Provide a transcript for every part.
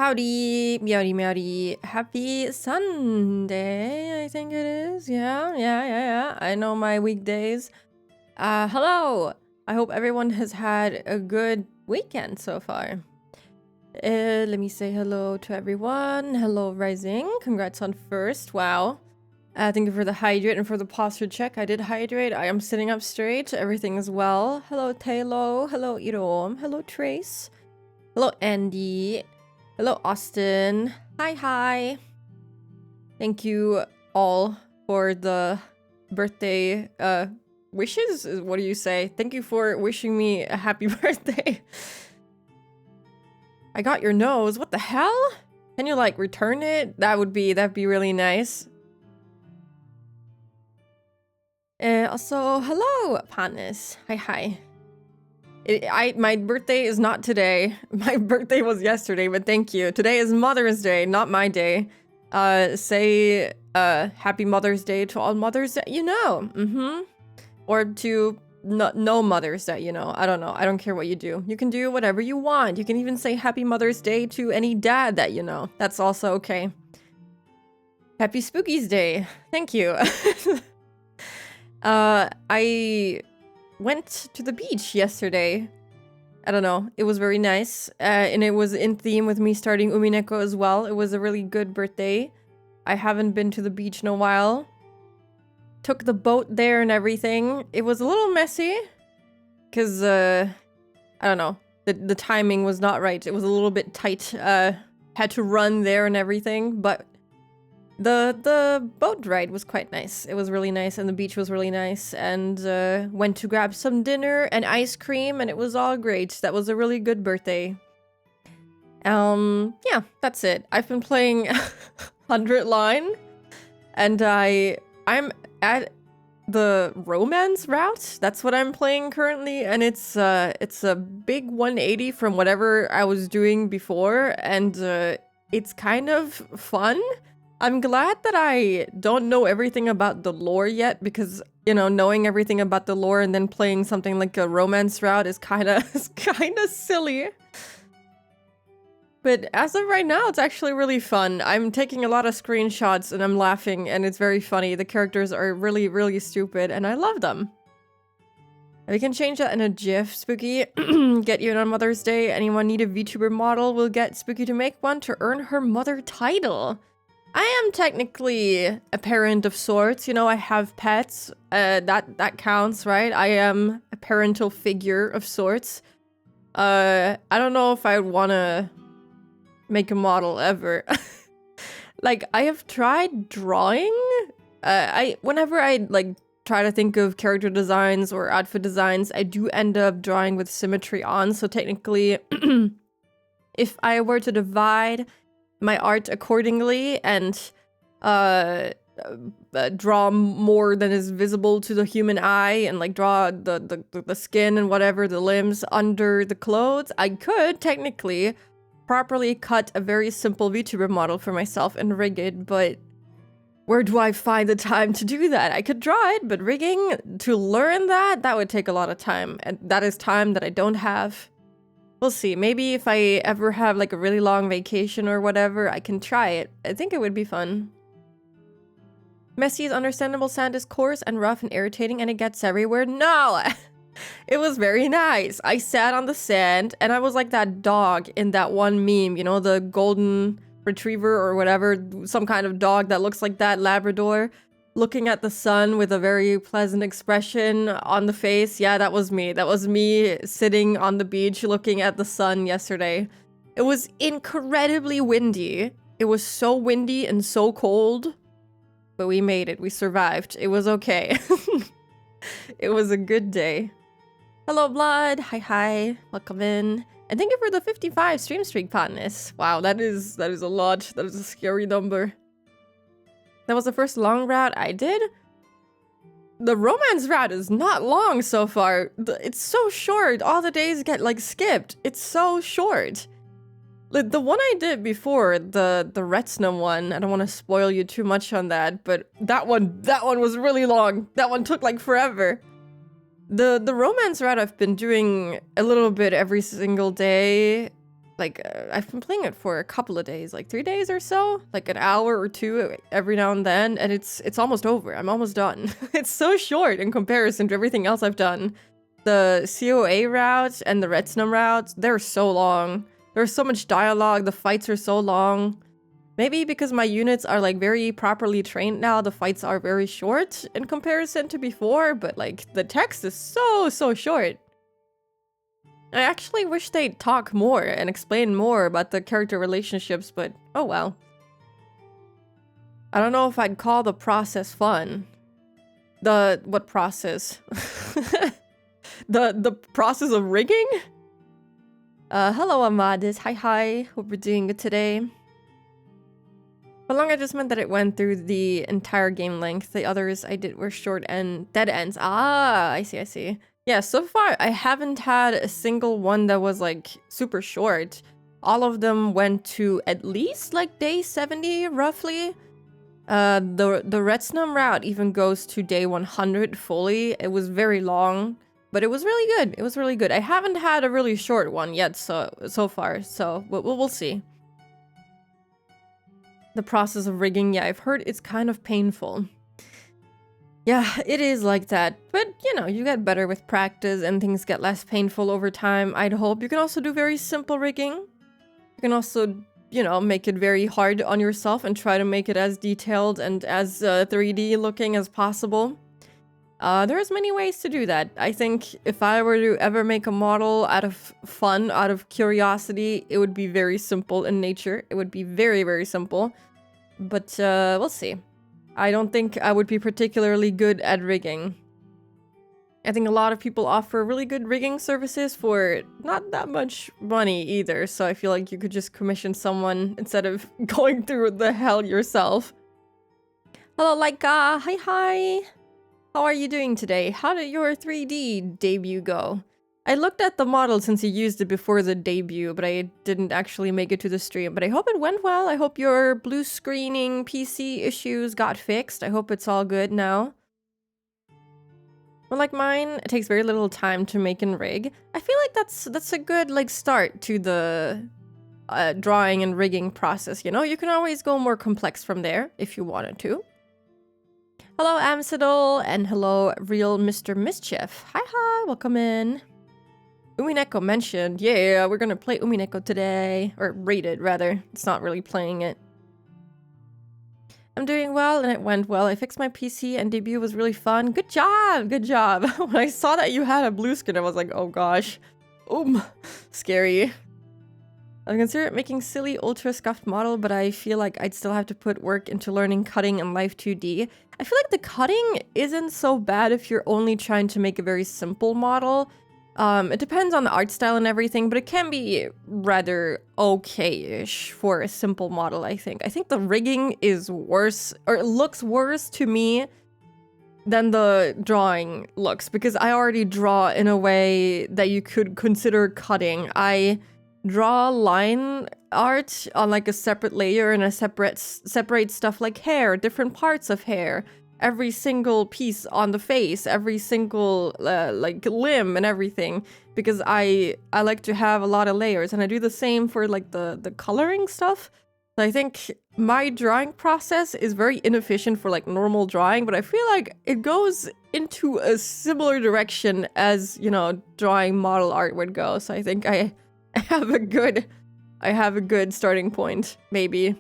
Howdy, meowdy meowdy. Happy Sunday, I think it is. Yeah. I know my weekdays. Hello. I hope everyone has had a good weekend so far. Let me say hello to everyone. Hello, Rising. Congrats on first. Wow. Thank you for the hydrate and for the posture check. I did hydrate. I am sitting up straight. Everything is well. Hello, Taylo. Hello, Irom. Hello, Trace. Hello, Andy. Hello, Austin. Hi. Thank you all for the birthday wishes. What do you say? Thank you for wishing me a happy birthday. I got your nose. What the hell? Can you like return it? That'd be really nice. Also, hello, Panis. Hi. My birthday is not today. My birthday was yesterday, but thank you. Today is Mother's Day, not my day. Say Happy Mother's Day to all mothers that you know. Or to no mothers that you know. I don't know. I don't care what you do. You can do whatever you want. You can even say Happy Mother's Day to any dad that you know. That's also okay. Happy Spookies Day. Thank you. I went to the beach yesterday. I don't know. It was very nice. And it was in theme with me starting Umineko as well. It was a really good birthday. I haven't been to the beach in a while. Took the boat there and everything. It was a little messy. Because, I don't know. The timing was not right. It was a little bit tight. Had to run there and everything. But the boat ride was quite nice. It was really nice, and the beach was really nice, and went to grab some dinner and ice cream, and it was all great. That was a really good birthday. Yeah, that's it. I've been playing 100 Line, and I'm at the romance route. That's what I'm playing currently, and it's a big 180 from whatever I was doing before, and it's kind of fun. I'm glad that I don't know everything about the lore yet, because, you know, knowing everything about the lore and then playing something like a romance route is kind of silly. But as of right now, it's actually really fun. I'm taking a lot of screenshots and I'm laughing, and it's very funny. The characters are really, really stupid, and I love them. We can change that in a GIF, Spooky. Get you on Mother's Day. Anyone need a VTuber model? We'll get Spooky to make one to earn her mother title. I am technically a parent of sorts, you know, I have pets, that counts, right? I am a parental figure of sorts. I don't know if I would want to make a model ever. Like, I have tried drawing. Whenever I, like, try to think of character designs or outfit designs, I do end up drawing with symmetry on, so technically, if I were to divide my art accordingly and draw more than is visible to the human eye, and like draw the skin and whatever, the limbs under the clothes, I could technically properly cut a very simple VTuber model for myself and rig it, but where do I find the time to do that? I could draw it, but rigging, to learn that would take a lot of time, and that is time that I don't have. We'll see. Maybe if I ever have like a really long vacation or whatever, I can try it. I think it would be fun. Messy is understandable. Sand is coarse and rough and irritating, and it gets everywhere. No! It was very nice. I sat on the sand, and I was like that dog in that one meme, you know, the golden retriever or whatever, some kind of dog that looks like that, Labrador, looking at the sun with a very pleasant expression on the face. Yeah, that was me. That was me sitting on the beach looking at the sun yesterday. It was incredibly windy. It was so windy and so cold, but we made it. We survived. It was okay. It was a good day. Hello, Blood. Hi. Welcome in. And thank you for the 55 stream streak, partners. Wow, that is a lot. That is a scary number. That was the first long route I did. The romance route is not long so far. It's so short. All the days get like skipped. It's so short. The one I did before, the Retsna one, I don't want to spoil you too much on that, but that one was really long. That one took like forever. The romance route I've been doing a little bit every single day. I've been playing it for a couple of days, like 3 days or so, like an hour or two every now and then, and it's almost over. I'm almost done. It's so short in comparison to everything else I've done. The COA routes and the Retinum routes, they're so long. There's so much dialogue, the fights are so long. Maybe because my units are like very properly trained now, the fights are very short in comparison to before, but like the text is so short. I actually wish they'd talk more and explain more about the character relationships, but oh well. I don't know if I'd call the process fun. What process? the process of rigging? Hello Amadis, hi, hope you're doing good today. For long I just meant that it went through the entire game length. The others I did were short and dead ends. Ah, I see. Yeah, so far I haven't had a single one that was like super short. All of them went to at least like day 70 roughly. The Retinum route even goes to day 100 fully. It was very long, but it was really good. It was really good. I haven't had a really short one yet so far, so we'll see. The process of rigging, yeah, I've heard it's kind of painful. Yeah, it is like that, but you know, you get better with practice and things get less painful over time, I'd hope. You can also do very simple rigging. You can also, you know, make it very hard on yourself and try to make it as detailed and as 3D looking as possible. There's many ways to do that. I think if I were to ever make a model out of fun, out of curiosity, it would be very simple in nature. It would be very simple. But we'll see. I don't think I would be particularly good at rigging. I think a lot of people offer really good rigging services for not that much money either, so I feel like you could just commission someone instead of going through the hell yourself. Hello Laika, hi! How are you doing today? How did your 3D debut go? I looked at the model since you used it before the debut, but I didn't actually make it to the stream. But I hope it went well. I hope your blue screening PC issues got fixed. I hope it's all good now. Well, like mine, it takes very little time to make and rig. I feel like that's a good like start to the drawing and rigging process, you know? You can always go more complex from there if you wanted to. Hello, Amsidal, and hello, Real Mr. Mischief. Hi, welcome in. Umineko mentioned, yeah, we're gonna play Umineko today. Or rate it, rather. It's not really playing it. I'm doing well, and it went well. I fixed my PC, and debut was really fun. Good job! When I saw that you had a blue skin, I was like, oh gosh. Scary. I consider making silly ultra scuffed model, but I feel like I'd still have to put work into learning cutting and Life 2D. I feel like the cutting isn't so bad if you're only trying to make a very simple model. It depends on the art style and everything, but it can be rather okay-ish for a simple model, I think. I think the rigging is worse, or it looks worse to me than the drawing looks, because I already draw in a way that you could consider cutting. I draw line art on like a separate layer, and I separate stuff like hair, different parts of hair, every single piece on the face, every single like limb and everything, because I like to have a lot of layers, and I do the same for like the coloring stuff. So I think my drawing process is very inefficient for like normal drawing, but I feel like it goes into a similar direction as, you know, drawing model art would go. So I think I have a good starting point, maybe.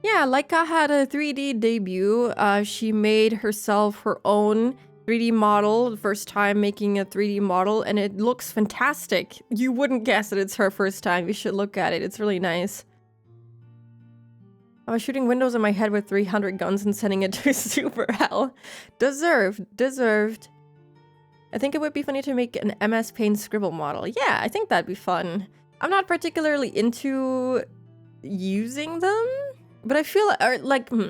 Yeah, Laika had a 3D debut. She made herself her own 3D model, the first time making a 3D model, and it looks fantastic. You wouldn't guess that it's her first time. You should look at it. It's really nice. I was shooting windows in my head with 300 guns and sending it to super hell. Deserved. I think it would be funny to make an MS Paint scribble model. Yeah, I think that'd be fun. I'm not particularly into using them, but I feel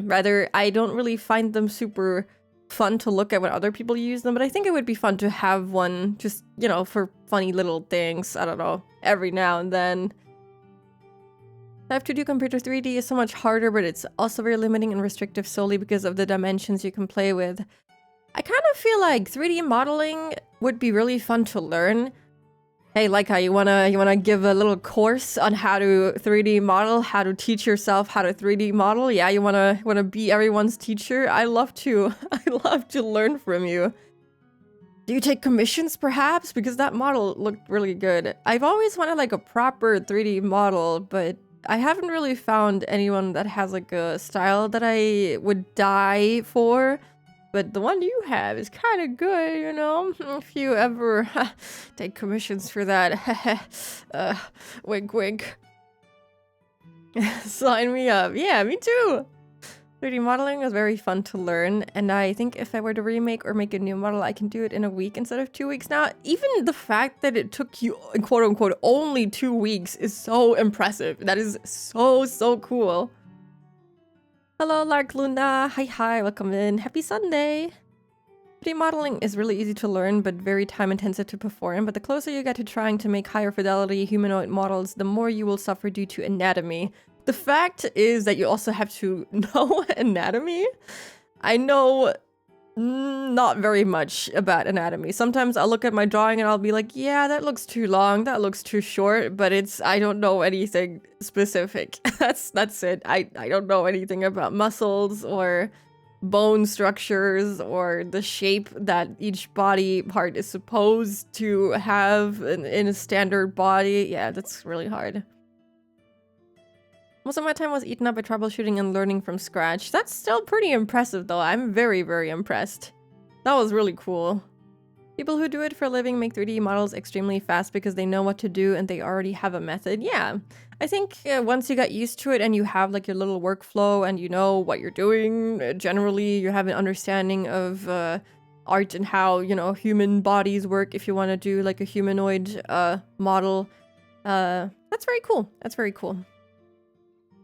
rather, I don't really find them super fun to look at when other people use them, but I think it would be fun to have one just, you know, for funny little things, I don't know, every now and then. Live 2D compared to 3D is so much harder, but it's also very limiting and restrictive solely because of the dimensions you can play with. I kind of feel like 3D modeling would be really fun to learn, Hey, Laika, you wanna give a little course on how to 3D model, how to teach yourself how to 3D model? Yeah, you wanna be everyone's teacher? I love to. I love to learn from you. Do you take commissions, perhaps? Because that model looked really good. I've always wanted like a proper 3D model, but I haven't really found anyone that has like a style that I would die for. But the one you have is kind of good, you know? If you ever take commissions for that. Wink wink. Sign me up. Yeah, me too. 3D modeling is very fun to learn, and I think if I were to remake or make a new model, I can do it in a week instead of 2 weeks. Now, even the fact that it took you, quote unquote, only 2 weeks is so impressive. That is so cool. Hello, Lark Luna. Hi, welcome in. Happy Sunday. 3D modeling is really easy to learn, but very time intensive to perform. But the closer you get to trying to make higher fidelity humanoid models, the more you will suffer due to anatomy. The fact is that you also have to know anatomy. I know not very much about anatomy. Sometimes I'll look at my drawing and I'll be like, yeah, that looks too long, that looks too short, but I don't know anything specific. That's it. I don't know anything about muscles or bone structures or the shape that each body part is supposed to have in a standard body. Yeah, that's really hard. Most of my time was eaten up by troubleshooting and learning from scratch. That's still pretty impressive though. I'm very impressed. That was really cool. People who do it for a living make 3D models extremely fast because they know what to do and they already have a method. Yeah, I think once you get used to it and you have like your little workflow and you know what you're doing, generally you have an understanding of art and how, you know, human bodies work if you want to do like a humanoid model. That's very cool. That's very cool.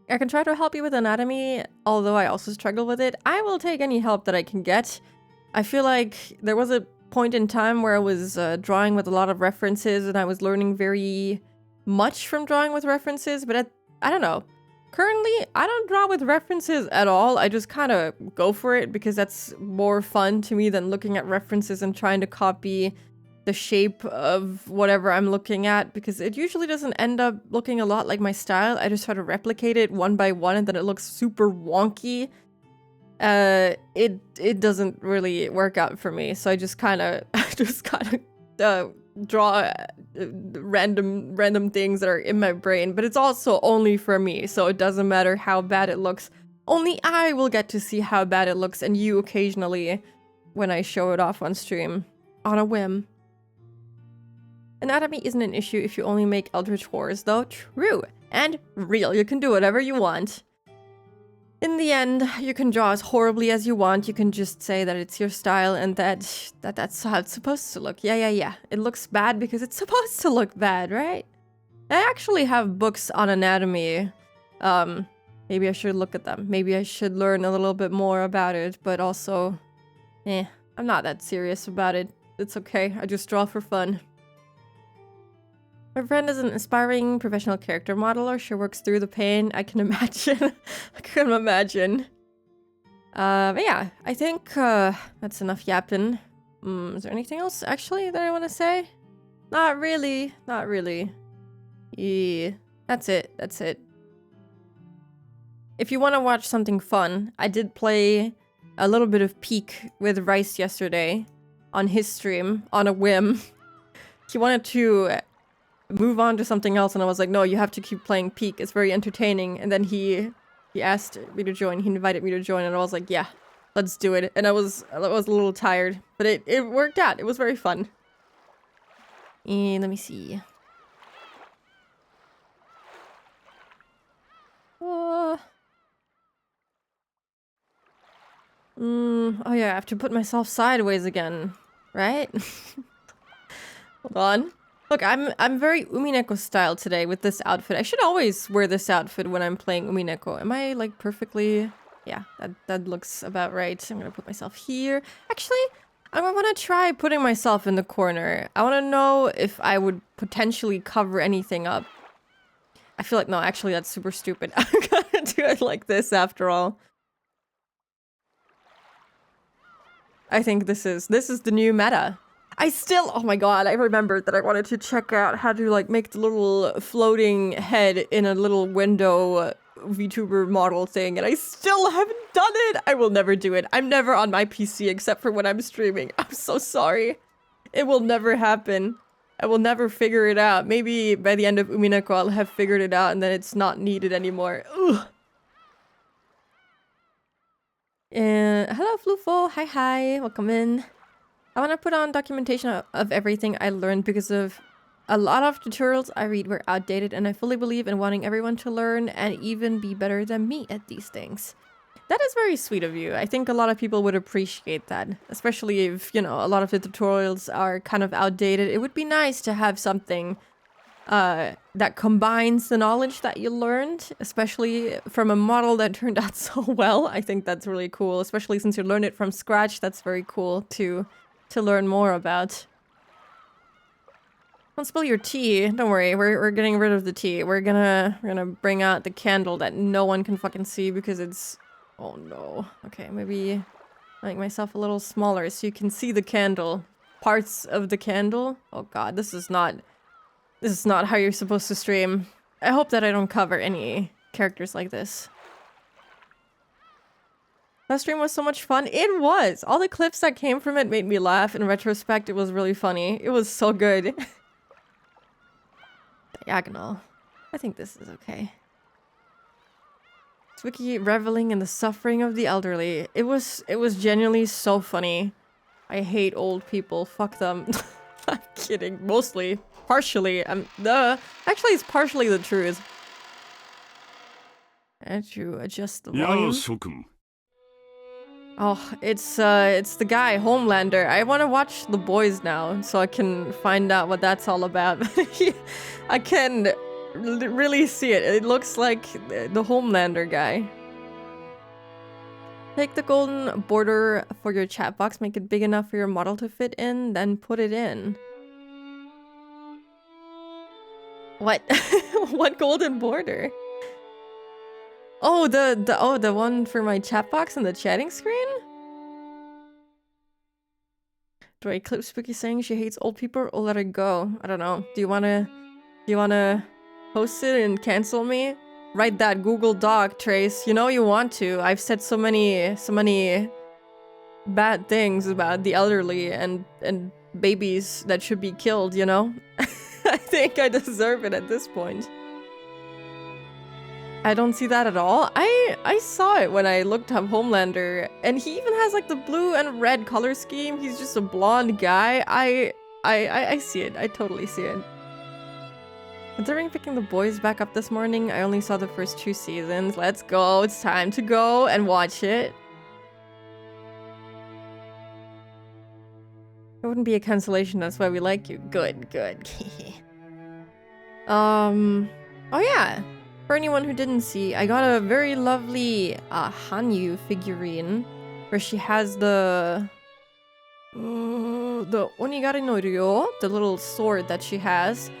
I can try to help you with anatomy, although I also struggle with it. I will take any help that I can get. I feel like there was a point in time where I was drawing with a lot of references and I was learning very much from drawing with references, but I don't know. Currently, I don't draw with references at all. I just kind of go for it because that's more fun to me than looking at references and trying to copy the shape of whatever I'm looking at, because it usually doesn't end up looking a lot like my style. I just try to replicate it one by one and then it looks super wonky. It doesn't really work out for me, so I just kind of draw random things that are in my brain, but it's also only for me, so it doesn't matter how bad it looks. Only I will get to see how bad it looks, and you occasionally when I show it off on stream on a whim. Anatomy isn't an issue if you only make eldritch horrors, though. True. And real. You can do whatever you want. In the end, you can draw as horribly as you want. You can just say that it's your style and that's how it's supposed to look. Yeah. It looks bad because it's supposed to look bad, right? I actually have books on anatomy. Maybe I should look at them. Maybe I should learn a little bit more about it, but also, I'm not that serious about it. It's okay. I just draw for fun. My friend is an aspiring professional character modeler. She works through the pain. I can imagine. I can imagine. But yeah, I think that's enough yapping. Is there anything else actually that I want to say? Not really. Not really. Yeah, that's it. That's it. If you want to watch something fun, I did play a little bit of Peak with Rice yesterday on his stream on a whim. He wanted to move on to something else, and I was like, no, you have to keep playing Peak. It's very entertaining. And then he asked me to join. He invited me to join, and I was like, yeah, let's do it. And I was a little tired, but it worked out. It was very fun. And let me see. Oh yeah, I have to put myself sideways again, right? Hold on. Look, I'm very Umineko style today with this outfit. I should always wear this outfit when I'm playing Umineko. Am I like perfectly? Yeah, that looks about right. I'm gonna put myself here. Actually, I want to try putting myself in the corner. I want to know if I would potentially cover anything up. I feel like, no, actually that's super stupid. I'm gonna do it like this after all. I think this is the new meta. Oh my god, I remembered that I wanted to check out how to like make the little floating head in a little window VTuber model thing, and I still haven't done it. I will never do it. I'm never on my PC except for when I'm streaming. I'm so sorry. It will never happen. I will never figure it out. Maybe by the end of Umineko I'll have figured it out and then it's not needed anymore. Ugh. Hello Flufo, hi, welcome in. I want to put on documentation of everything I learned because of a lot of tutorials I read were outdated, and I fully believe in wanting everyone to learn and even be better than me at these things. That is very sweet of you. I think a lot of people would appreciate that, especially if, you know, a lot of the tutorials are kind of outdated. It would be nice to have something that combines the knowledge that you learned, especially from a model that turned out so well. I think that's really cool, especially since you learned it from scratch. That's very cool to learn more about. Don't spill your tea. Don't worry, we're getting rid of the tea. We're gonna bring out the candle that no one can fucking see because it's... Oh no. Okay, maybe make myself a little smaller so you can see the candle. Parts of the candle. Oh god, this is not how you're supposed to stream. I hope that I don't cover any characters like this. That stream was so much fun. It was! All the clips that came from it made me laugh. In retrospect, it was really funny. It was so good. Diagonal. I think this is okay. Wiki reveling in the suffering of the elderly. It was genuinely so funny. I hate old people. Fuck them. I'm kidding. Mostly. Partially. Actually, it's partially the truth. And to adjust the volume. Oh, it's the guy, Homelander. I want to watch The Boys now, so I can find out what that's all about. I can really see it. It looks like the Homelander guy. Take the golden border for your chat box, make it big enough for your model to fit in, then put it in. What? What golden border? Oh, the one for my chat box and the chatting screen? Do I clip Spooky saying she hates old people or let it go? I don't know. Do you wanna post it and cancel me? Write that Google Doc, Trace. You know you want to. I've said so many bad things about the elderly and babies that should be killed, you know? I think I deserve it at this point. I don't see that at all. I saw it when I looked up Homelander, and he even has like the blue and red color scheme. He's just a blonde guy. I see it. I totally see it. Considering picking The Boys back up this morning, I only saw the first 2 seasons. Let's go. It's time to go and watch it. It wouldn't be a cancellation. That's why we like you. Good, good. Oh yeah. For anyone who didn't see, I got a very lovely Hanyu figurine where she has the Onigari no Ryo, the little sword that she has.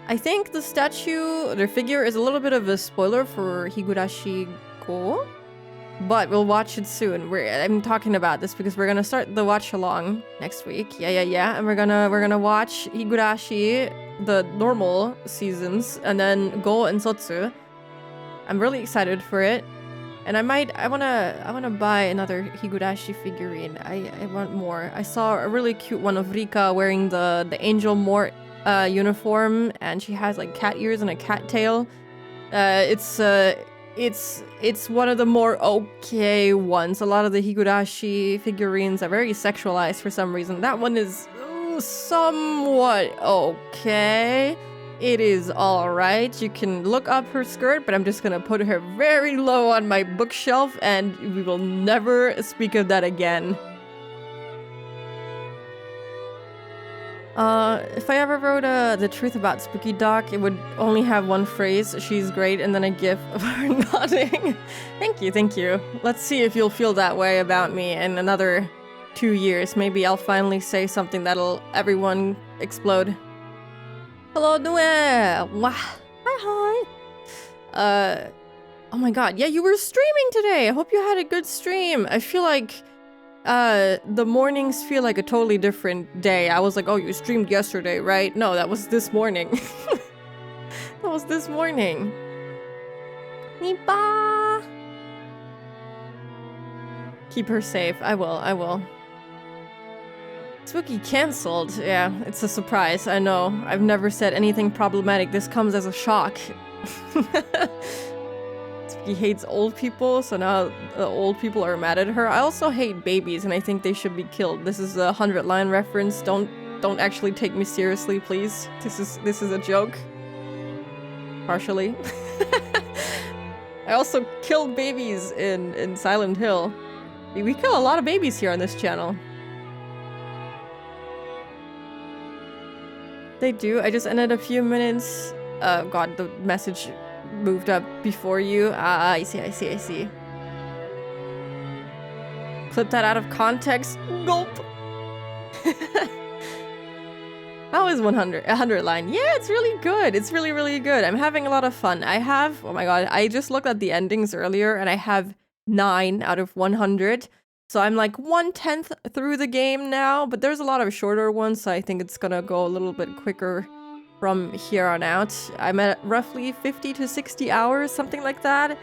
I think the statue, the figure, is a little bit of a spoiler for Higurashi Go, but we'll watch it soon. I'm talking about this because we're gonna start the watch along next week. Yeah, and we're gonna watch Higurashi, the normal seasons, and then Go and Sotsu. I'm really excited for it, and I wanna buy another Higurashi figurine. I want more. I saw a really cute one of Rika wearing the Angel Mort uniform, and she has like cat ears and a cat tail. It's one of the more okay ones. A lot of the Higurashi figurines are very sexualized for some reason. That one is somewhat okay. It is alright. You can look up her skirt, but I'm just gonna put her very low on my bookshelf, and we will never speak of that again. If I ever wrote the truth about Spooky Doc, it would only have one phrase, she's great, and then a gif of her nodding. Thank you. Let's see if you'll feel that way about me in another 2 years. Maybe I'll finally say something that'll everyone explode. Hello, Nue! Wow. Hi. Oh my god, yeah, you were streaming today! I hope you had a good stream. I feel like the mornings feel like a totally different day. I was like, oh, you streamed yesterday, right? No, that was this morning. That was this morning. Nipa! Keep her safe. I will. Spooky cancelled. Yeah, it's a surprise. I know. I've never said anything problematic. This comes as a shock. Spooky hates old people, so now old people are mad at her. I also hate babies, and I think they should be killed. This is a 100-line reference. Don't actually take me seriously, please. This is a joke. Partially. I also killed babies in Silent Hill. We kill a lot of babies here on this channel. They do. I just ended a few minutes. God, the message moved up before you. Ah, I see. Clip that out of context. Gulp. How is 100 line? Yeah, it's really good. It's really, really good. I'm having a lot of fun. I have, oh my god, I just looked at the endings earlier and I have 9 out of 100. So I'm like 1/10 through the game now, but there's a lot of shorter ones, so I think it's gonna go a little bit quicker from here on out. I'm at roughly 50 to 60 hours, something like that.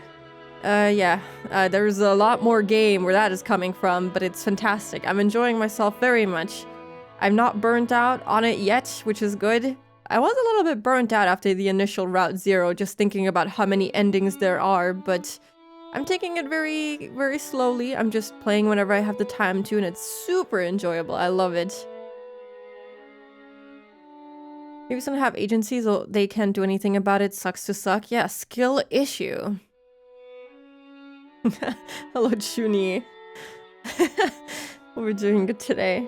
There's a lot more game where that is coming from, but it's fantastic. I'm enjoying myself very much. I'm not burnt out on it yet, which is good. I was a little bit burnt out after the initial Route 0, just thinking about how many endings there are, but I'm taking it very, very slowly. I'm just playing whenever I have the time to, and it's super enjoyable. I love it. Maybe some have agencies, so they can't do anything about it. Sucks to suck. Yeah, skill issue. Hello, Chuni. What we're doing good today.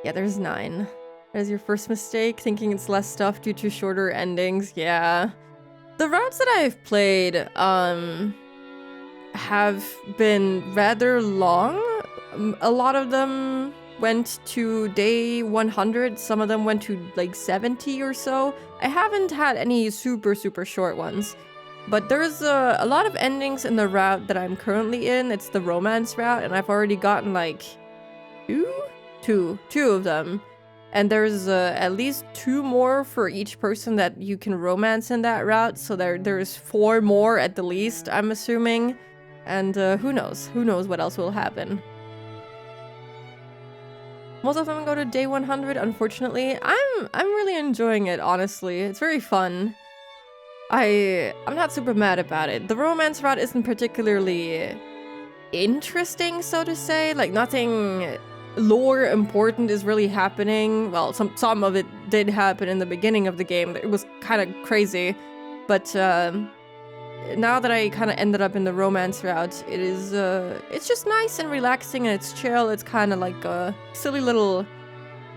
Yeah, there's 9. There's your first mistake, thinking it's less stuff due to shorter endings. Yeah. The routes that I've played, have been rather long. A lot of them went to day 100. Some of them went to like 70 or so. I haven't had any super short ones. But there's a lot of endings in the route that I'm currently in. It's the romance route, and I've already gotten like two of them. And there's at least 2 more for each person that you can romance in that route. So there's 4 more at the least, I'm assuming. And who knows? Who knows what else will happen? Most of them go to day 100, unfortunately. I'm really enjoying it, honestly. It's very fun. I'm not super mad about it. The romance route isn't particularly interesting, so to say. Like, nothing lore important is really happening. Well, some of it did happen in the beginning of the game. It was kind of crazy. But now that I kind of ended up in the romance route, it's just nice and relaxing and it's chill. It's kind of like a silly little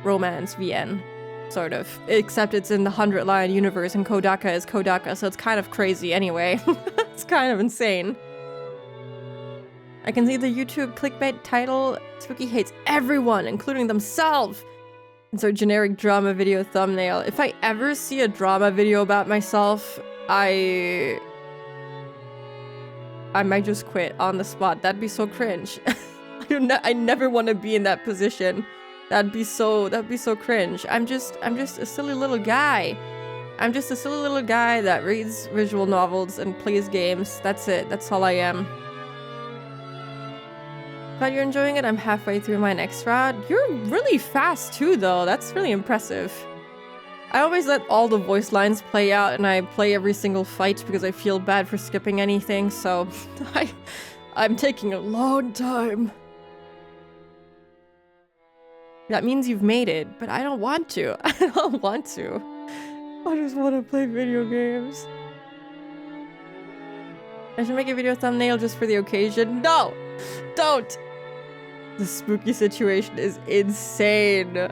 romance VN, sort of. Except it's in the 100-line universe and Kodaka is Kodaka, so it's kind of crazy anyway. It's kind of insane. I can see the YouTube clickbait title. Spooky hates everyone, including themselves. It's our generic drama video thumbnail. If I ever see a drama video about myself, I might just quit on the spot. That'd be so cringe. I never want to be in that position. That'd be so cringe. I'm just a silly little guy. I'm just a silly little guy that reads visual novels and plays games. That's it. That's all I am. Glad you're enjoying it. I'm halfway through my next route. You're really fast too, though. That's really impressive. I always let all the voice lines play out, and I play every single fight because I feel bad for skipping anything, so I'm taking a long time. That means you've made it, but I don't want to. I don't want to. I just want to play video games. I should make a video thumbnail just for the occasion. No! Don't! The spooky situation is insane.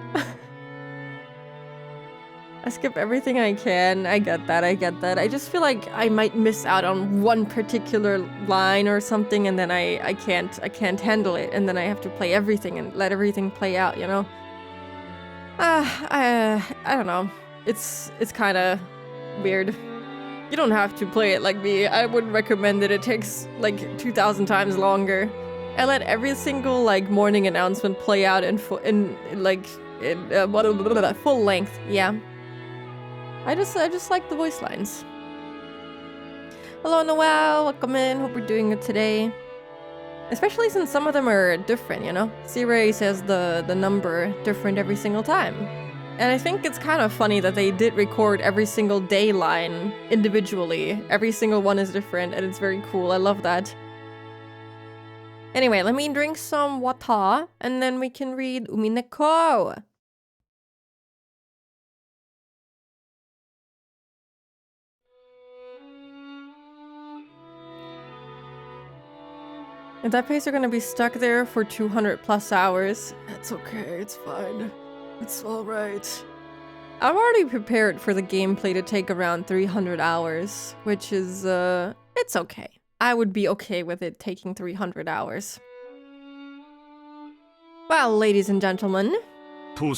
I skip everything I can. I get that. I just feel like I might miss out on one particular line or something, and then I can't handle it, and then I have to play everything and let everything play out, you know? I don't know. It's kind of weird. You don't have to play it like me. I wouldn't recommend it. It takes like 2,000 times longer. I let every single like morning announcement play out in full length. Yeah. I just like the voice lines. Hello, Noel. Welcome in. Hope we're doing good today. Especially since some of them are different, you know? C-Ray says the number different every single time. And I think it's kind of funny that they did record every single day line individually. Every single one is different, and it's very cool. I love that. Anyway, let me drink some water, and then we can read Umineko. At that pace, you're gonna be stuck there for 200 plus hours. It's okay, it's fine. It's alright. I'm already prepared for the gameplay to take around 300 hours, which is, it's okay. I would be okay with it taking 300 hours. Well, ladies and gentlemen, the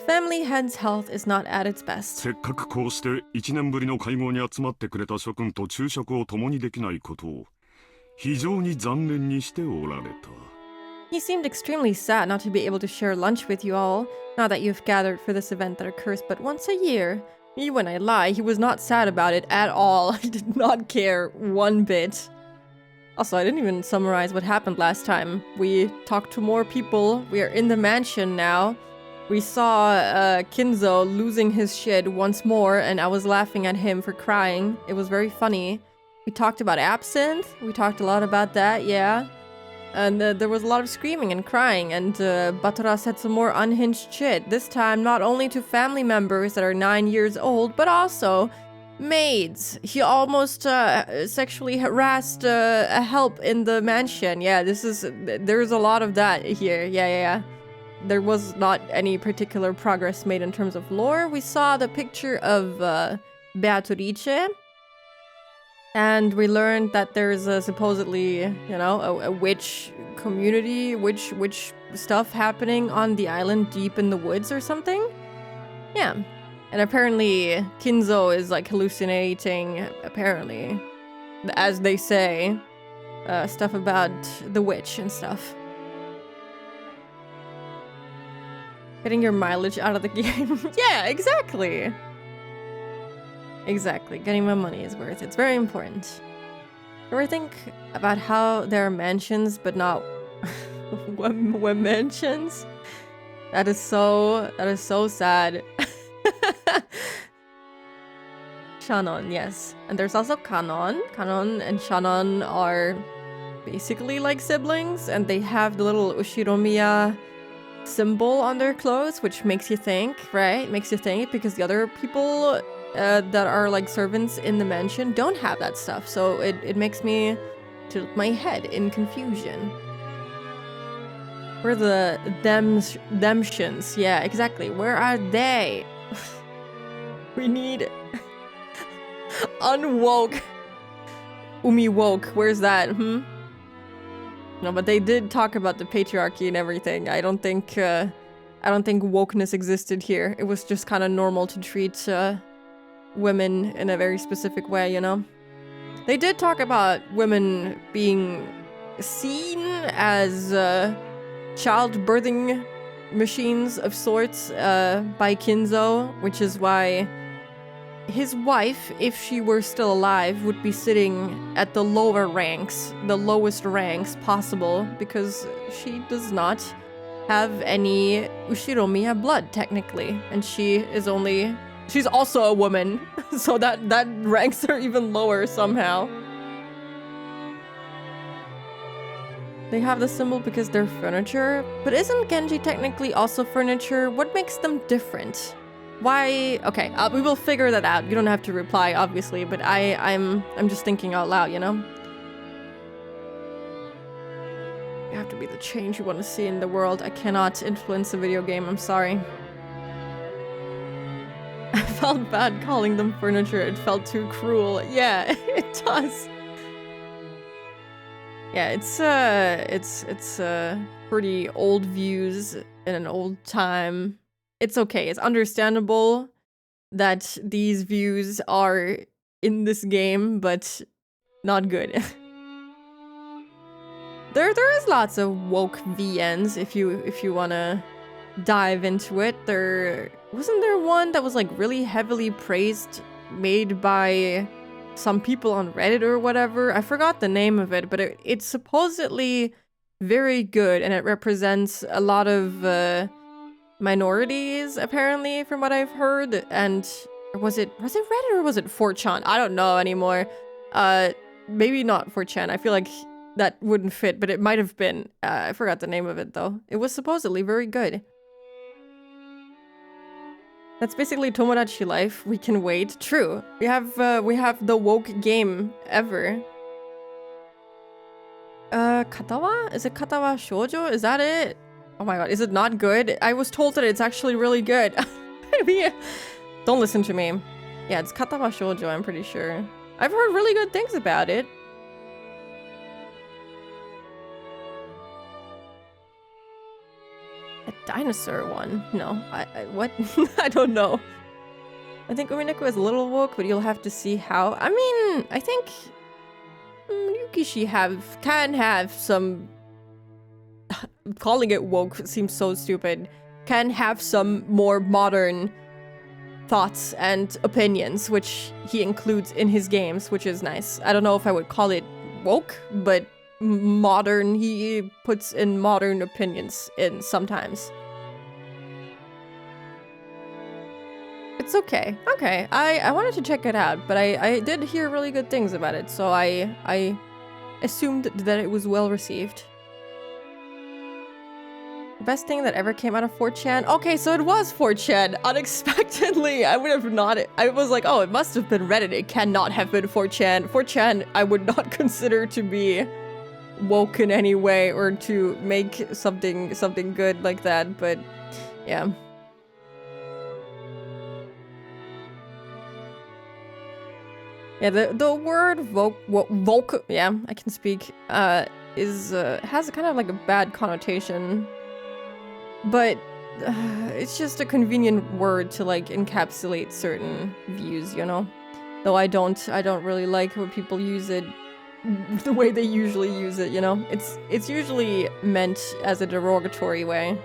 family head's health is not at its best. せっかくこうして1年ぶりの会合に集まってくれた諸君と昼食を共にできないことを非常に残念にしておられた。 He seemed extremely sad not to be able to share lunch with you all, now that you've gathered for this event that occurs but once a year. Me when I lie, he was not sad about it at all. I did not care one bit. Also, I didn't even summarize what happened last time. We talked to more people. We are in the mansion now. We saw Kinzo losing his shit once more, and I was laughing at him for crying. It was very funny. We talked about absinthe. We talked a lot about that, yeah. And there was a lot of screaming and crying, and Batra said some more unhinged shit. This time, not only to family members that are 9 years old, but also maids. He almost sexually harassed a help in the mansion. Yeah, there's a lot of that here. Yeah. There was not any particular progress made in terms of lore. We saw the picture of Beatrice, and we learned that there's supposedly, you know, a witch community, witch stuff happening on the island deep in the woods or something. Yeah. And apparently Kinzo is like hallucinating, apparently, as they say, stuff about the witch and stuff. Getting your mileage out of the game. Yeah, exactly. Exactly. Getting my money is worth it. It's very important. Ever think about how there are mansions but not mansions? That is so sad. Shannon, yes. And there's also Kanon. Kanon and Shannon are basically like siblings, and they have the little Ushiromiya symbol on their clothes, which makes you think, right? Makes you think, because the other people that are like servants in the mansion don't have that stuff. So it makes me tilt my head in confusion. Where are the themshins? Yeah, exactly. Where are they? We need unwoke. Woke. Where's that? No, but they did talk about the patriarchy and everything. I don't think wokeness existed here. It was just kind of normal to treat women in a very specific way, you know? They did talk about women being seen as childbirthing machines of sorts by Kinzo, which is why his wife, if she were still alive, would be sitting at the lower ranks, the lowest ranks possible, because she does not have any Ushiromiya blood, technically. And she's also a woman, so that ranks her even lower somehow. They have the symbol because they're furniture, but isn't Genji technically also furniture? What makes them different? Why? Okay, we will figure that out. You don't have to reply, obviously, but I'm just thinking out loud, you know? You have to be the change you want to see in the world. I cannot influence a video game, I'm sorry. I felt bad calling them furniture. It felt too cruel. Yeah, it does. Yeah, it's pretty old views in an old time. It's okay. It's understandable that these views are in this game, but Not good. There is lots of woke VNs if you wanna dive into it. Wasn't there one that was like really heavily praised, made by some people on Reddit or whatever? I forgot the name of it, but it's supposedly very good, and it represents a lot of minorities, apparently, from what I've heard. And was it Reddit or was it 4chan? I don't know anymore. Maybe not 4chan. I feel like that wouldn't fit, but it might have been. I forgot the name of it though. It was supposedly very good. That's basically Tomodachi life. We can wait. True. We have the woke game ever. Katawa? Is it Katawa Shoujo? Is that it? Oh my god, is it not good? I was told that it's actually really good. Maybe. Don't listen to me. Yeah, it's Katawa Shoujo, I'm pretty sure. I've heard really good things about it. A dinosaur one? No. What? I don't know. I think Umineko is a little woke, but you'll have to see how. I mean, I think Yukishi can have some... Calling it woke seems so stupid. Can have some more modern thoughts and opinions, which he includes in his games, which is nice. I don't know if I would call it woke, but modern. He puts in modern opinions in sometimes. It's okay. Okay, I wanted to check it out, but I did hear really good things about it, so I assumed that it was well received. Best thing that ever came out of 4chan? Okay, so it was 4chan. Unexpectedly, I would have not... I was like, oh, it must have been Reddit. It cannot have been 4chan. 4chan, I would not consider to be woke in any way or to make something good like that, but yeah. Yeah, the word woke, yeah, I can speak, has kind of like a bad connotation. But it's just a convenient word to like encapsulate certain views, you know? Though I don't really like when people use it the way they usually use it, you know? It's usually meant as a derogatory way.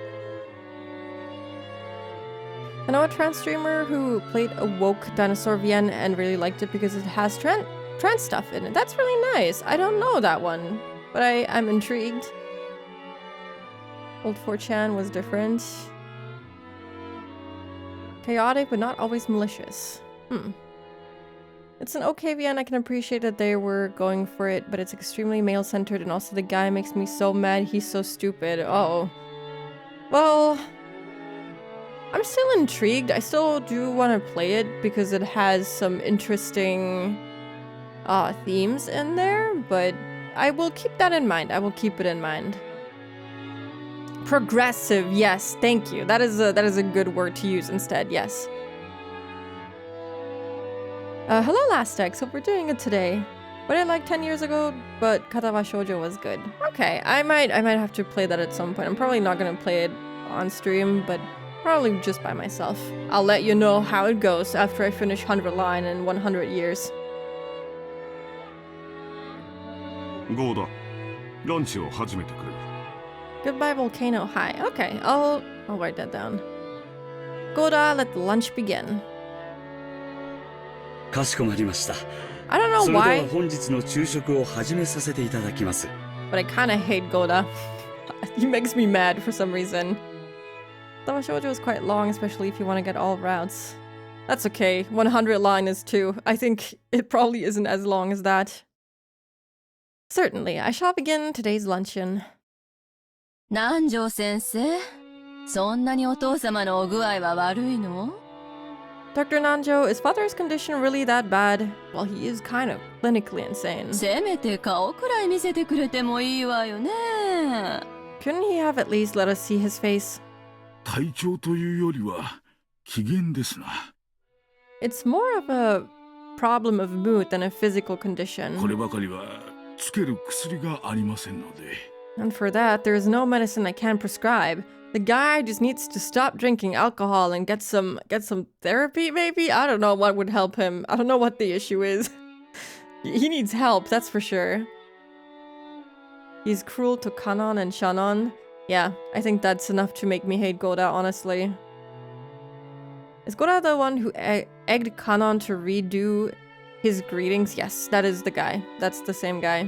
I know a trans streamer who played a woke dinosaur VN and really liked it because it has trans stuff in it. That's really nice. I don't know that one, but I'm intrigued. Old 4chan was different. Chaotic, but not always malicious. It's an okay VN. I can appreciate that they were going for it, but it's extremely male-centered, and also the guy makes me so mad. He's so stupid. Oh. Well, I'm still intrigued. I still do want to play it because it has some interesting themes in there, but I will keep that in mind. I will keep it in mind. Progressive, yes, thank you. That is a good word to use instead, yes. Hello Lastex, hope we're doing it today. What I liked 10 years ago, but Katawa Shoujo was good. Okay, I might have to play that at some point. I'm probably not gonna play it on stream, but probably just by myself. I'll let you know how it goes after I finish 100 Line in 100 years. Goda, ランチを始めてくれ。 Goodbye Volcano High. Okay, I'll write that down. Goda, let the lunch begin. かしこまりました。 I don't know それでは why, 本日の昼食を始めさせていただきます。 but I kinda hate Goda. He makes me mad for some reason. Katawa Shoujo is quite long, especially if you want to get all routes. That's okay. 100 line is too. I think it probably isn't as long as that. Certainly, I shall begin today's luncheon. 南條先生、そんなにお父様のお具合は悪いの？ Dr. Nanjo, is father's condition really that bad? Well, he is kind of clinically insane. せめて顔くらい見せてくれてもいいわよね。 Couldn't he have at least let us see his face? 体調というよりは機嫌ですな。 It's more of a problem of mood than a physical こ condition. ればかりはつける薬がありませんので。 And for that, there is no medicine I can prescribe. The guy just needs to stop drinking alcohol and get some therapy, maybe? I don't know what would help him. I don't know what the issue is. He needs help, that's for sure. He's cruel to Kanon and Shannon. Yeah, I think that's enough to make me hate Goda, honestly. Is Goda the one who egged Kanon to redo his greetings? Yes, that is the guy. That's the same guy.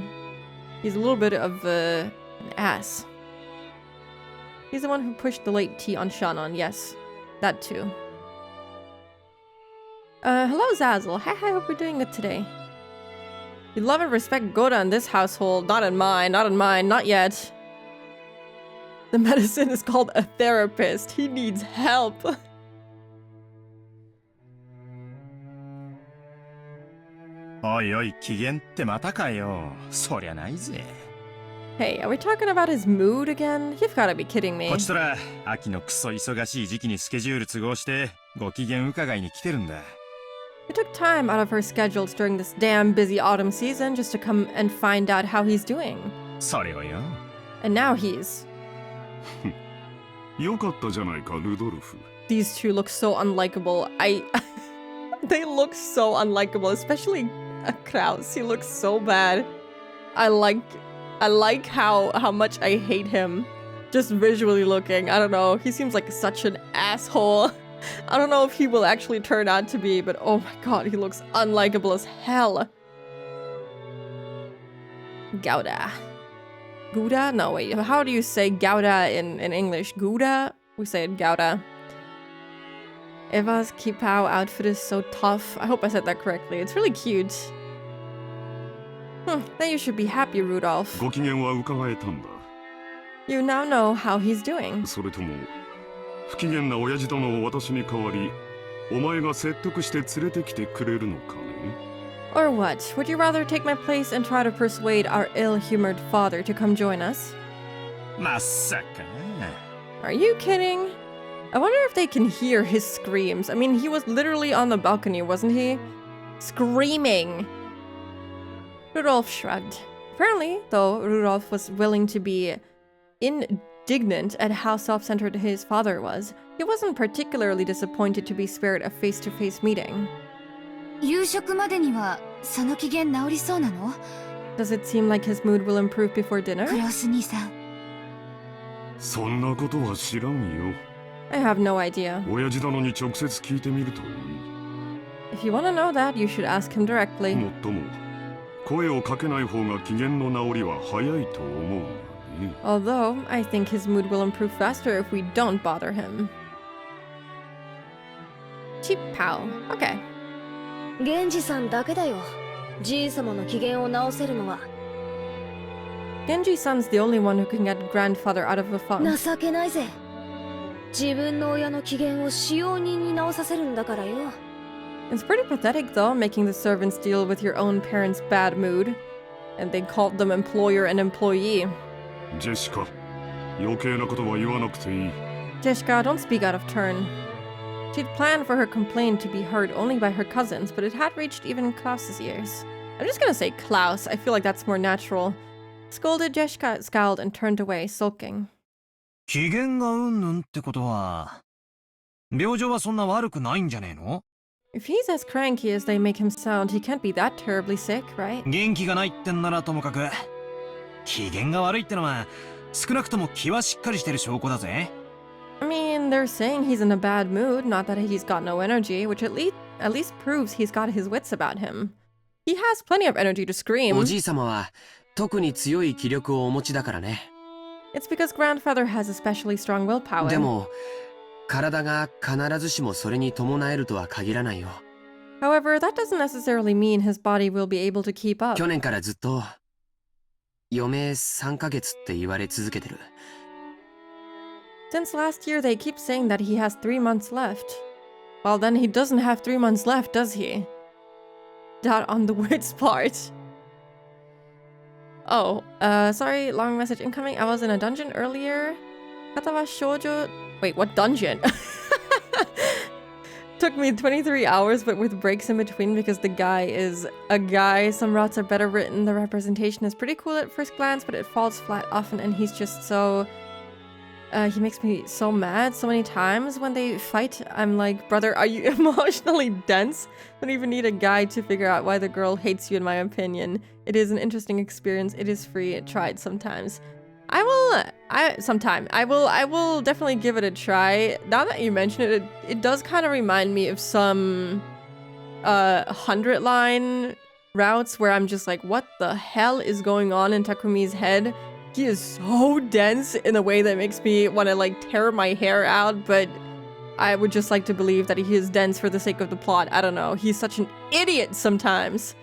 He's a little bit of an ass. He's the one who pushed the late tea on Shannon. Yes, that too. Hello Zazzle. Hi, hope you're doing good today. You love and respect Goda in this household. Not in mine, not yet. The medicine is called a therapist. He needs help. Oi oi, 機嫌ってまたかよ。そりゃないぜ。Hey, are we talking about his mood again? You've gotta be kidding me. こちとら、秋のクソ忙しい時期にスケジュール都合して、ご機嫌伺いに来てるんだ。We took time out of our schedules during this damn busy autumn season just to come and find out how he's doing. それをよ。And now he's... よかったじゃないか、ルドルフ。 These two look so unlikable. They look so unlikable, especially Kraus. He looks so bad. I like how much I hate him. Just visually looking. I don't know. He seems like such an asshole. I don't know if he will actually turn out to be, but oh my god, he looks unlikable as hell. Gouda. Gouda? No, wait. How do you say Gouda in English? Gouda? We say it Gouda. Eva's Kipao outfit is so tough. I hope I said that correctly. It's really cute. Then you should be happy, Rudolph. ご機嫌は伺えたんだ。 You now know how he's doing. それとも不機嫌な親父殿を私に代わり、お前が説得して連れてきてくれるのかね? Or what? Would you rather take my place and try to persuade our ill-humored father to come join us? まさかな。Are you kidding? I wonder if they can hear his screams. I mean, he was literally on the balcony, wasn't he? Screaming! Rudolph shrugged. Apparently, though, Rudolph was willing to be indignant at how self-centered his father was. He wasn't particularly disappointed to be spared a face-to-face meeting. 夕食までにはその機嫌治りそうなの? Does it seem like his mood will improve before dinner? クロス兄さん。そんなことは知らんよ。 I have no idea. 親父殿に直接聞いてみるといい。 If you want to know that, you should ask him directly. もっとも、声をかけない方が機嫌の治りは早いと思うがね。 Although, I think his mood will improve faster if we don't bother him. Cheap pal. Okay. 源氏さんだけだよ。じい様の機嫌を直せるのは。 Genji-san's the only one who can get grandfather out of a funk. 情けないぜ。自分の親の機嫌を使用人に直させるんだからよ。 It's pretty pathetic, though, making the servants deal with your own parents' bad mood. And they called them employer and employee. ジェシカ、余計なことは言わなくていい。 Jeshka, don't speak out of turn. She'd planned for her complaint to be heard only by her cousins, but it had reached even Klaus's ears. I'm just gonna say Klaus. I feel like that's more natural. Scolded, Jeshka scowled and turned away, sulking. 機嫌がうんぬんってことは、病状はそんな悪くないんじゃねえの? If he's as cranky as they make him sound, he can't be that terribly sick, right? 元気がないってんならともかく、機嫌が悪いってのは、少なくとも気はしっかりしてる証拠だぜ。I mean, they're saying he's in a bad mood, not that he's got no energy, which at least proves he's got his wits about him. He has plenty of energy to scream. おじい様は特に強い気力をお持ちだからね。 It's because grandfather has especially strong willpower. でも体が必ずしもそれに伴えるとは限らないよ。 However, that doesn't necessarily mean his body will be able to keep up. 去年からずっと余命3ヶ月って言われ続けてる。 Since last year, they keep saying that he has 3 months left. Well, then he doesn't have 3 months left, does he? That on the wits part. Oh, sorry, long message incoming. I was in a dungeon earlier. Katawa shoujo... Wait, what dungeon? Took me 23 hours, but with breaks in between because the guy is a guy. Some routes are better written. The representation is pretty cool at first glance, but it falls flat often, and he's just so... He makes me so mad so many times when they fight. I'm like, brother, are you emotionally dense? Don't even need a guide to figure out why the girl hates you, in my opinion. It is an interesting experience. It is free. Try it sometimes. I will definitely give it a try. Now that you mention it, it does kind of remind me of some 100-line routes where I'm just like, what the hell is going on in Takumi's head? He is so dense in a way that makes me want to like tear my hair out, but I would just like to believe that he is dense for the sake of the plot. I don't know. He's such an idiot sometimes.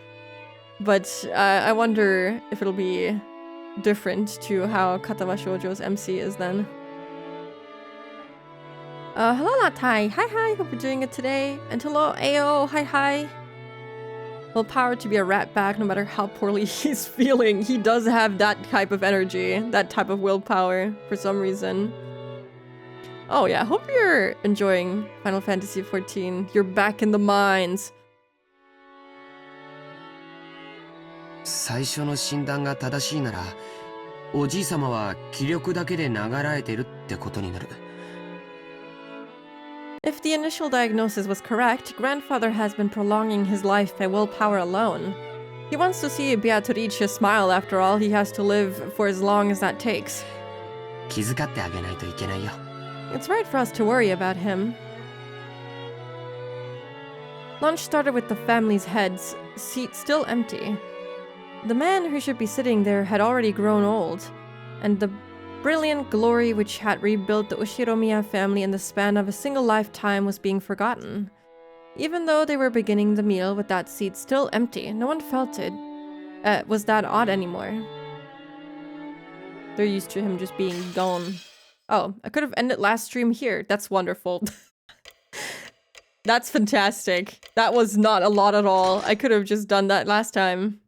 But I wonder if it'll be different to how Katawa Shoujo's MC is then. Hello Natai. Hi. Hope you're doing it today. And hello Ao. Hi. Willpower to be a rat bag no matter how poorly he's feeling. He does have that type of energy, that type of willpower for some reason. Oh yeah, hope you're enjoying Final Fantasy XIV. You're back in the mines. 最初の診断が正しいなら、おじい様は気力だけで流らえてるってことになる。 If the initial diagnosis was correct, grandfather has been prolonging his life by willpower alone. He wants to see Beatrice smile. After all, he has to live for as long as that takes. 気遣ってあげないといけないよ。 It's right for us to worry about him. Lunch started with the family's heads, seat still empty. The man who should be sitting there had already grown old, and the brilliant glory which had rebuilt the Ushiromiya family in the span of a single lifetime was being forgotten. Even though they were beginning the meal with that seat still empty, no one felt it was that odd anymore. They're used to him just being gone. Oh, I could have ended last stream here. That's wonderful. That's fantastic. That was not a lot at all. I could have just done that last time.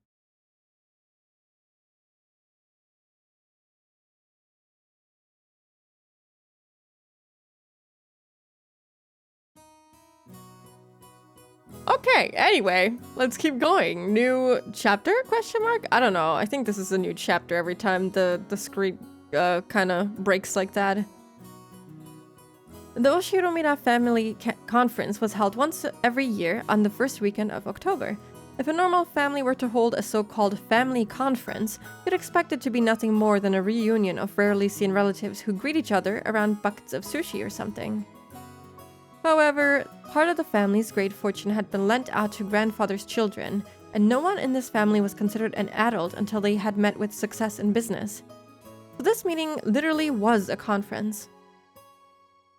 Okay, anyway, let's keep going. New chapter? Question mark? I don't know. I think this is a new chapter every time the screen kind of breaks like that. The Oshiromira Family Conference was held once every year on the first weekend of October. If a normal family were to hold a so-called family conference, you'd expect it to be nothing more than a reunion of rarely seen relatives who greet each other around buckets of sushi or something. However, part of the family's great fortune had been lent out to grandfather's children, and no one in this family was considered an adult until they had met with success in business. So this meeting literally was a conference.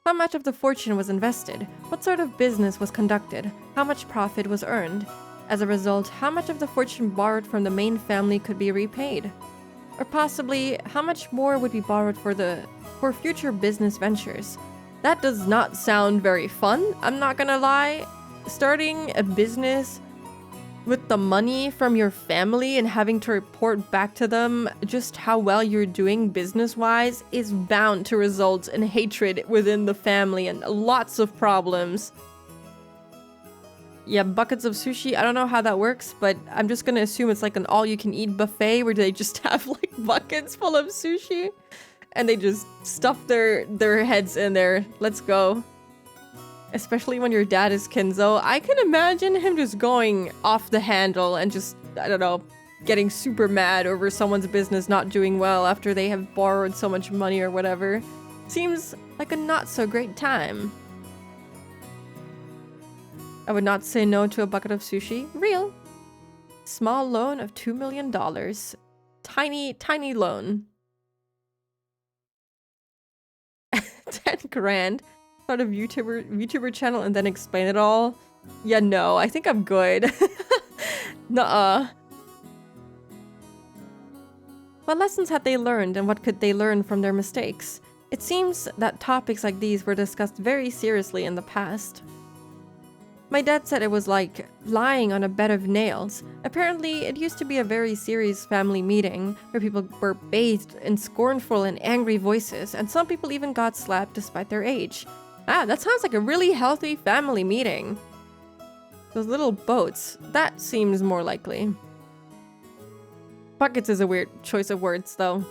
How much of the fortune was invested? What sort of business was conducted? How much profit was earned? As a result, how much of the fortune borrowed from the main family could be repaid? Or possibly, how much more would be borrowed for future business ventures? That does not sound very fun, I'm not gonna lie. Starting a business with the money from your family and having to report back to them just how well you're doing business-wise is bound to result in hatred within the family and lots of problems. Yeah, buckets of sushi, I don't know how that works, but I'm just gonna assume it's like an all-you-can-eat buffet where they just have like buckets full of sushi. And they just stuff their heads in there. Let's go. Especially when your dad is Kenzo. I can imagine him just going off the handle and just, I don't know, getting super mad over someone's business not doing well after they have borrowed so much money or whatever. Seems like a not so great time. I would not say no to a bucket of sushi. Real. Small loan of $2 million. Tiny loan. 10 grand. Start a VTuber channel and then explain it all. Yeah, no, I think I'm good. Nuh-uh. What lessons had they learned and what could they learn from their mistakes? It seems that topics like these were discussed very seriously in the past. My dad said it was like lying on a bed of nails. Apparently, it used to be a very serious family meeting where people were bathed in scornful and angry voices, and some people even got slapped despite their age. Ah, that sounds like a really healthy family meeting. Those little boats, that seems more likely. Buckets is a weird choice of words, though.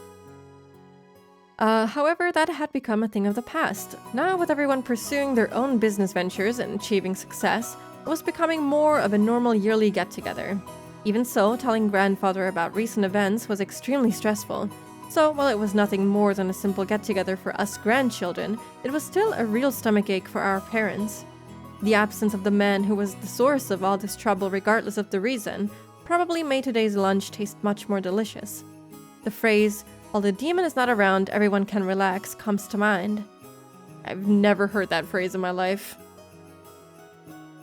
However, that had become a thing of the past. Now, with everyone pursuing their own business ventures and achieving success, it was becoming more of a normal yearly get-together. Even so, telling grandfather about recent events was extremely stressful. So, while it was nothing more than a simple get-together for us grandchildren, it was still a real stomachache for our parents. The absence of the man who was the source of all this trouble regardless of the reason probably made today's lunch taste much more delicious. The phrase, "While the demon is not around, everyone can relax," comes to mind. I've never heard that phrase in my life.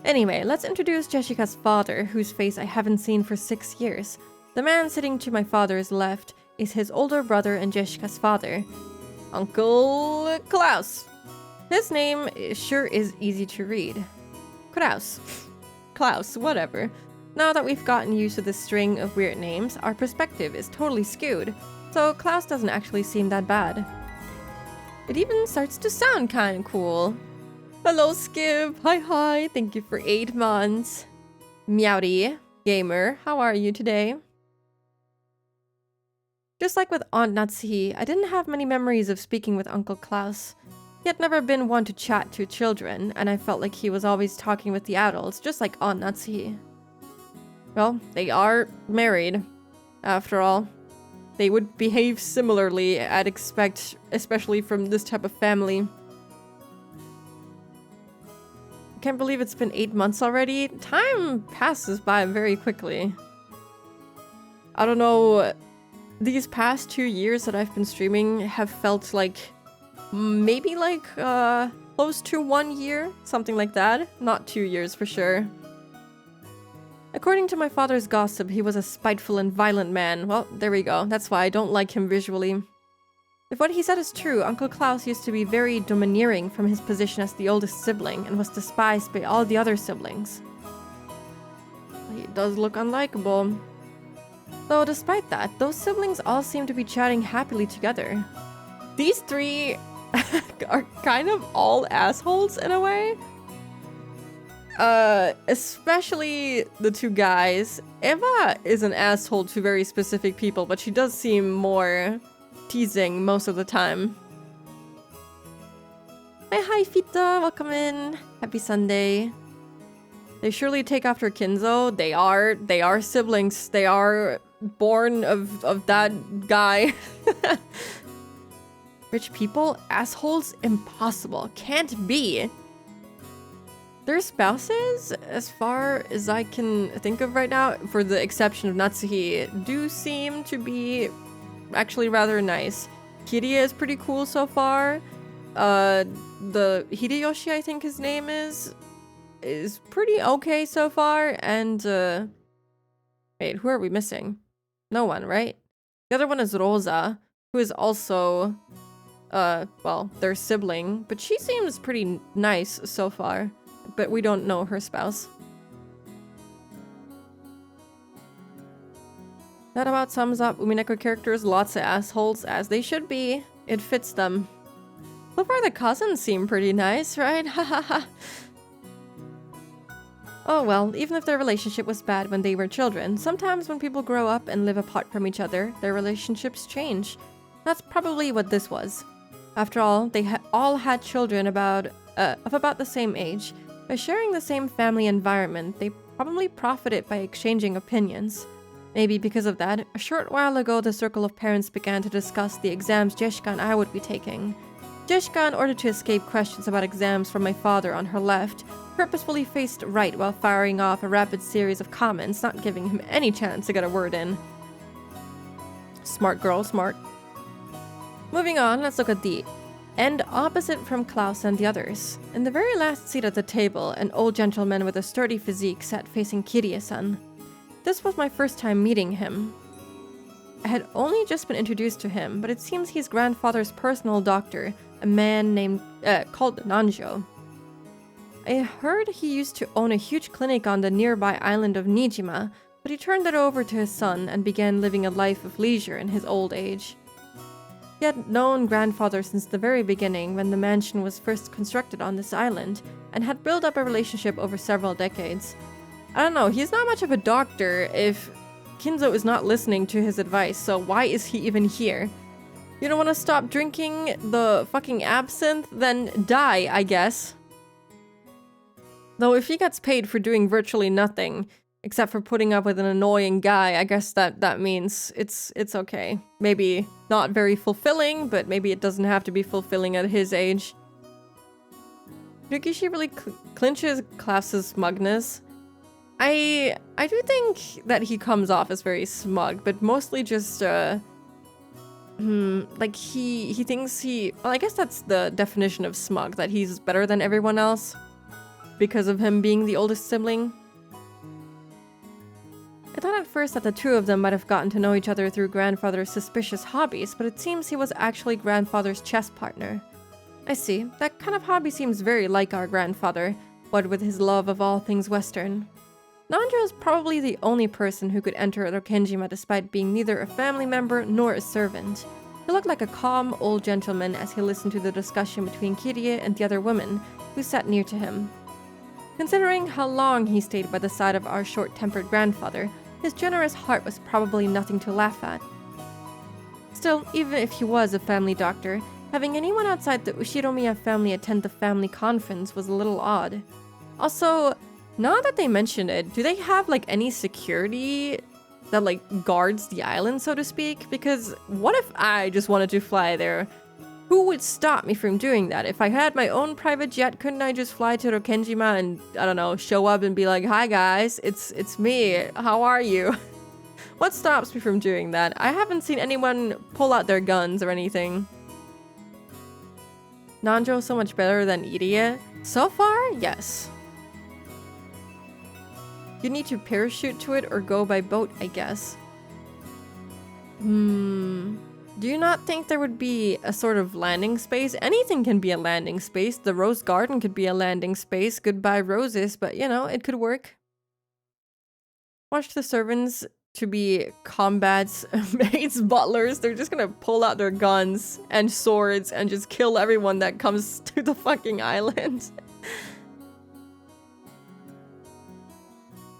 Anyway, let's introduce Jessica's father, whose face I haven't seen for 6 years. The man sitting to my father's left is his older brother and Jessica's father, Uncle Klaus. His name sure is easy to read. Klaus, whatever. Now that we've gotten used to this string of weird names, our perspective is totally skewed, so Klaus doesn't actually seem that bad. It even starts to sound kinda cool. Hello, Skip. Hi. Thank you for 8 months. Meowdy, gamer, how are you today? Just like with Aunt Natsuhi, I didn't have many memories of speaking with Uncle Klaus. He had never been one to chat to children, and I felt like he was always talking with the adults, just like Aunt Natsuhi. Well, they are married, after all. They would behave similarly, I'd expect, especially from this type of family. I can't believe it's been 8 months already. Time passes by very quickly. I don't know, these past 2 years that I've been streaming have felt like maybe like close to 1 year, something like that. Not 2 years for sure. According to my father's gossip, he was a spiteful and violent man. Well, there we go. That's why I don't like him visually. If what he said is true, Uncle Klaus used to be very domineering from his position as the oldest sibling and was despised by all the other siblings. He does look unlikable. Though despite that, those siblings all seem to be chatting happily together. These 3 are kind of all assholes in a way. Especially the 2 guys. Eva is an asshole to very specific people, but she does seem more teasing most of the time. Hi Fita, welcome in. Happy Sunday. They surely take after Kinzo. They are siblings. They are born of that guy. Rich people? Assholes? Impossible. Can't be. Their spouses, as far as I can think of right now, for the exception of Natsuhi, do seem to be actually rather nice. Kiria is pretty cool so far. The Hideyoshi, I think his name is pretty okay so far. And, wait, who are we missing? No one, right? The other one is Rosa, who is also, well, their sibling, but she seems pretty nice so far. But we don't know her spouse. That about sums up Umineko characters. Lots of assholes, as they should be. It fits them. So far the cousins seem pretty nice, right? Hahaha. Oh well, even if their relationship was bad when they were children, sometimes when people grow up and live apart from each other, their relationships change. That's probably what this was. After all, they all had children of about the same age. By sharing the same family environment, they probably profited by exchanging opinions. Maybe because of that, a short while ago the circle of parents began to discuss the exams Jessica and I would be taking. Jessica, in order to escape questions about exams from my father on her left, purposefully faced right while firing off a rapid series of comments, not giving him any chance to get a word in. Smart girl, smart. Moving on, let's look at the end opposite from Klaus and the others. In the very last seat at the table, an old gentleman with a sturdy physique sat facing Kirie-san. This was my first time meeting him. I had only just been introduced to him, but it seems he's grandfather's personal doctor, a man named called Nanjo. I heard he used to own a huge clinic on the nearby island of Nijima, but he turned it over to his son and began living a life of leisure in his old age. He had known grandfather since the very beginning when the mansion was first constructed on this island, and had built up a relationship over several decades. I don't know, he's not much of a doctor if Kinzo is not listening to his advice, so why is he even here? You don't want to stop drinking the fucking absinthe? Then die, I guess. Though if he gets paid for doing virtually nothing, except for putting up with an annoying guy, I guess that means it's okay. Maybe not very fulfilling, but maybe it doesn't have to be fulfilling at his age. Ryukishi really clinches Klaus's smugness. I do think that he comes off as very smug, but mostly just like he thinks well, I guess that's the definition of smug, that he's better than everyone else because of him being the oldest sibling. I thought at first that the two of them might have gotten to know each other through grandfather's suspicious hobbies, but it seems he was actually grandfather's chess partner. I see. That kind of hobby seems very like our grandfather, what with his love of all things Western. Nanjo is probably the only person who could enter Rokenjima despite being neither a family member nor a servant. He looked like a calm old gentleman as he listened to the discussion between Kirie and the other woman, who sat near to him. Considering how long he stayed by the side of our short-tempered grandfather, his generous heart was probably nothing to laugh at. Still, even if he was a family doctor, having anyone outside the Ushiromiya family attend the family conference was a little odd. Also, now that they mention it, do they have like any security that like guards the island, so to speak? Because what if I just wanted to fly there? Who would stop me from doing that? If I had my own private jet, couldn't I just fly to Rokenjima and, I don't know, show up and be like, "Hi guys, it's me, how are you?" What stops me from doing that? I haven't seen anyone pull out their guns or anything. Nanjo so much better than Irie? So far, yes. You need to parachute to it or go by boat, I guess. Do you not think there would be a sort of landing space? Anything can be a landing space. The Rose Garden could be a landing space. Goodbye roses, but you know, it could work. Watch the servants to be combats, maids, butlers. They're just gonna pull out their guns and swords and just kill everyone that comes to the fucking island.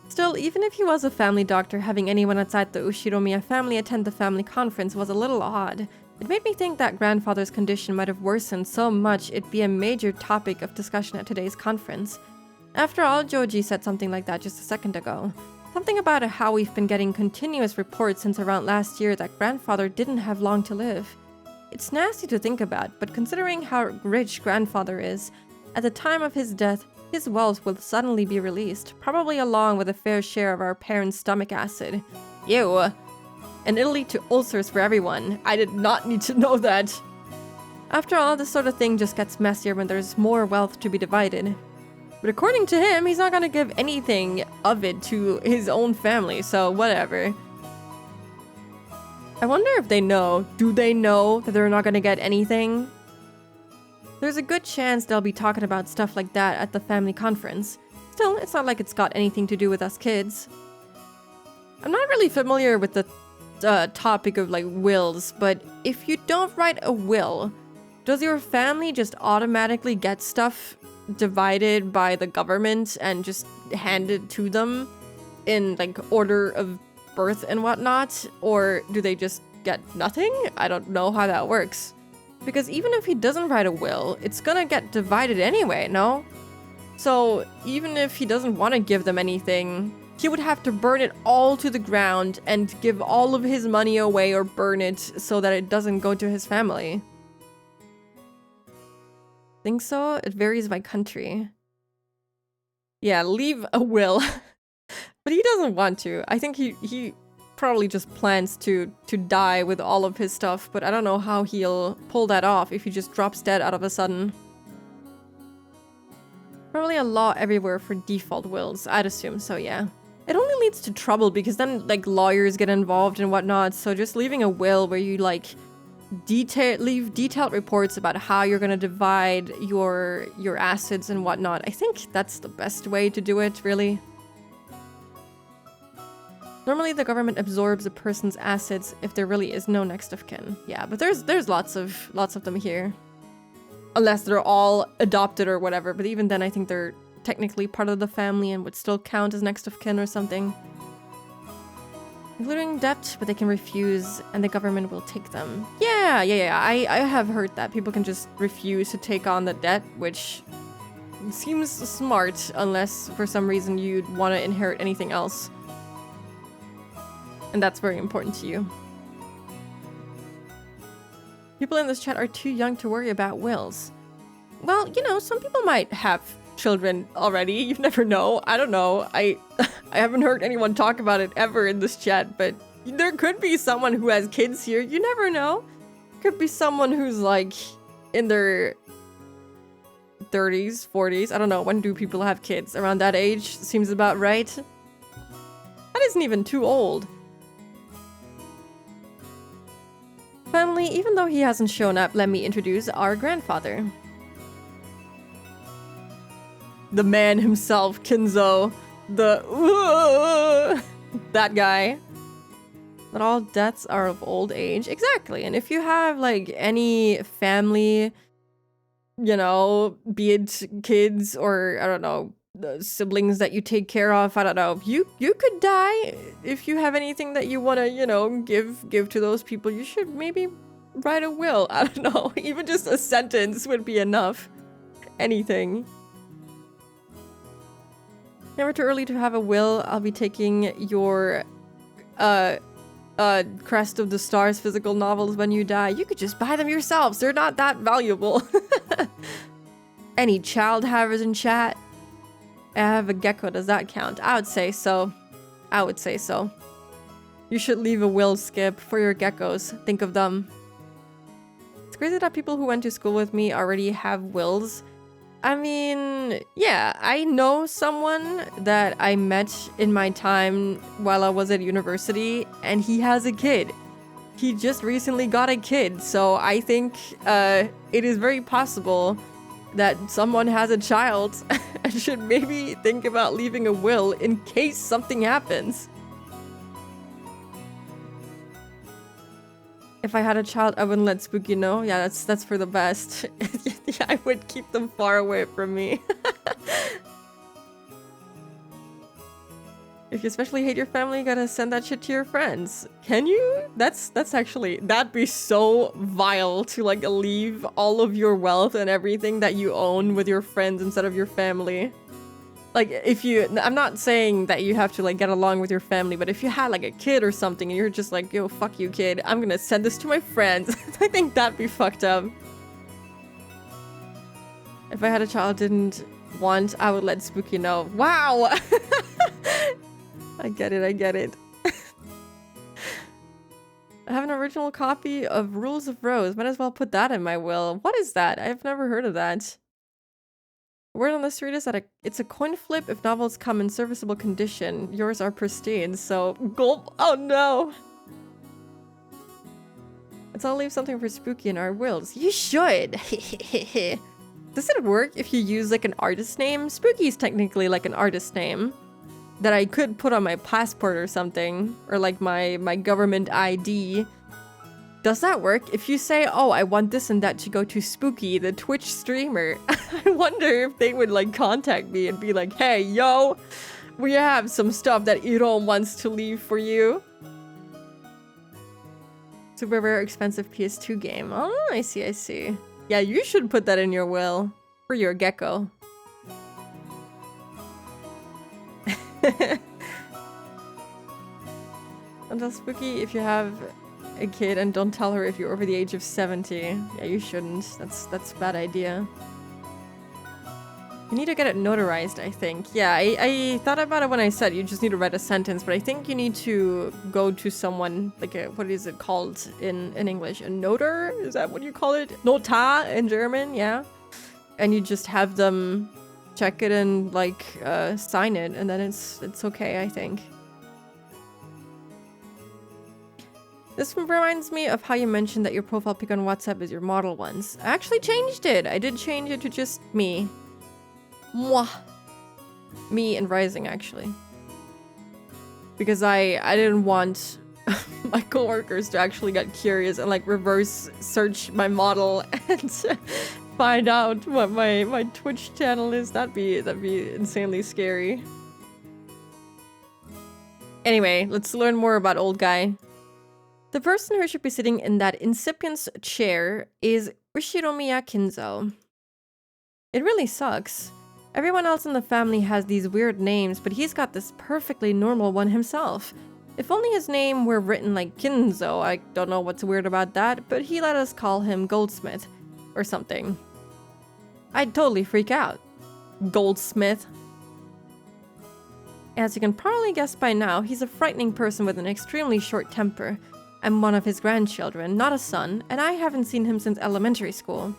Still, even if he was a family doctor, having anyone outside the Ushiromiya family attend the family conference was a little odd. It made me think that grandfather's condition might have worsened so much it'd be a major topic of discussion at today's conference. After all, Joji said something like that just a second ago. Something about how we've been getting continuous reports since around last year that grandfather didn't have long to live. It's nasty to think about, but considering how rich grandfather is, at the time of his death, his wealth will suddenly be released, probably along with a fair share of our parents' stomach acid. Ew. And it'll lead to ulcers for everyone. I did not need to know that. After all, this sort of thing just gets messier when there's more wealth to be divided. But according to him, he's not gonna give anything of it to his own family, so whatever. I wonder if they know. Do they know that they're not gonna get anything? There's a good chance they'll be talking about stuff like that at the family conference. Still, it's not like it's got anything to do with us kids. I'm not really familiar with the topic of like wills, but if you don't write a will, does your family just automatically get stuff divided by the government and just handed to them in like order of birth and whatnot? Or do they just get nothing? I don't know how that works. Because even if he doesn't write a will, it's gonna get divided anyway, no? So even if he doesn't want to give them anything, he would have to burn it all to the ground and give all of his money away or burn it so that it doesn't go to his family. Think so? It varies by country. Yeah, leave a will. But he doesn't want to. I think he probably just plans to die with all of his stuff, but I don't know how he'll pull that off if he just drops dead out of a sudden. Probably a law everywhere for default wills. I'd assume so, yeah. It only leads to trouble because then like lawyers get involved and whatnot, so just leaving a will where you like leave detailed reports about how you're gonna divide your assets and whatnot. I think that's the best way to do it, really. Normally, the government absorbs a person's assets if there really is no next of kin. Yeah, but there's lots of them here. Unless they're all adopted or whatever, but even then I think they're technically part of the family and would still count as next of kin or something. Including debt, but they can refuse and the government will take them. Yeah. I have heard that people can just refuse to take on the debt, which seems smart unless for some reason you'd want to inherit anything else. And that's very important to you. People in this chat are too young to worry about wills. Well, you know, some people might have children already. You never know. I don't know. I haven't heard anyone talk about it ever in this chat, but there could be someone who has kids here. You never know. Could be someone who's like in their 30s, 40s. I don't know. When do people have kids? Around that age seems about right. That isn't even too old. Finally, even though he hasn't shown up, let me introduce our grandfather. The man himself, Kinzo. That guy. That all deaths are of old age. Exactly. And if you have, like, any family, you know, be it kids or, I don't know, the siblings that you take care of, I don't know, you could die. If you have anything that you want to, you know, give to those people, you should maybe write a will. I don't know. Even just a sentence would be enough. Anything. Never too early to have a will. I'll be taking your Crest of the Stars physical novels when you die. You could just buy them yourselves. They're not that valuable. Any child havers in chat? I have a gecko. Does that count? I would say so. I would say so. You should leave a will, Skip, for your geckos. Think of them. It's crazy that people who went to school with me already have wills. I mean, yeah, I know someone that I met in my time while I was at university, and he has a kid. He just recently got a kid, so I think it is very possible that someone has a child and should maybe think about leaving a will in case something happens. If I had a child, I wouldn't let Spooky know. Yeah, that's for the best. Yeah, I would keep them far away from me. If you especially hate your family, you gotta send that shit to your friends. Can you? That's actually, that'd be so vile to like leave all of your wealth and everything that you own with your friends instead of your family. Like, if you, I'm not saying that you have to, like, get along with your family, but if you had, like, a kid or something, and you're just like, yo, fuck you, kid, I'm gonna send this to my friends, I think that'd be fucked up. If I had a child I didn't want, I would let Spooky know. Wow! I get it, I get it. I have an original copy of Rules of Rose. Might as well put that in my will. What is that? I've never heard of that. Word on the street is that it's a coin flip if novels come in serviceable condition. Yours are pristine, so gulp. Oh no! Let's all leave something for Spooky in our wills. You should! Does it work if you use like an artist name? Spooky's technically like an artist name that I could put on my passport or something, or like my government ID. Does that work? If you say, oh, I want this and that to go to Spooky, the Twitch streamer, I wonder if they would like contact me and be like, hey, yo, we have some stuff that Iron wants to leave for you. Super rare, expensive PS2 game. Oh, I see, I see. Yeah, you should put that in your will for your gecko. Don't tell Spooky if you have a kid, and don't tell her if you're over the age of 70. Yeah, you shouldn't. That's a bad idea. You need to get it notarized, I think. Yeah, I thought about it when I said you just need to write a sentence, but I think you need to go to someone, like a, what is it called in English? A notar? Is that what you call it? Notar in German, yeah. And you just have them check it and like sign it, and then it's okay, I think. This reminds me of how you mentioned that your profile pic on WhatsApp is your model ones. I actually changed it. I did change it to just me. Mwah. Me and Rising, actually. Because I didn't want my coworkers to actually get curious and like reverse search my model and find out what my Twitch channel is. That'd be insanely scary. Anyway, let's learn more about old guy. The person who should be sitting in that incipient chair is Ushiromiya Kinzo. It really sucks. Everyone else in the family has these weird names, but he's got this perfectly normal one himself. If only his name were written like Kinzo, I don't know what's weird about that, but he let us call him Goldsmith or something. I'd totally freak out. Goldsmith. As you can probably guess by now, he's a frightening person with an extremely short temper. I'm one of his grandchildren, not a son, and I haven't seen him since elementary school.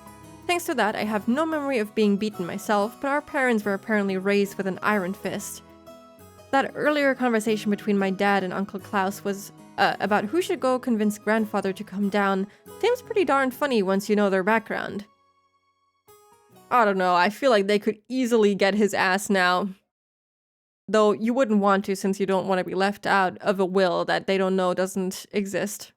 Thanks to that, I have no memory of being beaten myself, but our parents were apparently raised with an iron fist. That earlier conversation between my dad and Uncle Klaus was about who should go convince grandfather to come down. Seems pretty darn funny once you know their background. I don't know, I feel like they could easily get his ass now. Though you wouldn't want to, since you don't want to be left out of a will that they don't know doesn't exist.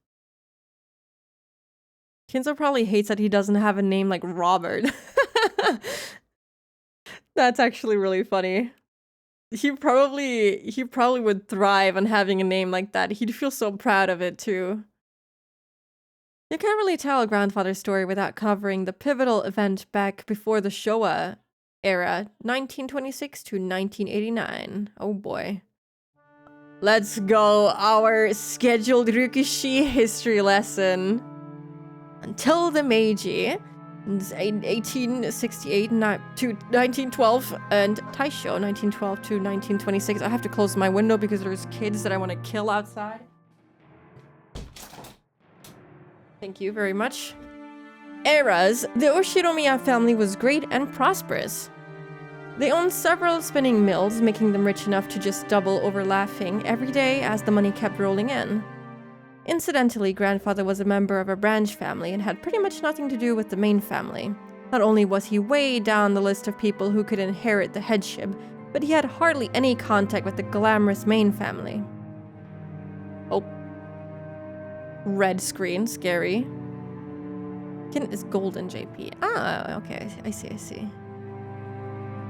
Kinzo probably hates that he doesn't have a name like Robert. That's actually really funny. He probably would thrive on having a name like that. He'd feel so proud of it too. You can't really tell a grandfather's story without covering the pivotal event back before the Showa era, 1926 to 1989. Oh boy. Let's go, our scheduled Ryukishi history lesson. Until the Meiji, 1868 to 1912, and Taisho, 1912 to 1926. I have to close my window because there's kids that I want to kill outside. Thank you very much. Eras, the Ushiromiya family was great and prosperous. They owned several spinning mills, making them rich enough to just double over laughing every day as the money kept rolling in. Incidentally, grandfather was a member of a branch family and had pretty much nothing to do with the main family. Not only was he way down the list of people who could inherit the headship, but he had hardly any contact with the glamorous main family. Oh. Red screen, scary. Kin is golden, JP. Ah, okay, I see.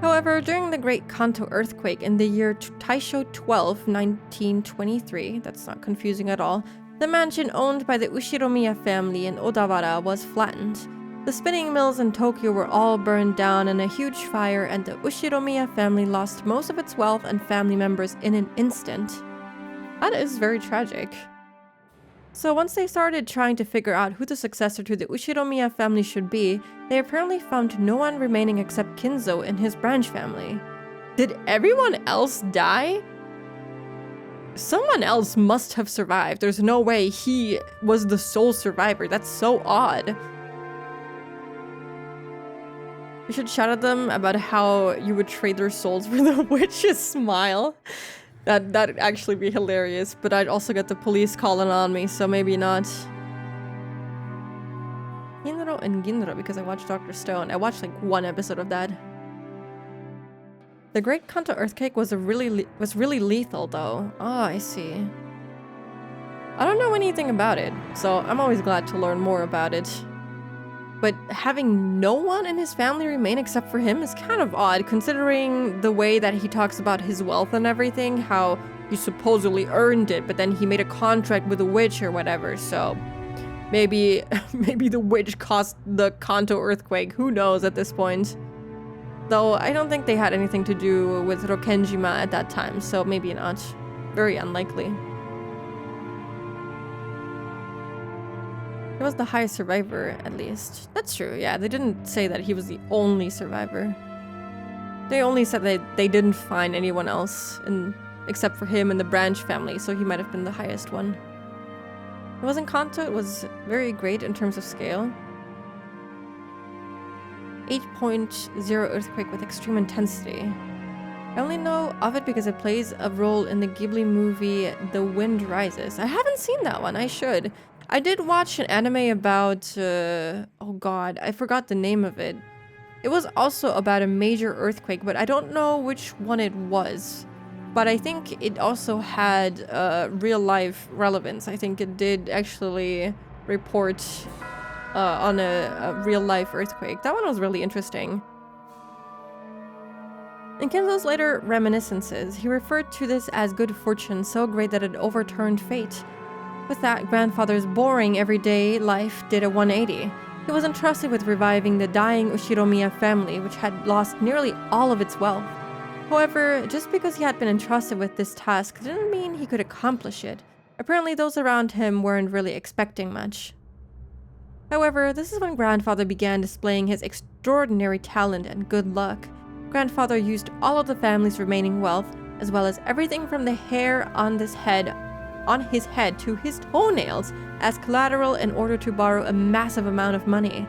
However, during the Great Kanto earthquake in the year Taisho 12, 1923, that's not confusing at all, the mansion owned by the Ushiromiya family in Odawara was flattened. The spinning mills in Tokyo were all burned down in a huge fire, and the Ushiromiya family lost most of its wealth and family members in an instant. That is very tragic. So once they started trying to figure out who the successor to the Ushiromiya family should be, they apparently found no one remaining except Kinzo and his branch family. Did everyone else die? Someone else must have survived. There's no way he was the sole survivor. That's so odd. You should shout at them about how you would trade their souls for the witch's smile. That'd actually be hilarious, but I'd also get the police calling on me, so maybe not. Ginro and Ginro, because I watched Dr. Stone. I watched like one episode of that. The Great Kanto earthquake was really lethal, though. Oh, I see. I don't know anything about it, so I'm always glad to learn more about it. But having no one in his family remain except for him is kind of odd, considering the way that he talks about his wealth and everything, how he supposedly earned it, but then he made a contract with a witch or whatever, so maybe the witch caused the Kanto earthquake, who knows at this point. Though I don't think they had anything to do with Rokenjima at that time, so maybe not. Very unlikely. He was the highest survivor, at least. That's true, yeah. They didn't say that he was the only survivor. They only said that they didn't find anyone else, except for him and the branch family, so he might have been the highest one. It wasn't Kanto, it was very great in terms of scale. 8.0 earthquake with extreme intensity. I only know of it because it plays a role in the Ghibli movie The Wind Rises. I haven't seen that one, I should. I did watch an anime about, oh god, I forgot the name of it. It was also about a major earthquake, but I don't know which one it was. But I think it also had real life relevance. I think it did actually report on a real life earthquake. That one was really interesting. In Kenzo's later reminiscences, he referred to this as good fortune so great that it overturned fate. With that, grandfather's boring everyday life did a 180. He was entrusted with reviving the dying Ushiromiya family, which had lost nearly all of its wealth. However, just because he had been entrusted with this task didn't mean he could accomplish it. Apparently, those around him weren't really expecting much. However, this is when grandfather began displaying his extraordinary talent and good luck. Grandfather used all of the family's remaining wealth, as well as everything from the hair on his head to his toenails, as collateral in order to borrow a massive amount of money.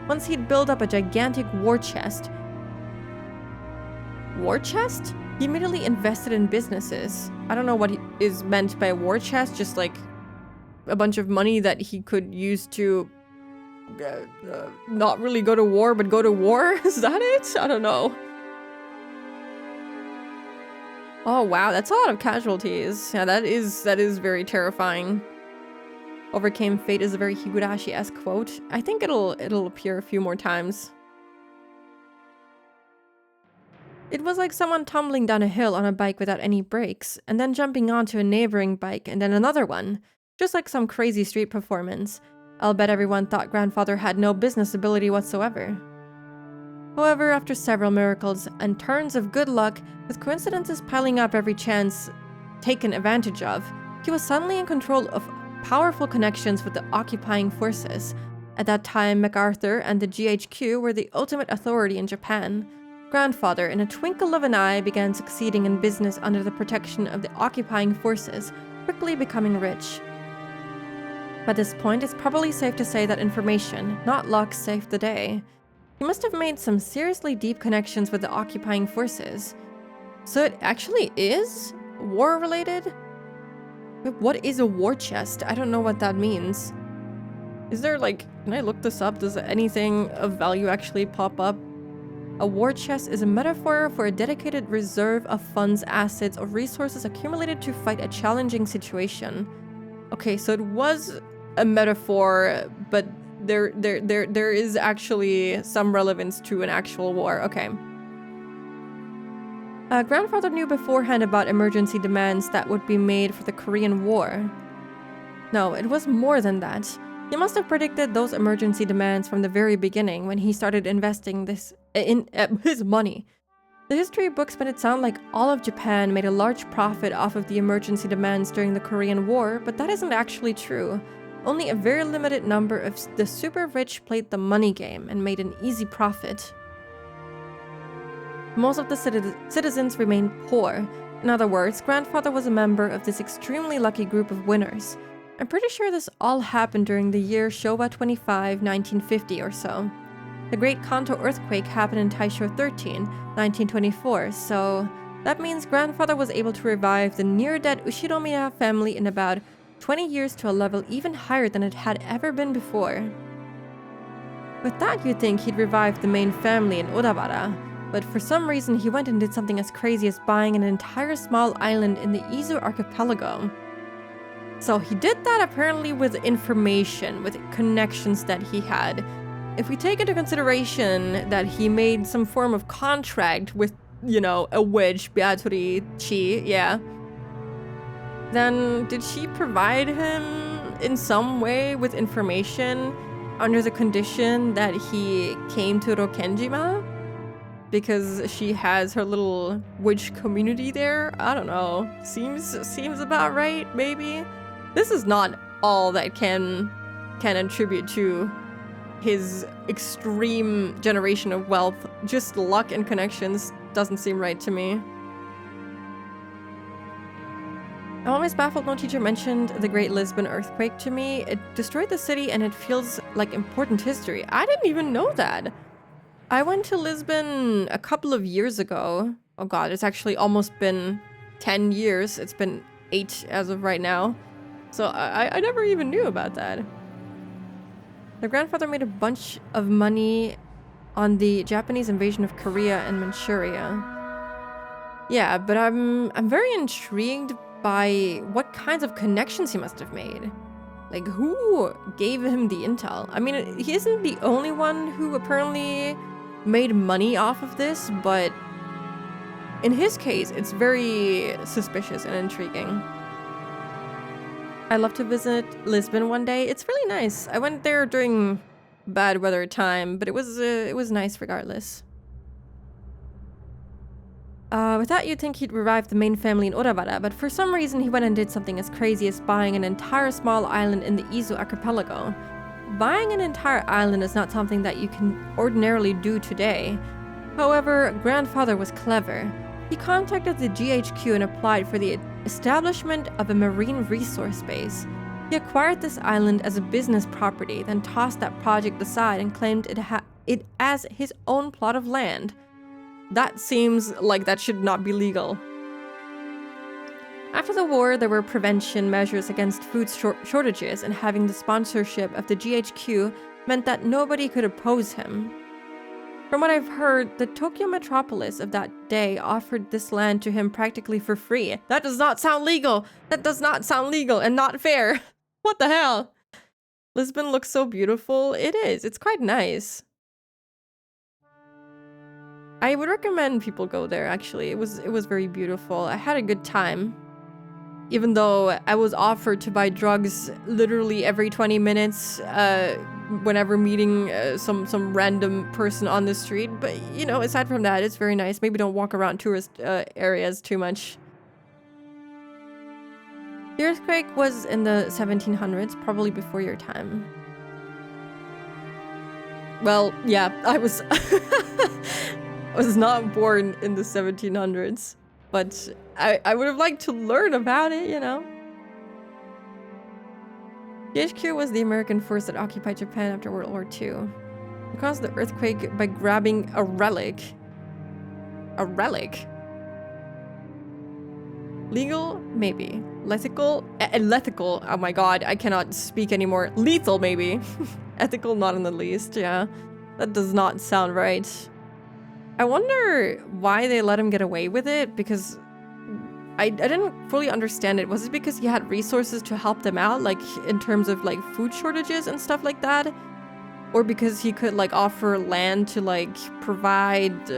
Once he'd built up a gigantic war chest, he immediately invested in businesses. I don't know what is meant by a war chest, just like a bunch of money that he could use to not really go to war, but go to war? Is that it? I don't know. Oh wow, that's a lot of casualties. Yeah, that is very terrifying. Overcame fate is a very Higurashi-esque quote. I think it'll appear a few more times. It was like someone tumbling down a hill on a bike without any brakes, and then jumping onto a neighboring bike and then another one. Just like some crazy street performance. I'll bet everyone thought grandfather had no business ability whatsoever. However, after several miracles and turns of good luck, with coincidences piling up every chance taken advantage of, he was suddenly in control of powerful connections with the occupying forces. At that time, MacArthur and the GHQ were the ultimate authority in Japan. Grandfather, in a twinkle of an eye, began succeeding in business under the protection of the occupying forces, quickly becoming rich. By this point, it's probably safe to say that information, not luck, saved the day. He must have made some seriously deep connections with the occupying forces. So it actually is war-related? What is a war chest? I don't know what that means. Is there like, can I look this up? Does anything of value actually pop up? A war chest is a metaphor for a dedicated reserve of funds, assets, or resources accumulated to fight a challenging situation. Okay, so it was a metaphor, but there is actually some relevance to an actual war. Okay. Grandfather knew beforehand about emergency demands that would be made for the Korean War. No, it was more than that. He must have predicted those emergency demands from the very beginning when he started investing his money. The history books made it sound like all of Japan made a large profit off of the emergency demands during the Korean War, but that isn't actually true. Only a very limited number of the super rich played the money game and made an easy profit. Most of the citizens remained poor. In other words, grandfather was a member of this extremely lucky group of winners. I'm pretty sure this all happened during the year Showa 25, 1950 or so. The Great Kanto earthquake happened in Taisho 13, 1924, so that means grandfather was able to revive the near-dead Ushiromiya family in about 20 years to a level even higher than it had ever been before. With that, you'd think he'd revive the main family in Odawara, but for some reason he went and did something as crazy as buying an entire small island in the Izu archipelago. So he did that apparently with information, with connections that he had. If we take into consideration that he made some form of contract with, you know, a witch, Beatori Chi, yeah, then did she provide him in some way with information under the condition that he came to Rokenjima? Because she has her little witch community there? I don't know. Seems about right, maybe? This is not all that can attribute to his extreme generation of wealth. Just luck and connections doesn't seem right to me. I'm always baffled no teacher mentioned the Great Lisbon earthquake to me. It destroyed the city and it feels like important history. I didn't even know that. I went to Lisbon a couple of years ago. Oh god, it's actually almost been 10 years. It's been 8 as of right now. So I never even knew about that. The grandfather made a bunch of money on the Japanese invasion of Korea and Manchuria. Yeah, but I'm very intrigued by what kinds of connections he must have made. Like, who gave him the intel? I mean, he isn't the only one who apparently made money off of this, but in his case, it's very suspicious and intriguing. I'd love to visit Lisbon one day. It's really nice. I went there during bad weather time, but it was nice regardless. With that, you'd think he'd revive the main family in Orawara, but for some reason he went and did something as crazy as buying an entire small island in the Izu archipelago. Buying an entire island is not something that you can ordinarily do today. However, grandfather was clever. He contacted the GHQ and applied for the establishment of a marine resource base. He acquired this island as a business property, then tossed that project aside and claimed it as his own plot of land. That seems like that should not be legal. After the war, there were prevention measures against food shortages, and having the sponsorship of the GHQ meant that nobody could oppose him. From what I've heard, the Tokyo metropolis of that day offered this land to him practically for free. That does not sound legal! That does not sound legal and not fair! What the hell? Lisbon looks so beautiful. It is. It's quite nice. I would recommend people go there, actually. It was very beautiful. I had a good time. Even though I was offered to buy drugs literally every 20 minutes whenever meeting some random person on the street. But, you know, aside from that, it's very nice. Maybe don't walk around tourist areas too much. The earthquake was in the 1700s, probably before your time. Well, yeah, I was... I was not born in the 1700s, but I would have liked to learn about it, you know? GHQ was the American force that occupied Japan after World War II. They caused the earthquake by grabbing a relic. A relic? Legal? Maybe. Lethical? Lethical? Oh my god, I cannot speak anymore. Lethal, maybe. Ethical, not in the least, yeah. That does not sound right. I wonder why they let him get away with it, because I didn't fully understand it. Was it because he had resources to help them out, like in terms of like food shortages and stuff like that? Or because he could like offer land to like provide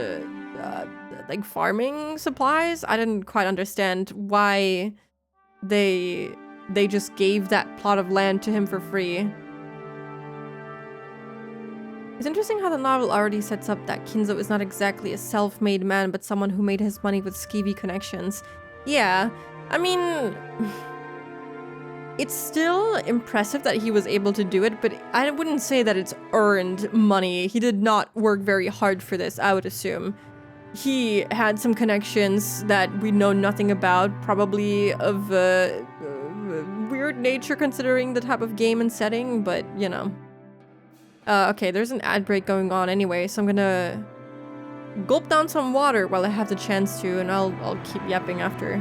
like farming supplies? I didn't quite understand why they just gave that plot of land to him for free. It's interesting how the novel already sets up that Kinzo is not exactly a self-made man, but someone who made his money with skeevy connections. Yeah, I mean... It's still impressive that he was able to do it, but I wouldn't say that it's earned money. He did not work very hard for this, I would assume. He had some connections that we know nothing about, probably of weird nature considering the type of game and setting, but, you know. Okay, there's an ad break going on anyway, so I'm gonna gulp down some water while I have the chance to, and I'll keep yapping after.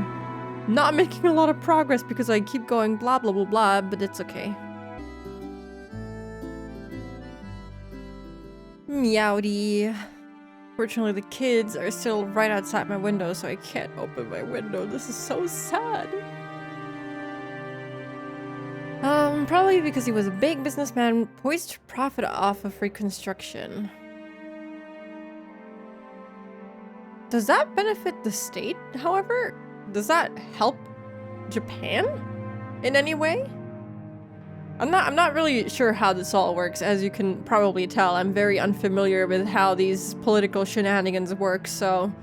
Not making a lot of progress because I keep going blah blah blah blah, but it's okay. Meowdy. Fortunately, the kids are still right outside my window, so I can't open my window. This is so sad. Probably because he was a big businessman poised to profit off of reconstruction. Does that benefit the state, however? Does that help Japan in any way? I'm not really sure how this all works, as you can probably tell. I'm very unfamiliar with how these political shenanigans work, so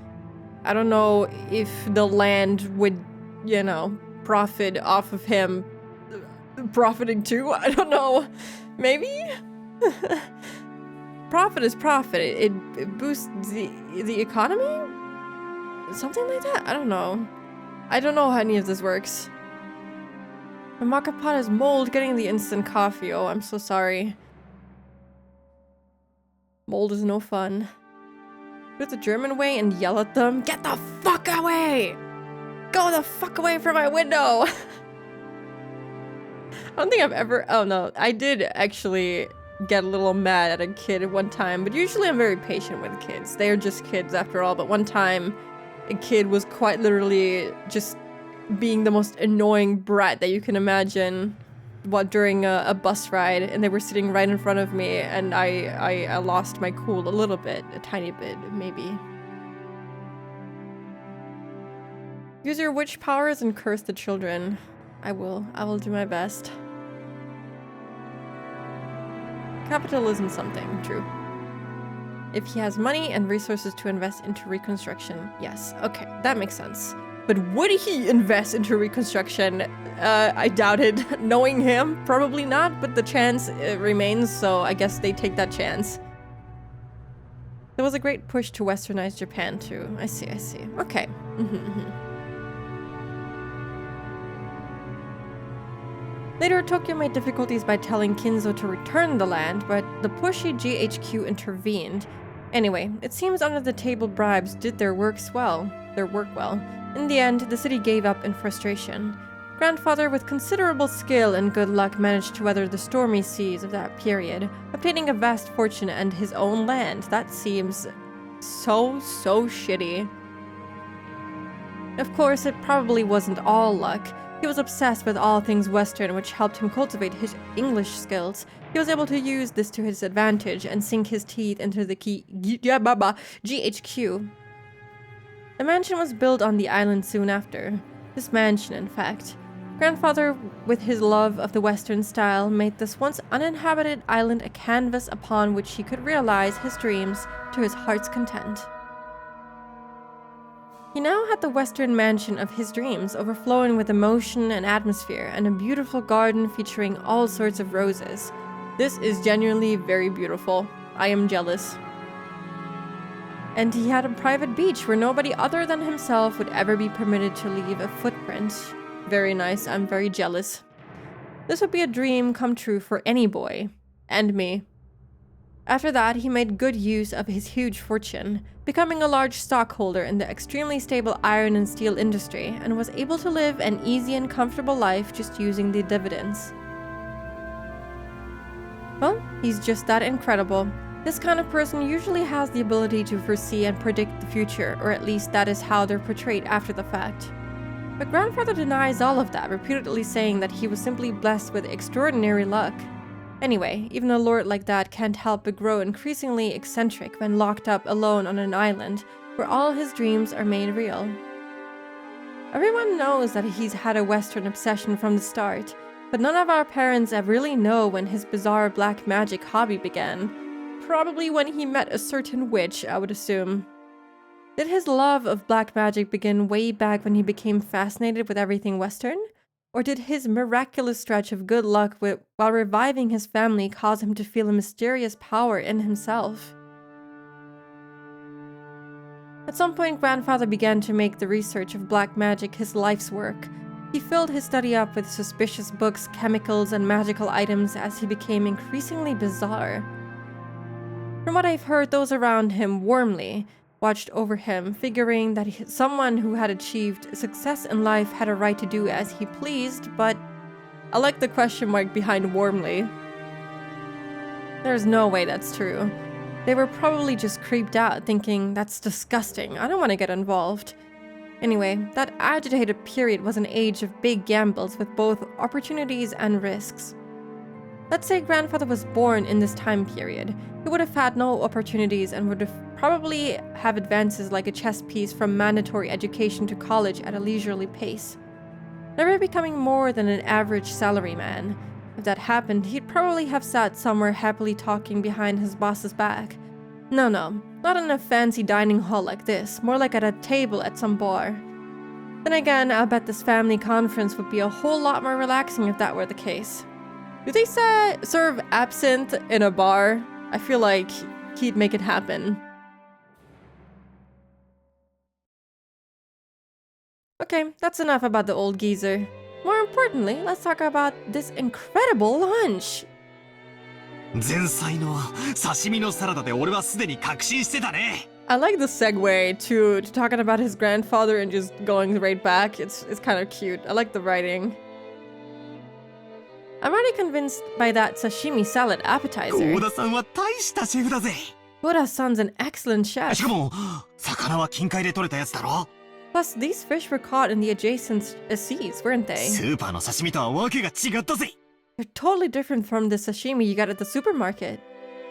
I don't know if the land would, you know, profit off of him profiting too. I don't know. Maybe? Profit is profit. It boosts the economy? Something like that? I don't know. I don't know how any of this works. My maca pot has mold getting the instant coffee. Oh, I'm so sorry. Mold is no fun. Do it the German way and yell at them. Get the fuck away! Go the fuck away from my window! I don't think I've ever... Oh no, I did actually get a little mad at a kid at one time, but usually I'm very patient with kids. They are just kids after all, but one time a kid was quite literally just being the most annoying brat that you can imagine during a bus ride, and they were sitting right in front of me, and I lost my cool a little bit, a tiny bit, maybe. Use your witch powers and curse the children. I will do my best. Capitalism something, true. If he has money and resources to invest into reconstruction, yes. Okay, that makes sense. But would he invest into reconstruction? I doubt it. Knowing him, probably not, but the chance remains, so I guess they take that chance. There was a great push to westernize Japan too. I see. Okay. Later, Tokyo made difficulties by telling Kinzo to return the land, but the pushy GHQ intervened. Anyway, it seems under-the-table bribes did their work well. In the end, the city gave up in frustration. Grandfather, with considerable skill and good luck, managed to weather the stormy seas of that period, obtaining a vast fortune and his own land. That seems so shitty. Of course, it probably wasn't all luck. He was obsessed with all things Western, which helped him cultivate his English skills. He was able to use this to his advantage and sink his teeth into the GHQ. The mansion was built on the island soon after. This mansion, in fact. Grandfather, with his love of the Western style, made this once uninhabited island a canvas upon which he could realize his dreams to his heart's content. He now had the Western mansion of his dreams, overflowing with emotion and atmosphere, and a beautiful garden featuring all sorts of roses. This is genuinely very beautiful. I am jealous. And he had a private beach where nobody other than himself would ever be permitted to leave a footprint. Very nice. I'm very jealous. This would be a dream come true for any boy. And me. After that, he made good use of his huge fortune, becoming a large stockholder in the extremely stable iron and steel industry, and was able to live an easy and comfortable life just using the dividends. Well, he's just that incredible. This kind of person usually has the ability to foresee and predict the future, or at least that is how they're portrayed after the fact. But Grandfather denies all of that, repeatedly saying that he was simply blessed with extraordinary luck. Anyway, even a lord like that can't help but grow increasingly eccentric when locked up alone on an island where all his dreams are made real. Everyone knows that he's had a Western obsession from the start, but none of our parents ever really know when his bizarre black magic hobby began. Probably when he met a certain witch, I would assume. Did his love of black magic begin way back when he became fascinated with everything Western? Or did his miraculous stretch of good luck while reviving his family cause him to feel a mysterious power in himself? At some point, Grandfather began to make the research of black magic his life's work. He filled his study up with suspicious books, chemicals, and magical items as he became increasingly bizarre. From what I've heard, those around him warmly watched over him, figuring that someone who had achieved success in life had a right to do as he pleased, but I like the question mark behind warmly. There's no way that's true. They were probably just creeped out, thinking, that's disgusting, I don't want to get involved. Anyway, that agitated period was an age of big gambles with both opportunities and risks. Let's say Grandfather was born in this time period. He would have had no opportunities and would have probably have advances like a chess piece from mandatory education to college at a leisurely pace. Never becoming more than an average salaryman. If that happened, he'd probably have sat somewhere happily talking behind his boss's back. No, not in a fancy dining hall like this, more like at a table at some bar. Then again, I'll bet this family conference would be a whole lot more relaxing if that were the case. Do they serve absinthe in a bar? I feel like he'd make it happen. Okay, that's enough about the old geezer. More importantly, let's talk about this incredible lunch. 前菜の刺身のサラダで俺はすでに確信してたね。I like the segue to talking about his grandfather and just going right back. It's kind of cute. I like the writing. I'm already convinced by that sashimi salad appetizer. 郷田さんは大したシェフだぜ。Goda-san's an excellent し chef. かも魚は近海で取れたやつだろ。 Plus, these fish were caught in the adjacent seas, weren't they? スーパーの刺身とはわけが違ったぜ。 They're totally different from the sashimi you got at the supermarket.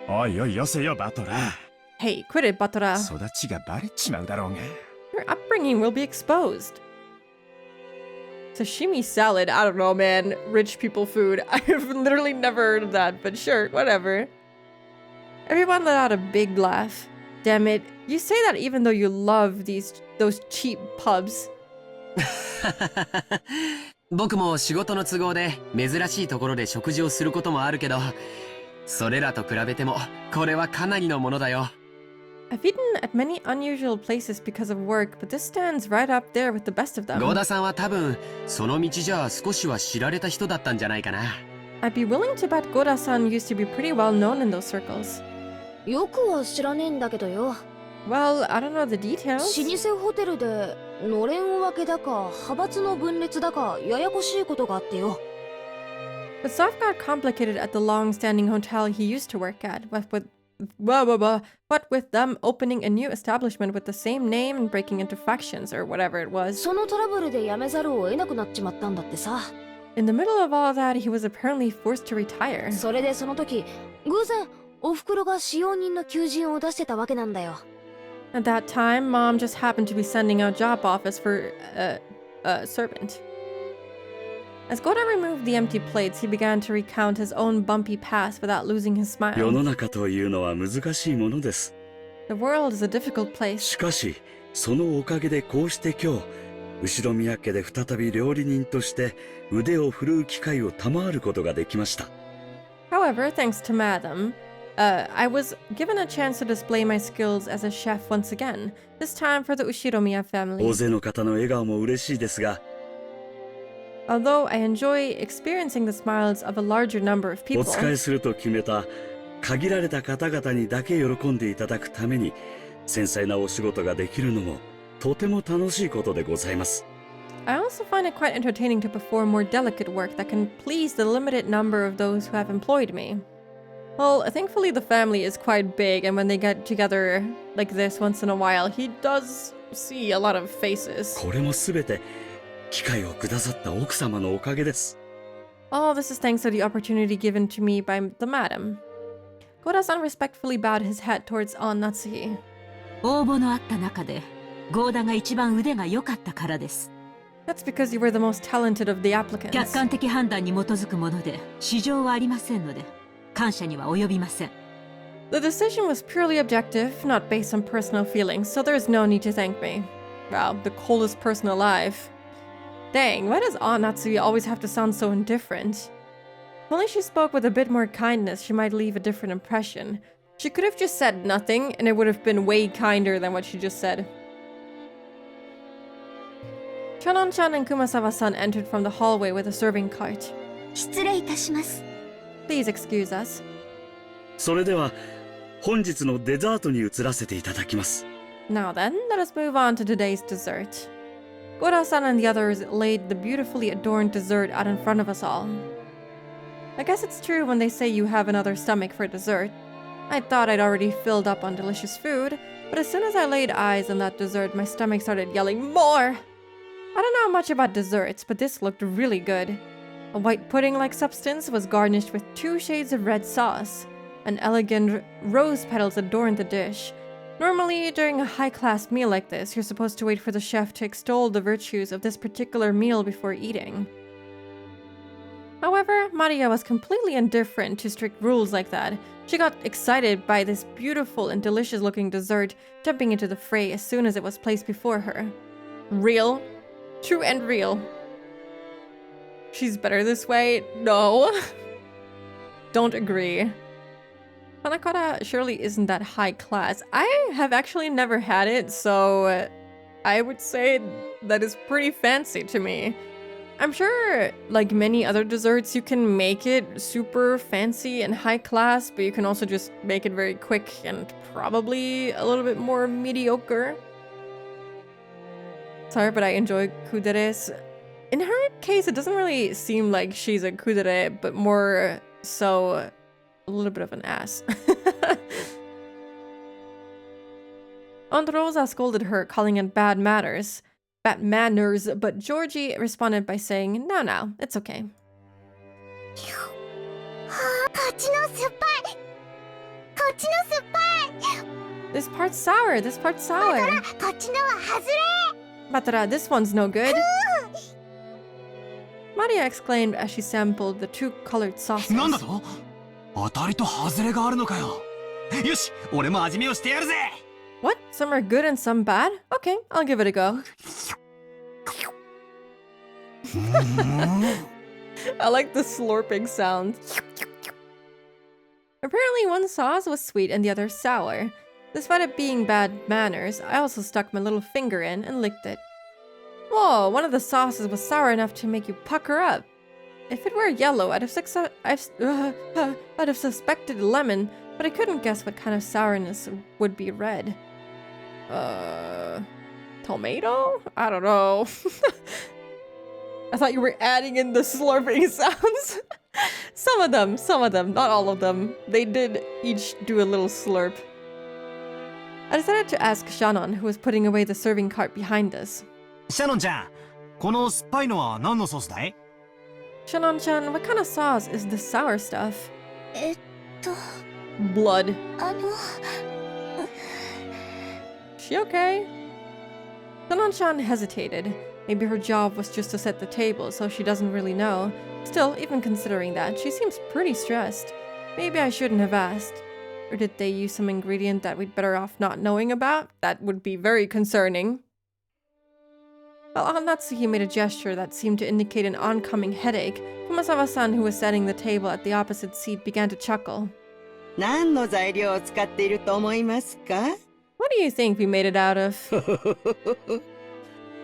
おいおいよせよバトラ Hey, quit it, Batora. 育ちがバレちまうだろうが Your upbringing will be exposed. Sashimi salad. I don't know, man. Rich people food. I've literally never heard of that, but sure, whatever. Everyone let out a big laugh. Damn it. You say that even though you love those cheap pubs. 僕も仕事の都合で珍しいところで食事をすることもあるけど、それらと比べてもこれはかなりのものだよ。I've eaten at many unusual places because of work, but this stands right up there with the best of them. ゴーダさんは多分その道じゃ少しは知られた人だったんじゃないかな。I'd be willing to bet Goda-san used to be pretty well known in those circles. よくは知らねえんだけどよ。 Well, I don't know the 老 details. 舗ホテルでのれん分けだか派閥の分裂だかややこしいことがあってよ。 But stuff got complicated at the long-standing hotel he used to work at. What with them opening a new establishment with the same name and breaking into factions or whatever it was. そのトラブルで辞めざるを得なくなっちまったんだってさ。 In the middle of all that, he was apparently forced to retire. それでその時偶然お袋が使用人の求人を出してたわけなんだよ。 At that time, Mom just happened to be sending out job offers for a servant. As Goda removed the empty plates, he began to recount his own bumpy past without losing his 世の smile. 中というのは難しいものです。 The world is a difficult place. しかしそのおかげでこうして今日後宮家で再び料理人として腕を振るう機会を賜ることができました。 However, thanks to Madam, I was given a chance to display my skills as a chef once again, this time for the Ushiromiya 大 family. 勢の方の笑顔も嬉しいですが、 Although I enjoy experiencing the smiles of a larger number of お people, 仕えすると決めた限られた方々にだけ喜んでいただくために繊細なお仕事ができるのもとても楽しいことでございます。 I also find it quite entertaining to perform more delicate work that can please the limited number of those who have employed me. Well, thankfully the family is quite big, and when they get together like this once in a while, he does see a lot of faces. これもすべて機会をくださった奥様のおかげです。 All this is thanks to the opportunity given to me by the madam. Goda-san respectfully bowed his head towards Aunt Natsuhi. 応募のあった中でゴーダが一番腕が良かったからです。 That's because you were the most talented of the 客 applicants. 観的判断に基づくもので市場はありませんので感謝には及びません。 The decision was purely objective, not based on personal feelings, so there is no need to thank me. Wow, the coldest person alive. Dang, why does Aunt Natsuhi always have to sound so indifferent? If only she spoke with a bit more kindness, she might leave a different impression. She could have just said nothing, and it would have been way kinder than what she just said. Chonon-chan and Kumasawa-san entered from the hallway with a serving cart. 失礼いたします。 Please excuse us. それでは本日のデザートに移らせていただきます。 Now then, let us move on to today's dessert. Goda-san and the others laid the beautifully adorned dessert out in front of us all. I guess it's true when they say you have another stomach for dessert. I thought I'd already filled up on delicious food, but as soon as I laid eyes on that dessert, my stomach started yelling, "More!" I don't know much about desserts, but this looked really good. A white pudding-like substance was garnished with 2 shades of red sauce. An elegant rose petals adorned the dish. Normally, during a high-class meal like this, you're supposed to wait for the chef to extol the virtues of this particular meal before eating. However, Maria was completely indifferent to strict rules like that. She got excited by this beautiful and delicious-looking dessert, jumping into the fray as soon as it was placed before her. Real? True and real. She's better this way? No. Don't agree. Panna cotta surely isn't that high class. I have actually never had it, so I would say that is pretty fancy to me. I'm sure, like many other desserts, you can make it super fancy and high class, but you can also just make it very quick and probably a little bit more mediocre. Sorry, but I enjoy kuderes. In her case, it doesn't really seem like she's a kudere, but more so a little bit of an ass. Aunt Rosa scolded her, calling it bad manners, but Georgie responded by saying, no, it's okay. こっちの酸っぱい。こっちの酸っぱい。 This part's sour, this part's sour. こっちのは外れ。 Batara, this one's no good. Maria exclaimed as she sampled the two colored sauces. なんだと？当たりと外れがあるのかよ。よし、俺も味見をしてやるぜ。 What? Some are good and some bad? Okay, I'll give it a go. I like the slurping sound. Apparently one sauce was sweet and the other sour. Despite it being bad manners, I also stuck my little finger in and licked it. Whoa, one of the sauces was sour enough to make you pucker up. If it were yellow, I'd have suspected lemon, but I couldn't guess what kind of sourness would be red. Tomato? I don't know. I thought you were adding in the slurping sounds. Some of them, not all of them. They did each do a little slurp. I decided to ask Shannon, who was putting away the serving cart behind us. シャノンちゃん、この酸っぱいのは何のソースだい？ Shannon-chan, what kind of sauce is this sour stuff? と Blood. あの She okay? Shannon-chan hesitated. Maybe her job was just to set the table, so she doesn't really know. Still, even considering that, she seems pretty stressed. Maybe I shouldn't have asked. Or did they use some ingredient that we'd better off not knowing about? That would be very concerning. While Natsuki made a gesture that seemed to indicate an oncoming headache, Kumasawa-san, who was setting the table at the opposite seat, began to chuckle. 何の材料を使っていると思いますか？ What do you think we made it out of?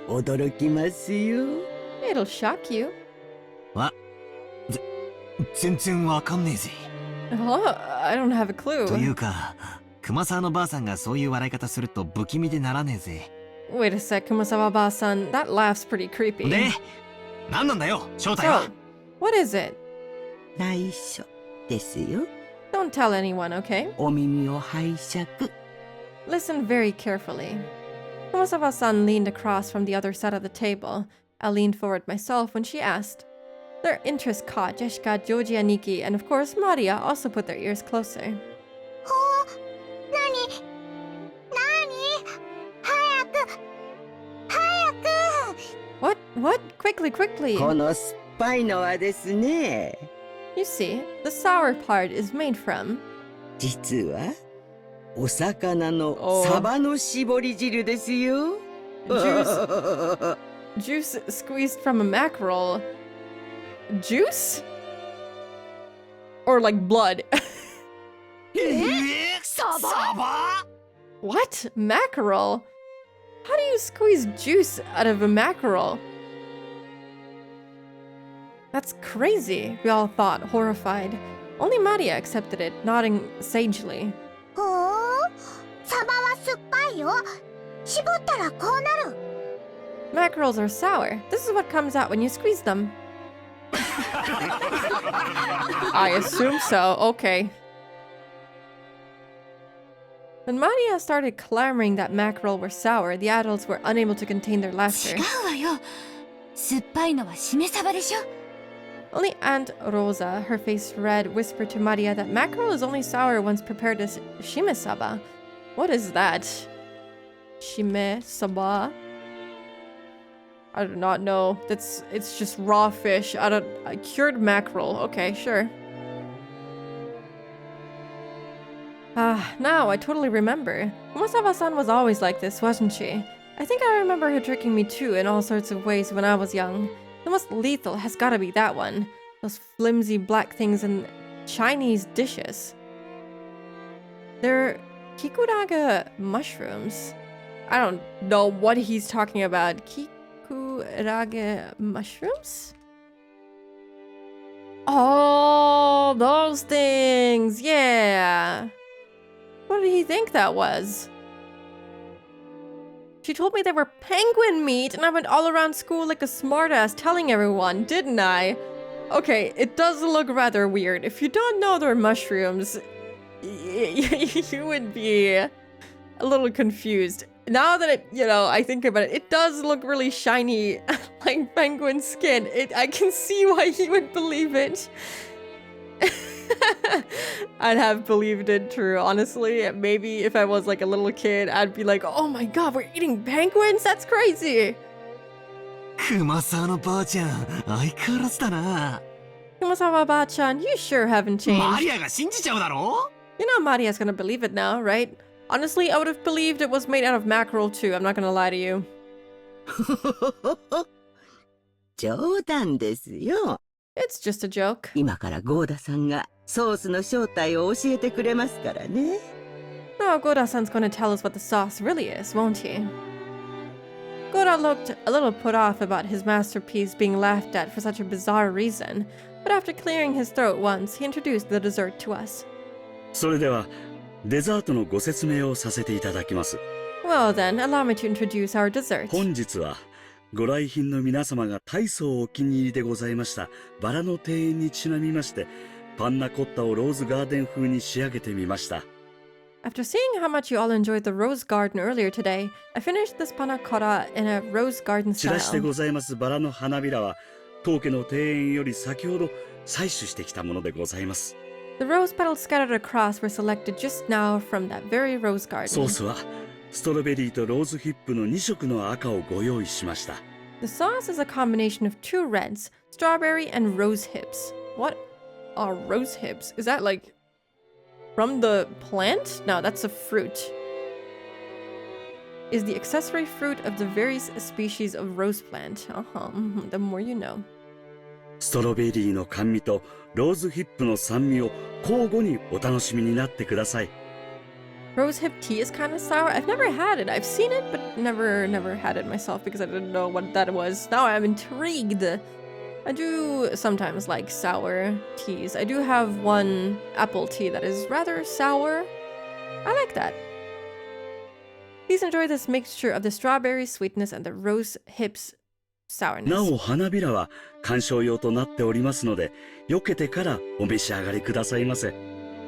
驚きますよ。 It'll shock you. 全然わかんねえぜ。 Huh? I don't have a と clue. いうか、熊沢のばあさんがそういう笑い方すると不気味でならねえぜ。 Wait a sec, Kumasawa-ba-san. That laugh's pretty creepy. で、何なんだよ、正体は。 So, what is it? 内緒ですよ。 Don't tell anyone, okay? お耳を拝借。 Listen very carefully. Kumasawa-san leaned across from the other side of the table. I leaned forward myself when she asked. Their interest caught Jessica, Joji, and Nikki, and of course Maria also put their ears closer. 何早く What? Quickly, quickly! この酸っぱいのはですね、 You see, the sour part is made from 実はお魚のおサバの絞り汁ですよ。 juice squeezed from a mackerel. Juice? Or like blood? サバ？ What? Mackerel? How do you squeeze juice out of a mackerel? That's crazy, we all thought, horrified. Only Maria accepted it, nodding sagely. ほうサバは酸っぱいよ。絞ったらこうなる。 Mackerels are sour. This is what comes out when you squeeze them. I assume so. Okay. When Maria started clamoring that mackerel were sour, the adults were unable to contain their laughter. 違うわよ。酸っぱいのはしめ鯖でしょ。 Only Aunt Rosa, her face red, whispered to Maria that mackerel is only sour once prepared as shimesaba. What is that? Shimesaba? I do not know. It's just raw fish. Cured mackerel. Okay, sure. Now I totally remember. Kumasawa-san was always like this, wasn't she? I think I remember her tricking me too in all sorts of ways when I was young. The most lethal has gotta be that one. Those flimsy black things in Chinese dishes. They're kikurage mushrooms. I don't know what he's talking about. Kikurage mushrooms? Oh, those things! Yeah! What did he think that was? She told me they were penguin meat, and I went all around school like a smartass telling everyone, didn't I? Okay, it does look rather weird. If you don't know they're mushrooms, you would be a little confused. Now that I think about it, it does look really shiny, like penguin skin. I can see why he would believe it. I'd have believed it true, honestly. Maybe if I was like a little kid, I'd be like, oh my god, we're eating penguins? That's crazy! 熊沢のばあちゃん、相変わらずだな。Kumasawa-ba-chan, you sure haven't changed. マリアが信じちゃうだろ You know Maria's gonna believe it now, right? Honestly, I would have believed it was made out of mackerel too, I'm not gonna lie to you. 冗談ですよ。 It's just a joke. 今からゴーダさんがソースの正体を教えてくれますからね。 No, Goda-san's gonna tell us what the sauce really is, won't he? Goda looked a little put off about his masterpiece being laughed at for such a bizarre reason, but after clearing his throat once, he introduced the dessert to us. それではデザートのご説明をさせていただきます。 Well then, allow me to introduce our dessert. 本日はご来賓の皆様が大層お気に入りでございましたバラの庭園にちなみましてパンナコッタをローズガーデン風に仕上げてみました。 After seeing how much you all enjoyed the rose garden earlier today, I finished this panna cotta in a rose garden 散らして style. ございますバラの花びらは当家の庭園より先ほど採取してきたものでございます。 The rose petals scattered across were selected just now from that very rose ソー garden. スはストロベリーとローズヒップの2色の赤をご用意しました。 The sauce is a combination of two reds, strawberry and rose hips. What are rose hips? Is that like from the plant? No, that's a fruit. Is the accessory fruit of the various species of rose plant. The more you know. ストロベリーの甘味とローズヒップの酸味を交互にお楽しみになってください。 Rose hip tea is kind of sour. I've never had it. I've seen it, but never had it myself because I didn't know what that was. Now I'm intrigued. I do sometimes like sour teas. I do have one apple tea that is rather sour. I like that. Please enjoy this mixture of the strawberry sweetness and the rose hips な sourness. お花びらは観賞用となっておりますので避けてからお召し上がりくださいませ。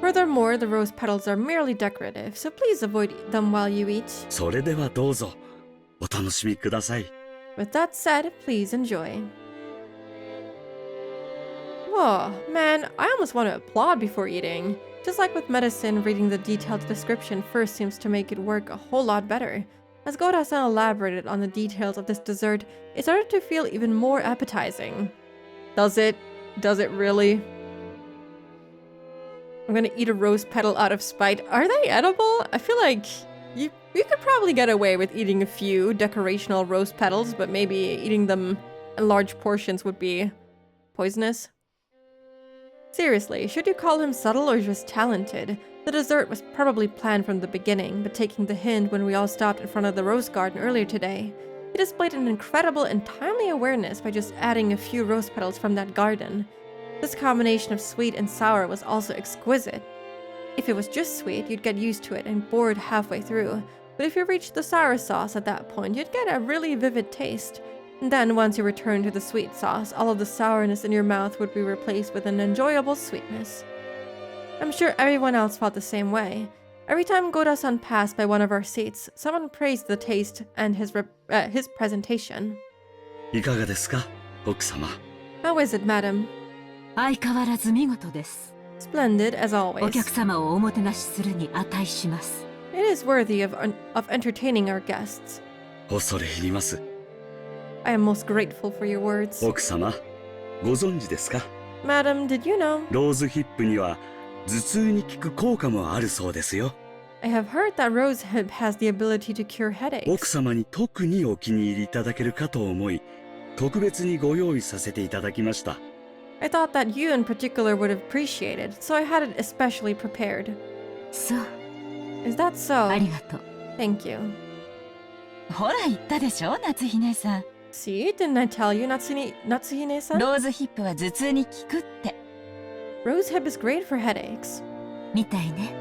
Furthermore, the rose petals are merely decorative, so please avoid them while you eat. それではどうぞお楽しみください。 With that said, please enjoy. Whoa, man, I almost want to applaud before eating. Just like with medicine, reading the detailed description first seems to make it work a whole lot better. As Goda-san elaborated on the details of this dessert, it started to feel even more appetizing. Does it? Does it really? I'm gonna eat a rose petal out of spite. Are they edible? I feel like you could probably get away with eating a few decorational rose petals, but maybe eating them in large portions would be poisonous. Seriously, should you call him subtle or just talented? The dessert was probably planned from the beginning, but taking the hint when we all stopped in front of the rose garden earlier today, he displayed an incredible and timely awareness by just adding a few rose petals from that garden. This combination of sweet and sour was also exquisite. If it was just sweet, you'd get used to it and bored halfway through, but if you reached the sour sauce at that point, you'd get a really vivid taste. And then, once you returned to the sweet sauce, all of the sourness in your mouth would be replaced with an enjoyable sweetness. I'm sure everyone else felt the same way. Every time Goda-san passed by one of our seats, someone praised the taste and his presentation. いかがですか、奥様。 How is it, madam? 相変わらず見事です。 Splendid, as お always. 客様をおもてなしするに値します。 It is worthy of entertaining our guests. 恐れ入ります。 I am most grateful for your words. 奥様、ご存知ですか？ Madam, did you know? ローズヒップには頭痛に効く効果もあるそうですよ。 I have heard that rose hip has the ability to cure 奥 headaches. 様に特にお気に入りいただけるかと思い、特別にご用意させていただきました。 I thought that you in particular would appreciate it, so I had it especially prepared. そう、 Is that so? ありがとう。 Thank you. ほら言ったでしょ、夏姫さん。 See, didn't I tell you, Natsuhine-san? ローズヒップは頭痛に効くって。 Rose hip is great for headaches. みたいね。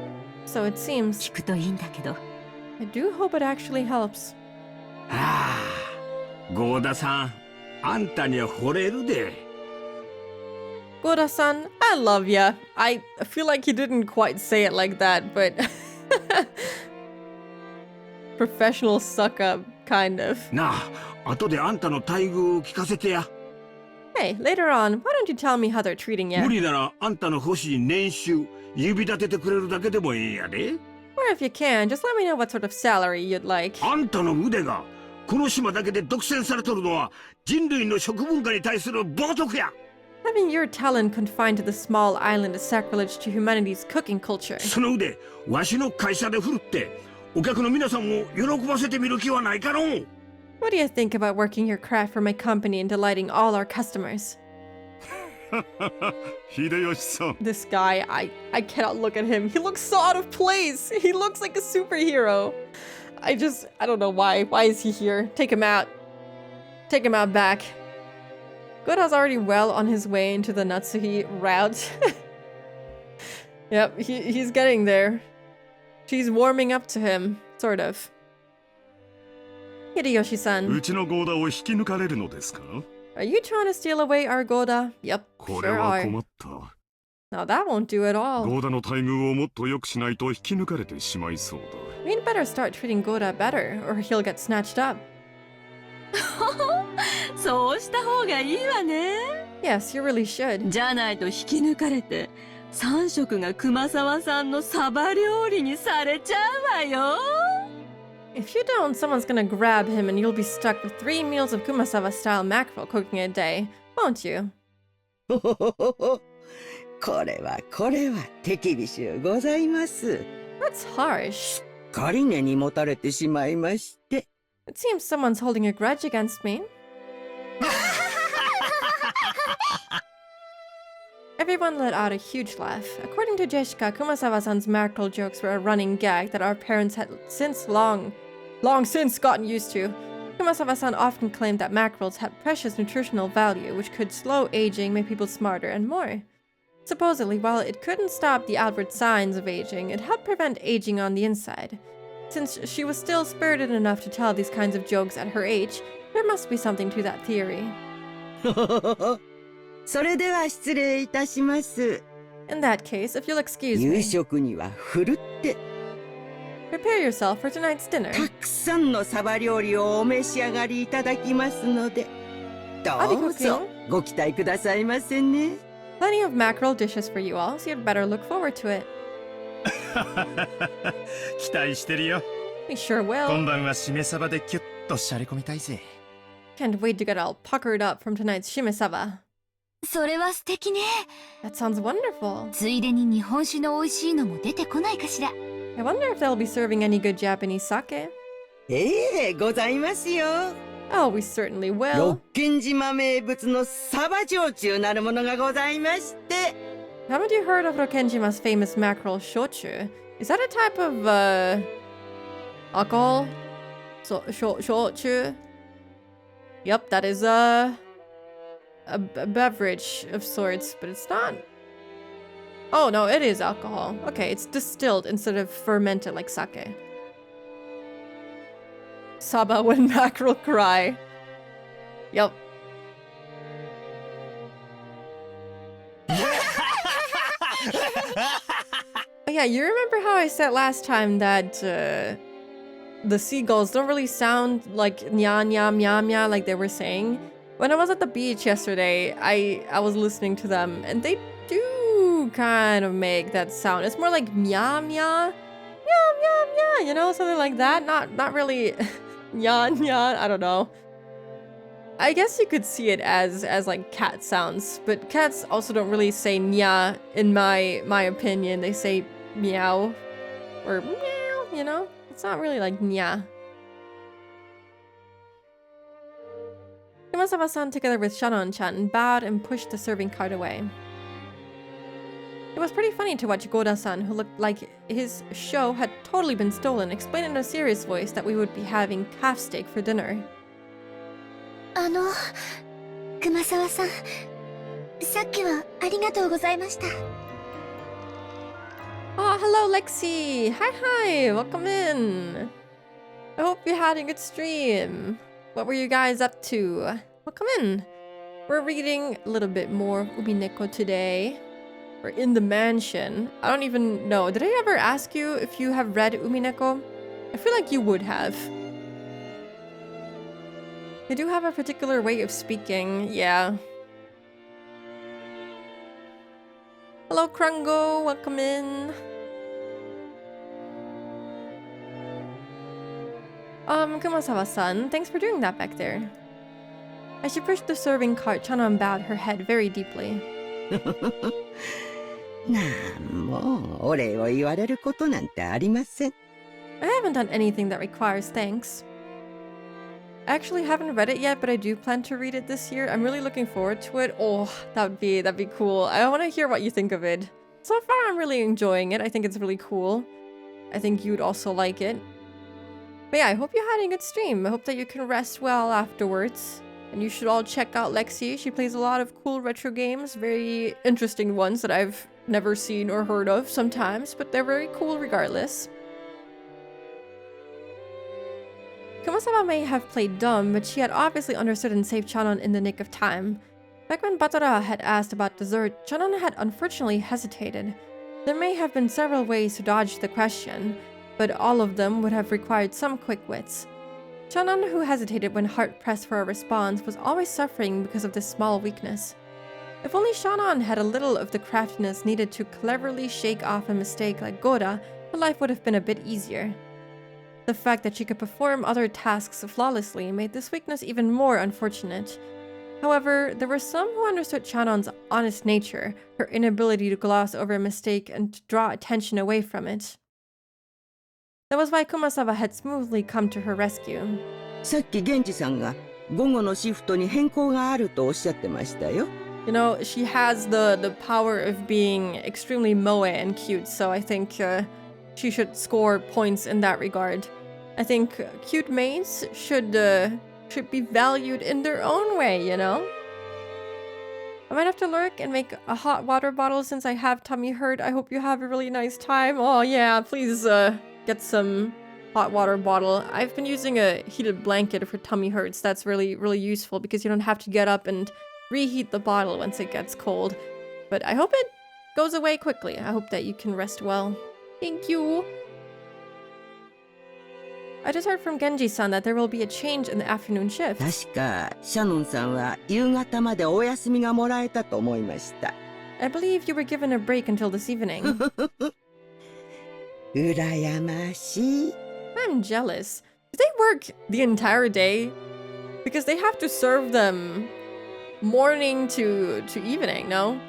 So it seems. 聞くといいんだけど。 I do hope it actually helps. はあ、ゴーダさん、あんたには惚れるで。 Goda-san, I love ya. I feel like he didn't quite say it like that, but professional suck up, kind of. なあ、後であんたの待遇を聞かせてや。 Hey, later on, why don't you tell me how they're treating you? 無理ならあんたの欲しい年収、指立ててくれるだけでもいいんやで。Or if you can, just let me know what sort of salary you'd like. あんたの腕がこの島だけで独占されとるのは人類の食文化に対する冒涜や。 Having your talent confined to the small island is sacrilege to humanity's cooking culture. その腕わしの会社で振るってお客の皆さんを喜ばせてみる気はないかのう。 What do you think about working your craft for my company and delighting all our customers? 秀吉さん This guy, I cannot look at him. He looks so out of place. He looks like a superhero. I don't know why. Why is he here? Take him out. Take him out back. Goda's already well on his way into the Natsuhi route. Yep, he's getting there. She's warming up to him, sort of. Hideyoshi-san. うちのゴーダを引き抜かれるのですか？ Are you trying to steal away our Goda? Yep, これ sure は are. 困った。 Now that won't do at all. ゴーダの待遇をもっと良くしないと引き抜かれてしまいそうだ。 We'd better start treating Goda better, or he'll get snatched up. そうした方がいいわね。 Yes, you really should. じゃないと引き抜かれて、3食が熊沢さんのサバ料理にされちゃうわよ。 If you don't, someone's gonna grab him and you'll be stuck with 3 meals of Kumasawa-style mackerel cooking a day, won't you? ほほほほほ。これは手厳しゅうございます。 That's harsh. かり根に持たれてしまいまして。 It seems someone's holding a grudge against me. Everyone let out a huge laugh. According to Jessica, Kumasawa-san's mackerel jokes were a running gag that our parents had long since gotten used to. Kumasawa-san often claimed that mackerels had precious nutritional value, which could slow aging, make people smarter, and more. Supposedly, while it couldn't stop the outward signs of aging, it helped prevent aging on the inside. Since she was still spirited enough to tell these kinds of jokes at her age, there must be something to that theory. ほほほほ。それでは失礼いたします。 In that case, if you'll excuse 夕 me, 食にはふるって prepare yourself for tonight's dinner. たくさんのサバ料理をお召し上がりいただきますので、ど I'll be うぞ cooking. ご期待くださいませね。 Plenty of mackerel dishes for you all, so you'd better look forward to it. 期待してるよ。 We sure 今 will. 晩はしめ鯖でキュッとしゃれ込みたいぜ。 Can't wait to get all puckered up from tonight's shimesawa. それは素敵ね。 That sounds wonderful. ついでに日本酒の美味しいのも出てこないかしら。 I wonder if they'll be serving any good Japanese sake. ええ、ございますよ。 Oh, we certainly will. 六軒島名物のサバ焼酎なるものがございまして。 Haven't you heard of Rokenjima's famous mackerel shochu? Is that a type of, alcohol? Shochu? Yep, that is, a beverage of sorts, but it's not... Oh, no, it is alcohol. Okay, it's distilled instead of fermented like sake. Saba when mackerel cry. Yep. Oh, yeah, you remember how I said last time that the seagulls don't really sound like nya nya mya mya like they were saying? When I was at the beach yesterday, I was listening to them, and they do kind of make that sound. It's more like mya mya, mya mya mya, you know, something like that. Not really nya nya. I don't know. I guess you could see it as like cat sounds, but cats also don't really say nya in my opinion. They say meow or meow, you know? It's not really like nya. Kumasawa-san, together with Shannon-chan, bowed and pushed the serving cart away. It was pretty funny to watch Goda-san, who looked like his show had totally been stolen, explain in a serious voice that we would be having calf steak for dinner. 熊沢さん、さっきはありがとうございました。Oh, hello, Lexi! Hi, hi! Welcome in! I hope you had a good stream. What were you guys up to? Welcome in! We're reading a little bit more of Umineko today. We're in the mansion. I don't even know. Did I ever ask you if you have read Umineko? I feel like you would have. They do have a particular way of speaking, yeah. Hello, Krungo, welcome in. Kumasawa-san, thanks for doing that back there. As she pushed the serving cart, Chanan bowed her head very deeply. なんもお礼を言われることなんてありません。 I haven't done anything that requires thanks. I actually haven't read it yet, but I do plan to read it this year. I'm really looking forward to it. Oh, that'd be cool. I want to hear what you think of it. So far, I'm really enjoying it. I think it's really cool. I think you'd also like it. But yeah, I hope you're having a good stream. I hope that you can rest well afterwards. And you should all check out Lexi. She plays a lot of cool retro games, very interesting ones that I've never seen or heard of sometimes, but they're very cool regardless. Kumasawa may have played dumb, but she had obviously understood and saved Chanan in the nick of time. Back when Batara had asked about dessert, Chanan had unfortunately hesitated. There may have been several ways to dodge the question, but all of them would have required some quick wits. Chanan, who hesitated when hard-pressed for a response, was always suffering because of this small weakness. If only Chanan had a little of the craftiness needed to cleverly shake off a mistake like Goda, her life would have been a bit easier. The fact that she could perform other tasks flawlessly made this weakness even more unfortunate. However, there were some who understood Chanon's honest nature, her inability to gloss over a mistake and to draw attention away from it. That was why Kumasawa had smoothly come to her rescue. さっき源氏さんが午後のシフトに変更があるとおっしゃってましたよ。You know, she has the power of being extremely moe and cute, so I think she should score points in that regard. I think cute maids should be valued in their own way, you know? I might have to lurk and make a hot water bottle since I have tummy hurt. I hope you have a really nice time. Oh yeah, please get some hot water bottle. I've been using a heated blanket for tummy hurts. That's really, really useful because you don't have to get up and reheat the bottle once it gets cold. But I hope it goes away quickly. I hope that you can rest well. Thank you. I just heard from Genji-san that there will be a change in the afternoon shift. 確かシャノンさんは夕方までお休みがもらえたと思いました。I believe you were given a break until this evening. 羨ましい。I'm jealous. Do they work the entire day? Because they have to serve them morning to evening, no?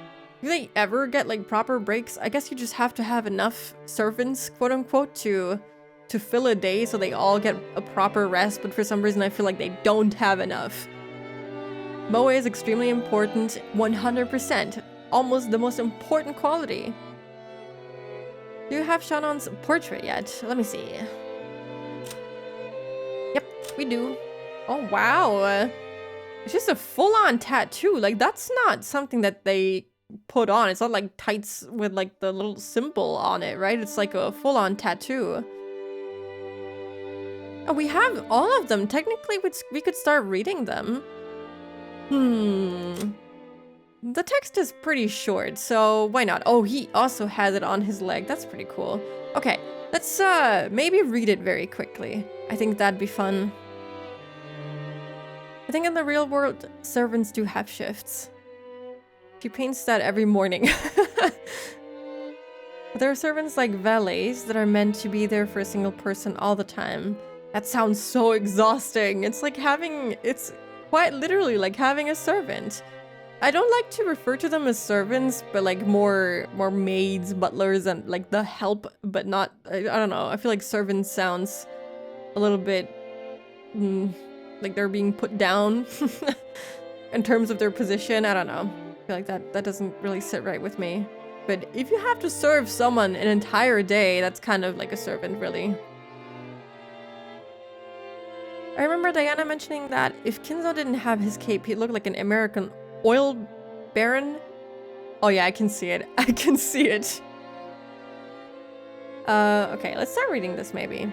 Do they ever get like proper breaks? I guess you just have to have enough servants, quote unquote, to fill a day so they all get a proper rest, but for some reason I feel like they don't have enough. Moe is extremely important, 100%. Almost the most important quality. Do you have Shannon's portrait yet? Let me see. Yep, we do. Oh wow. It's just a full-on tattoo. Like, that's not something that they put on. It's not like tights with like the little symbol on it, right? It's like a full-on tattoo. Oh, we have all of them. Technically, we could start reading them. The text is pretty short, so why not? Oh, he also has it on his leg. That's pretty cool. Okay, let's maybe read it very quickly. I think that'd be fun. I think in the real world, servants do have shifts. She paints that every morning. There are servants like valets that are meant to be there for a single person all the time. That sounds so exhausting. It's like it's quite literally like having a servant. I don't like to refer to them as servants, but like more maids, butlers, and like the help, but not, I don't know. I feel like servants sounds a little bit like they're being put down in terms of their position. I don't know. I feel like that doesn't really sit right with me. But if you have to serve someone an entire day, that's kind of like a servant, really. I remember Diana mentioning that if Kinzo didn't have his cape, he'd look like an American oil baron. Oh yeah, I can see it. I can see it. Okay, let's start reading this maybe.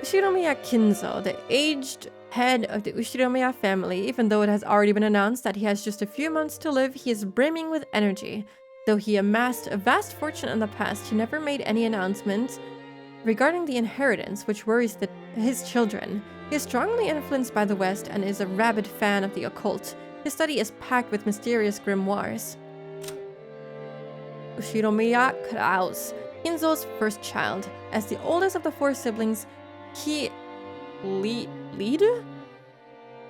Ushiromiya Kinzo, the aged head of the Ushiromiya family, even though it has already been announced that he has just a few months to live, he is brimming with energy. Though he amassed a vast fortune in the past, he never made any announcements regarding the inheritance, which worries his children. He is strongly influenced by the West and is a rabid fan of the occult. His study is packed with mysterious grimoires. Ushiromiya Kraus, Kinzo's first child. As the oldest of the four siblings, he Lead?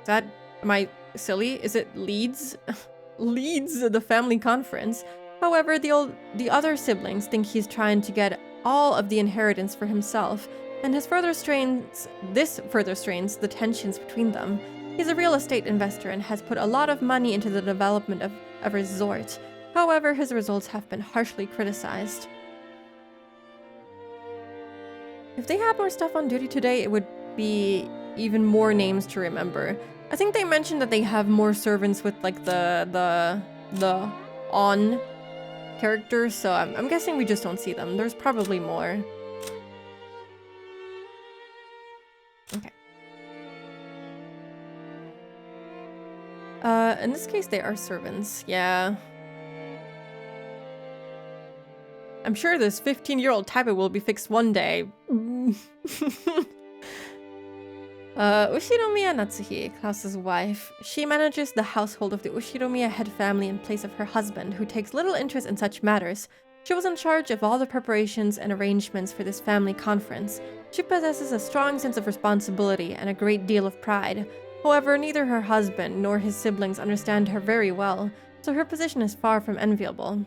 Am I silly? Is it leads? Leads the family conference. However, the other siblings think he's trying to get all of the inheritance for himself, and this further strains the tensions between them. He's a real estate investor and has put a lot of money into the development of a resort. However, his results have been harshly criticized. If they had more stuff on duty today, it would be even more names to remember. I think they mentioned that they have more servants with like the on characters, so I'm guessing we just don't see them. There's probably more. Okay. In this case, they are servants. Yeah. I'm sure this 15-year-old typo will be fixed one day. Ushinomiya Natsuhi, Klaus's wife. She manages the household of the Ushinomiya head family in place of her husband, who takes little interest in such matters. She was in charge of all the preparations and arrangements for this family conference. She possesses a strong sense of responsibility and a great deal of pride. However, neither her husband nor his siblings understand her very well, so her position is far from enviable.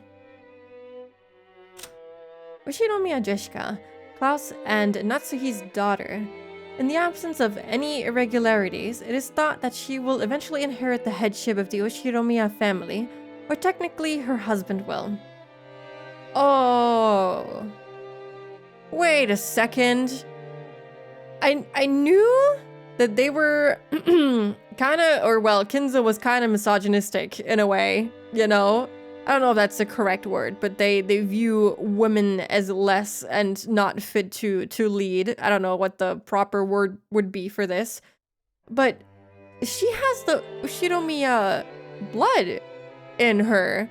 Ushinomiya Jeshika, Klaus and Natsuhi's daughter. In the absence of any irregularities, it is thought that she will eventually inherit the headship of the Ushinomiya family, or technically her husband will. Oh. Wait a second. I knew that they were kinda, or well, Kinzo was kinda misogynistic in a way, you know? I don't know if that's the correct word, but they view women as less and not fit to lead. I don't know what the proper word would be for this. But she has the Ushinomiya blood in her.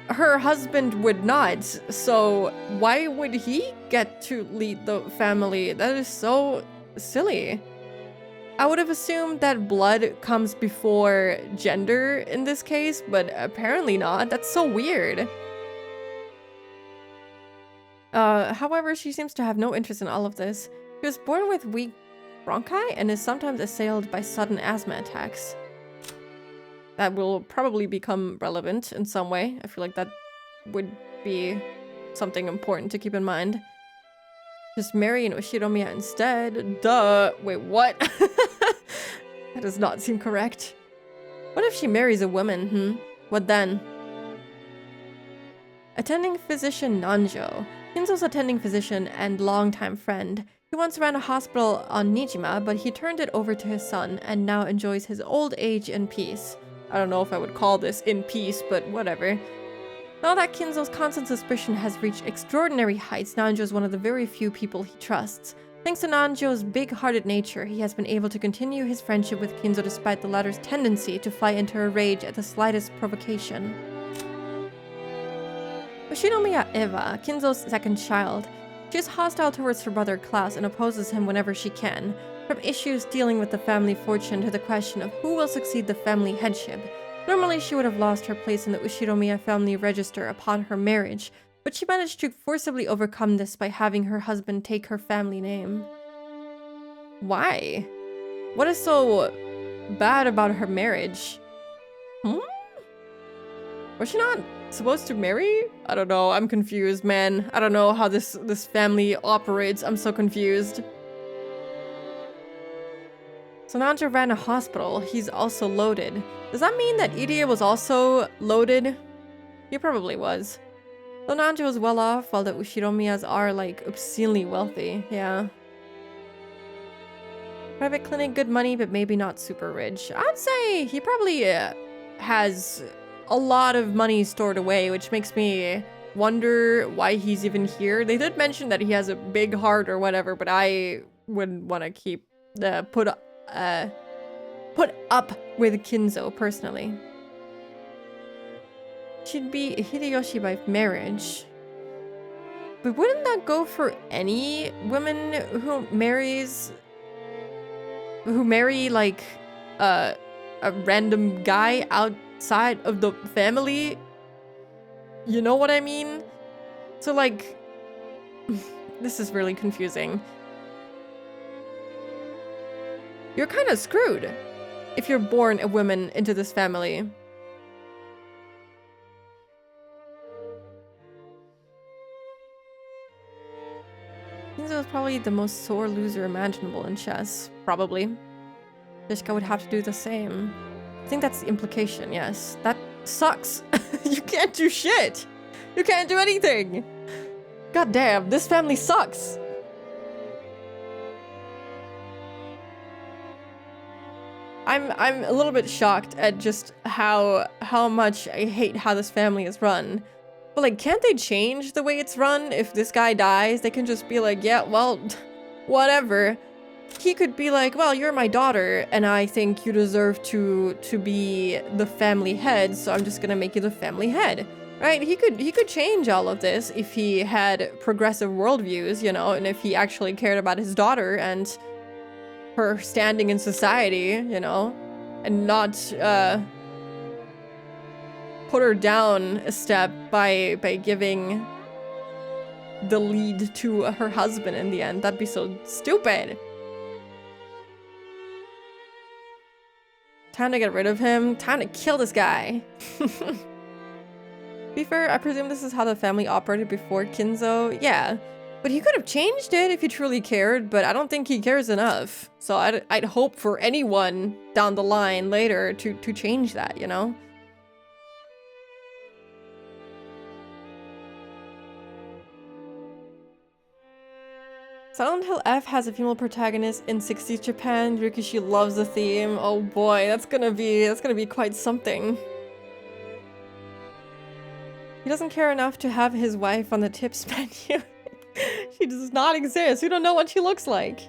Her husband would not, so why would he get to lead the family? That is so silly. I would have assumed that blood comes before gender in this case, but apparently not. That's so weird. However, she seems to have no interest in all of this. She was born with weak bronchi and is sometimes assailed by sudden asthma attacks. That will probably become relevant in some way. I feel like that would be something important to keep in mind. Just marry an Ushinomiya instead. Duh. Wait, what? That does not seem correct. What if she marries a woman, What then? Attending physician Nanjo. Kinzo's attending physician and longtime friend. He once ran a hospital on Nijima, but he turned it over to his son and now enjoys his old age in peace. I don't know if I would call this in peace, but whatever. Now that Kinzo's constant suspicion has reached extraordinary heights, Nanjo is one of the very few people he trusts. Thanks to Nanjo's big-hearted nature, he has been able to continue his friendship with Kinzo despite the latter's tendency to fly into a rage at the slightest provocation. Ushinomiya Eva, Kinzo's second child. She is hostile towards her brother Klaus and opposes him whenever she can. From issues dealing with the family fortune to the question of who will succeed the family headship. Normally, she would have lost her place in the Ushinomiya family register upon her marriage, but she managed to forcibly overcome this by having her husband take her family name. Why? What is so bad about her marriage? Was she not supposed to marry? I don't know, I'm confused, man. I don't know how this family operates. I'm so confused. So Nanjo ran a hospital. He's also loaded. Does that mean that Irie was also loaded? He probably was. So Nanjo is well off, while the Ushinomiyas are, like, obscenely wealthy. Yeah. Private clinic, good money, but maybe not super rich. I'd say he probably has a lot of money stored away, which makes me wonder why he's even here. They did mention that he has a big heart or whatever, but I wouldn't want to keep the put up with Kinzo personally. She'd be Hideyoshi by marriage. But wouldn't that go for any women who marry like a random guy outside of the family? You know what I mean? So like, this is really confusing. you're kind of screwed if you're born a woman into this family. Kinzo is probably the most sore loser imaginable in chess. Probably. Jishka would have to do the same. I think that's the implication, yes. That sucks. You can't do shit. You can't do anything. God damn, this family sucks. I'm a little bit shocked at just how much I hate how this family is run. But like, can't they change the way it's run? If this guy dies, they can just be like, yeah, well, whatever. He could be like, well, you're my daughter, and I think you deserve to be the family head, so I'm just gonna make you the family head. Right? He could change all of this if he had progressive worldviews, you know, and if he actually cared about his daughter and her standing in society, you know, and not put her down a step by giving the lead to her husband in the end. That'd be so stupid. Time to get rid of him. Time to kill this guy. To be fair, I presume this is how the family operated before Kinzo. Yeah. But he could have changed it if he truly cared, but I don't think he cares enough. So I'd hope for anyone down the line later to change that, you know? Silent Hill F has a female protagonist in 60s Japan. Rikishi loves the theme. Oh boy, that's gonna be quite something. He doesn't care enough to have his wife on the tips menu. She does not exist. We don't know what she looks like.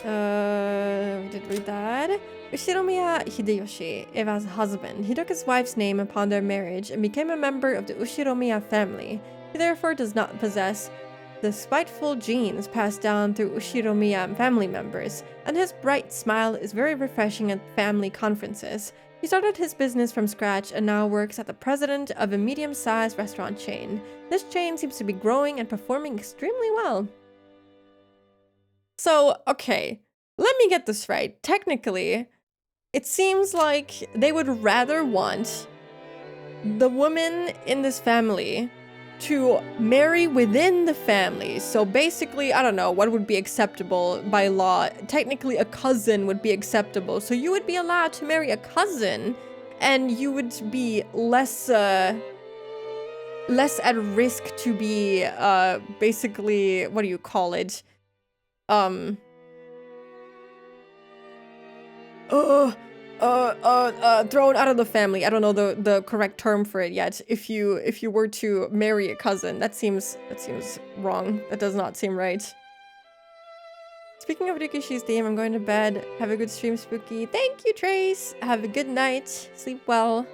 We did read that. Ushiromiya Hideyoshi, Eva's husband. He took his wife's name upon their marriage and became a member of the Ushiromiya family. He therefore does not possess the spiteful genes passed down through Ushiromiya family members, and his bright smile is very refreshing at family conferences. He started his business from scratch and now works as the president of a medium-sized restaurant chain. This chain seems to be growing and performing extremely well. So, okay, let me get this right. Technically, it seems like they would rather want the woman in this family to marry within the family. So basically, I don't know, what would be acceptable by law? Technically, a cousin would be acceptable. So you would be allowed to marry a cousin, and you would be less at risk to be, basically, what do you call it? Thrown out of the family. I don't know the correct term for it yet. If you were to marry a cousin, that seems wrong. That does not seem right. Speaking of Rikishi's theme, I'm going to bed. Have a good stream, Spooky. Thank you, Trace. Have a good night. Sleep well.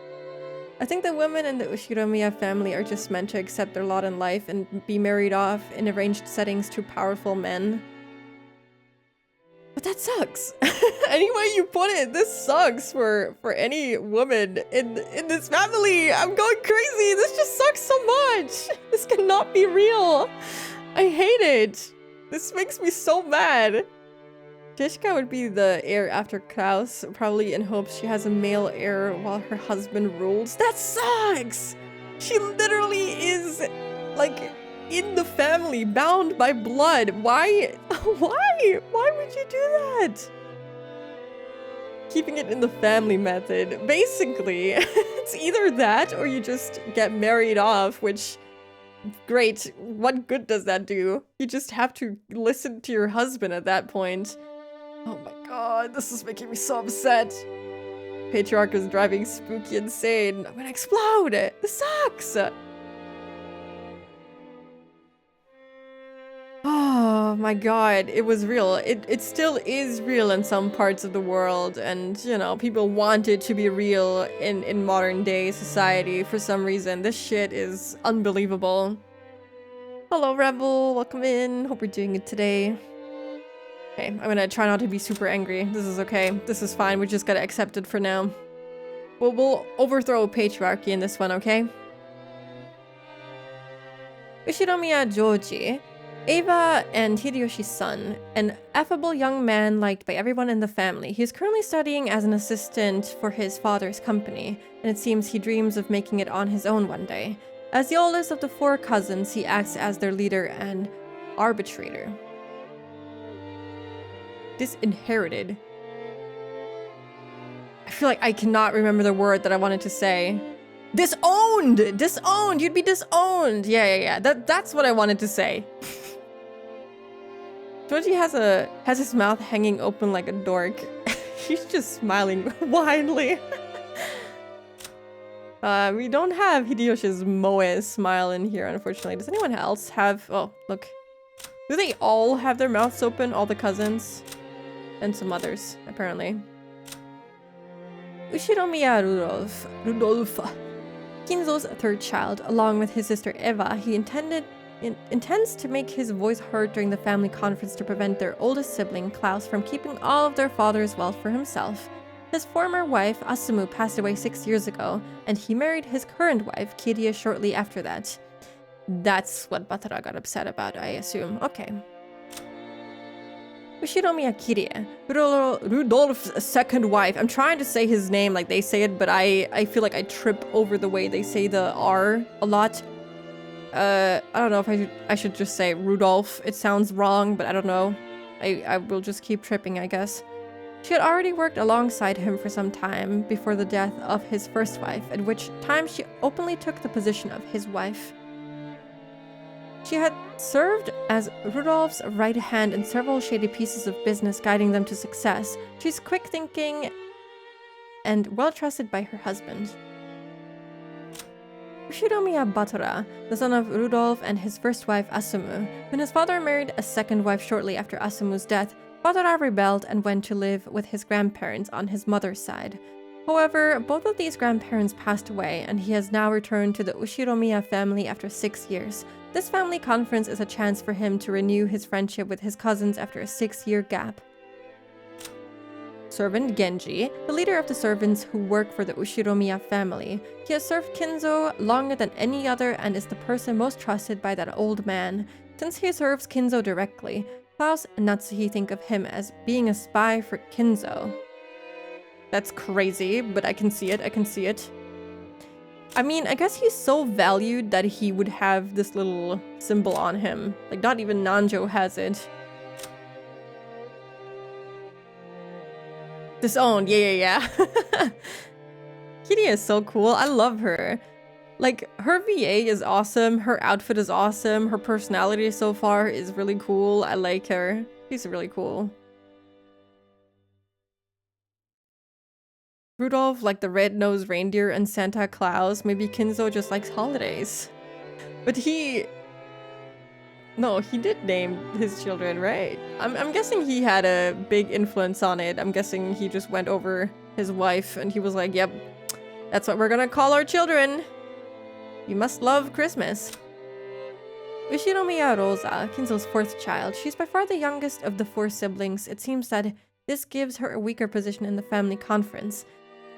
I think the women in the Ushiromiya family are just meant to accept their lot in life and be married off in arranged settings to powerful men. But that sucks. Any way you put it, this sucks for any woman in this family. I'm going crazy. This just sucks so much. This cannot be real. I hate it. This makes me so mad. Jishka would be the heir after Klaus, probably in hopes she has a male heir while her husband rules. That sucks. She literally is like in the family, bound by blood. Why? Why would you do that? Keeping it in the family method. Basically, it's either that or you just get married off, which, great. What good does that do? You just have to listen to your husband at that point. Oh my god, this is making me so upset. Patriarch is driving Spooky insane. I'm gonna explode. This sucks. Oh my god, it was real. It still is real in some parts of the world, and you know, people want it to be real in modern day society for some reason. This shit is unbelievable. Hello Rebel, welcome in. Hope you're doing good today. Okay, I'm gonna try not to be super angry. This is okay. This is fine. We just gotta accept it for now. We'll overthrow patriarchy in this one, okay? Ushiromiya Joji. Eva and Hideyoshi's son, an affable young man liked by everyone in the family. He is currently studying as an assistant for his father's company, and it seems he dreams of making it on his own one day. As the oldest of the 4 cousins, he acts as their leader and arbitrator. Disinherited. I feel like I cannot remember the word that I wanted to say. Disowned! Disowned! You'd be disowned! Yeah. That's what I wanted to say. Joji has his mouth hanging open like a dork. He's just smiling widely. We don't have Hideyoshi's moe smile in here, unfortunately. Does anyone else have... Oh, look. Do they all have their mouths open? All the cousins? And some others, apparently. Ushiromiya Rudolf. Kinzo's 3rd child, along with his sister Eva, he intends to make his voice heard during the family conference to prevent their oldest sibling, Klaus, from keeping all of their father's wealth for himself. His former wife, Asumu, passed away 6 years ago, and he married his current wife, Kiria, shortly after that. That's what Batara got upset about, I assume. Okay. Ushiromiya Kiria, Rudolf's second wife. I'm trying to say his name like they say it, but I feel like I trip over the way they say the R a lot. I don't know if I should just say Rudolph. It sounds wrong, but I don't know. I will just keep tripping, I guess. She had already worked alongside him for some time before the death of his first wife, at which time she openly took the position of his wife. She had served as Rudolph's right hand in several shady pieces of business, guiding them to success. She's quick-thinking and well-trusted by her husband. Ushiromiya Batora, the son of Rudolph and his first wife Asumu. When his father married a second wife shortly after Asumu's death, Batora rebelled and went to live with his grandparents on his mother's side. However, both of these grandparents passed away, and he has now returned to the Ushiromiya family after 6 years. This family conference is a chance for him to renew his friendship with his cousins after a 6-year gap. Servant Genji, the leader of the servants who work for the Ushiromiya family. He has served Kinzo longer than any other and is the person most trusted by that old man. Since he serves Kinzo directly, Klaus and Natsuhi think of him as being a spy for Kinzo. That's crazy, but I can see it. I mean, I guess he's so valued that he would have this little symbol on him. Like, not even Nanjo has it. Disowned, yeah. Kitty is so cool. I love her. Like, her VA is awesome. Her outfit is awesome. Her personality so far is really cool. I like her. She's really cool. Rudolph, like the red-nosed reindeer, and Santa Claus. Maybe Kinzo just likes holidays. But no, he did name his children, right? I'm guessing he had a big influence on it. I'm guessing he just went over his wife and he was like, yep, that's what we're gonna call our children. You must love Christmas. Ushiromiya Rosa, Kinzo's 4th child. She's by far the youngest of the 4 siblings. It seems that this gives her a weaker position in the family conference.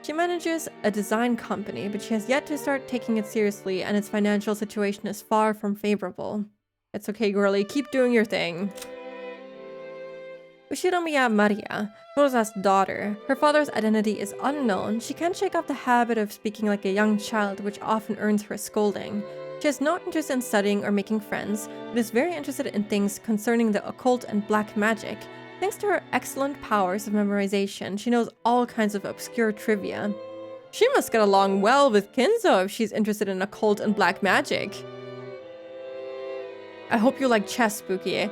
She manages a design company, but she has yet to start taking it seriously, and its financial situation is far from favorable. It's okay, girlie. Keep doing your thing. Ushiromiya Maria, Rosa's daughter. Her father's identity is unknown. She can't shake off the habit of speaking like a young child, which often earns her a scolding. She has no interest in studying or making friends, but is very interested in things concerning the occult and black magic. Thanks to her excellent powers of memorization, she knows all kinds of obscure trivia. She must get along well with Kinzo if she's interested in occult and black magic. I hope you like chess, Spooky.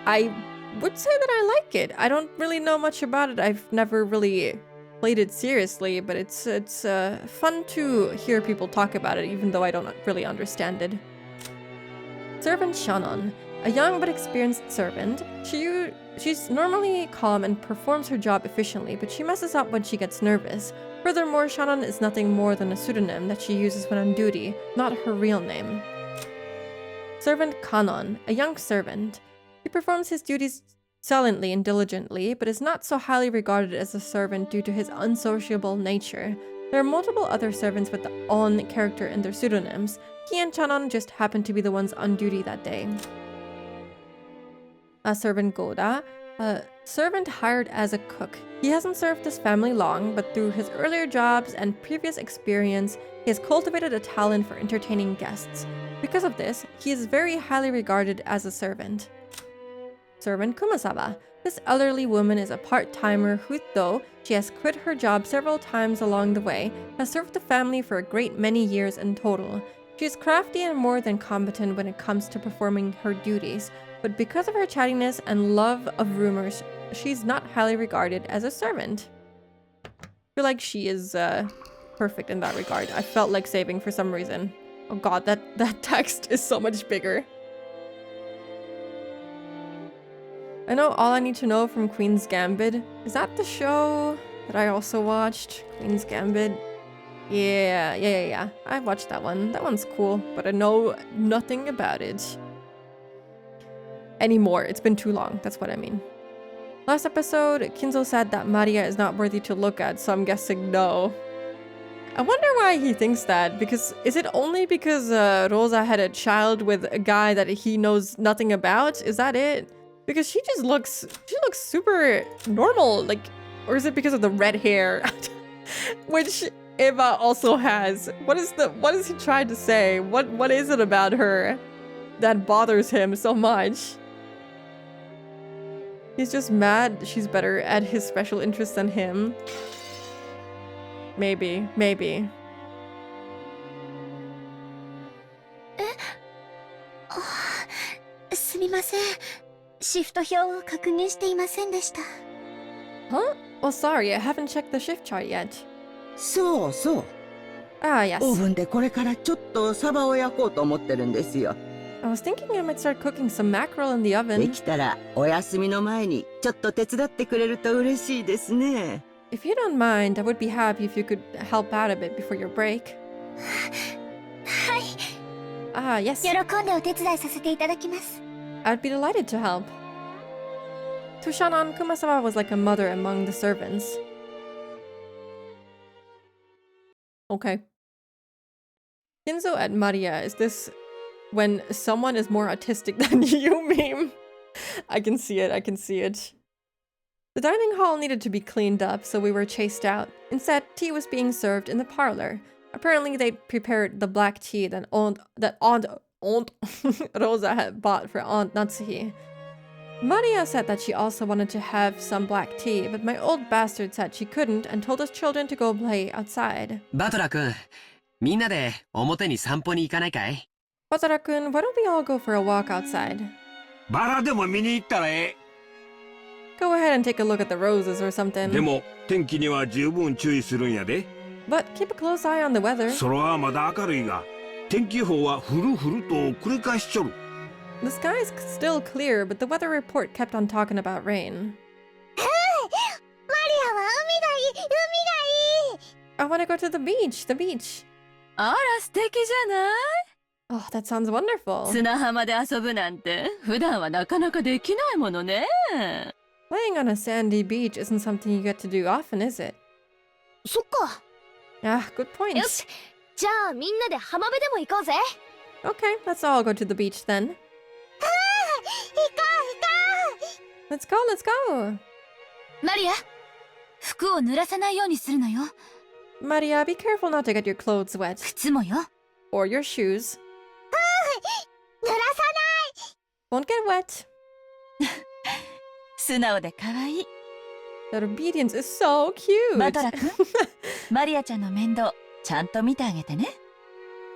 I would say that I like it. I don't really know much about it. I've never really played it seriously, but it's fun to hear people talk about it, even though I don't really understand it. Servant Shannon. A young but experienced servant, she's normally calm and performs her job efficiently, but she messes up when she gets nervous. Furthermore, Shannon is nothing more than a pseudonym that she uses when on duty, not her real name. Servant Kanon, a young servant. He performs his duties silently and diligently, but is not so highly regarded as a servant due to his unsociable nature. There are multiple other servants with the on character in their pseudonyms. He and Shannon just happen to be the ones on duty that day. servant Goda, a servant hired as a cook. He hasn't served his family long, but through his earlier jobs and previous experience, he has cultivated a talent for entertaining guests. Because of this, he is very highly regarded as a servant. Servant Kumasawa. This elderly woman is a part-timer who, though she has quit her job several times along the way, has served the family for a great many years in total. She is crafty and more than competent when it comes to performing her duties, but because of her chattiness and love of rumors, she's not highly regarded as a servant. I feel like she is perfect in that regard. I felt like saving for some reason. Oh god, that text is so much bigger. I know all I need to know from Queen's Gambit. Is that the show that I also watched? Queen's Gambit? Yeah. I watched that one. That one's cool, but I know nothing about it anymore. It's been too long. That's what I mean. Last episode, Kinzo said that Maria is not worthy to look at, so I'm guessing no. I wonder why he thinks that, because is it only because Rosa had a child with a guy that he knows nothing about? Is that it? Because she looks super normal, like, or is it because of the red hair? Which Eva also has. What is he trying to say? What is it about her that bothers him so much? He's just mad she's better at his special interest than him. Maybe. すみません。シフト表を確認していませんでした。Huh? Well, sorry, I haven't checked the shift chart yet. そうそう。Ah, yes. オーブンでこれからちょっとサバを焼こうと思ってるんですよ。I was thinking I might start cooking some mackerel in the で oven. きたらお休みの前にちょっと手伝ってくれると嬉しいですね。If you don't mind, I would be happy if you could help out a bit before your break. はい。Ah, yes. 喜んでお手伝いさせていただきます。 I'd be delighted to help. To Shannon, Kumasawa was like a mother among the servants. Okay. Kinzo at Maria, is this when someone is more autistic than you meme? I can see it. The dining hall needed to be cleaned up, so we were chased out. Instead, tea was being served in the parlor. Apparently, they prepared the black tea that Aunt Rosa had bought for Aunt Natsuhi. Maria said that she also wanted to have some black tea, but my old bastard said she couldn't and told us children to go play outside. バトラ君、みんなで表に散歩に行かないかい？ Batara-kun, why don't we all go for a walk outside? バラでも見に行ったらええ。 Go ahead and take a look at the roses or something. でも天気には十分注意するんやで。 But keep a close eye on the weather. 空はまだ明るいが、天気予報は降る降ると繰り返しちょる。 The sky is still clear, but the weather report kept on talking about rain. マリアは海がいい。 I want to go to the beach. あら素敵じゃない？ Oh, that sounds wonderful. 砂浜で遊ぶなんて普段はなかなかできないものね。 Playing on a sandy beach isn't something you get to do often, is it? そっか。 Ah, good point. よし、じゃあみんなで浜辺でも行こうぜ。 Okay, let's all go to the beach then. 行こう。 Let's go. マリア、服を濡らさないようにするのよ。 Maria, be careful not to get your clothes wet. 靴もよ。 Or your shoes. 濡らさ Won't get wet. 素直で可愛い。 That obedience is so cute. バトラ君、マリアちゃんの面倒ちゃんと見てあげてね。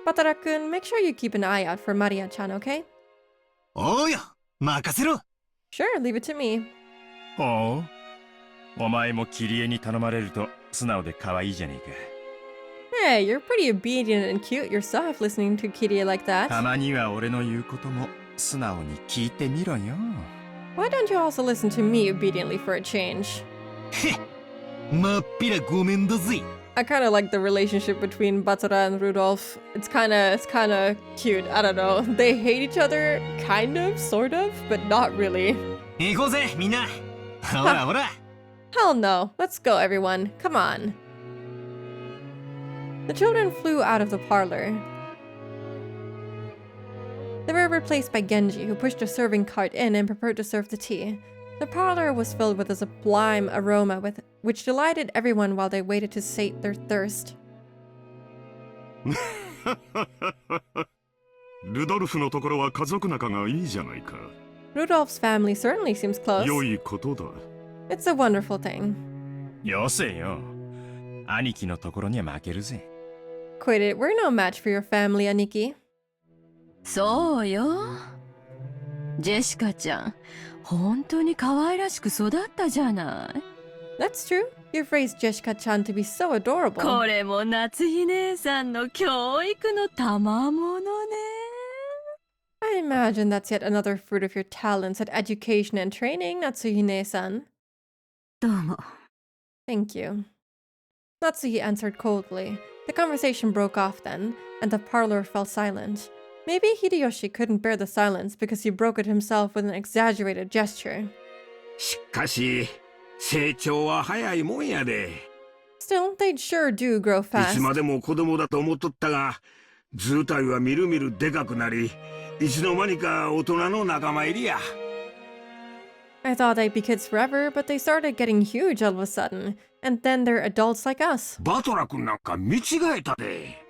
Batara-kun, make sure you keep an eye out for Maria-chan, okay? おうよ、任せろ。 Sure, leave it to me. ほう。お前もキリエに頼まれると素直で可愛いじゃねえか。 Hey, you're pretty obedient and cute yourself listening to Kirie like that. たまには俺の言うことも素直に聞いてみろよ。 Why don't you also listen to me obediently for a change? まっぴらごめんだぜ。 I kind of like the relationship between Batara and Rudolph. It's kind of cute. I don't know. They hate each other, kind of, sort of, but not really. 行こうぜ、みんな。ほらほら。 Hell no. Let's go, everyone. Come on. The children flew out of the parlor. They were were replaced by Genji, who pushed a serving cart in and prepared to serve the tea. The parlor was filled with a sublime aroma which delighted everyone while they waited to sate their thirst. ルドルフのところは家族仲がいいじゃないか。 Rudolph's family certainly seems close. 良いことだ。 It's a wonderful thing. よせよ。兄貴のところには負けるぜ。 Quit it, we're no match for your family, Aniki. そうよ。ジェシカちゃん、本当に可愛らしく育ったじゃない。That's true. You've raised Jessica-chan to be so adorable. これも夏日姉さんの教育の賜物ね。I imagine that's yet another fruit of your talents at education and training, Natsuhine-san. どうも。 Thank you. Natsuhi answered coldly. The conversation broke off then, and the parlor fell silent. Maybe Hideyoshi couldn't bear the silence because he broke it himself with an exaggerated gesture. しかし、成長は早いもんやで。 Still, they sure do grow い fast. つまでも子供だと思っとったが、図体はみるみるでかくなり、いつの間にか大人の仲間入りや。 I thought they'd be kids forever, but they started getting huge all of a sudden, and then they're adults like us. バトラ君なんか見違えたで。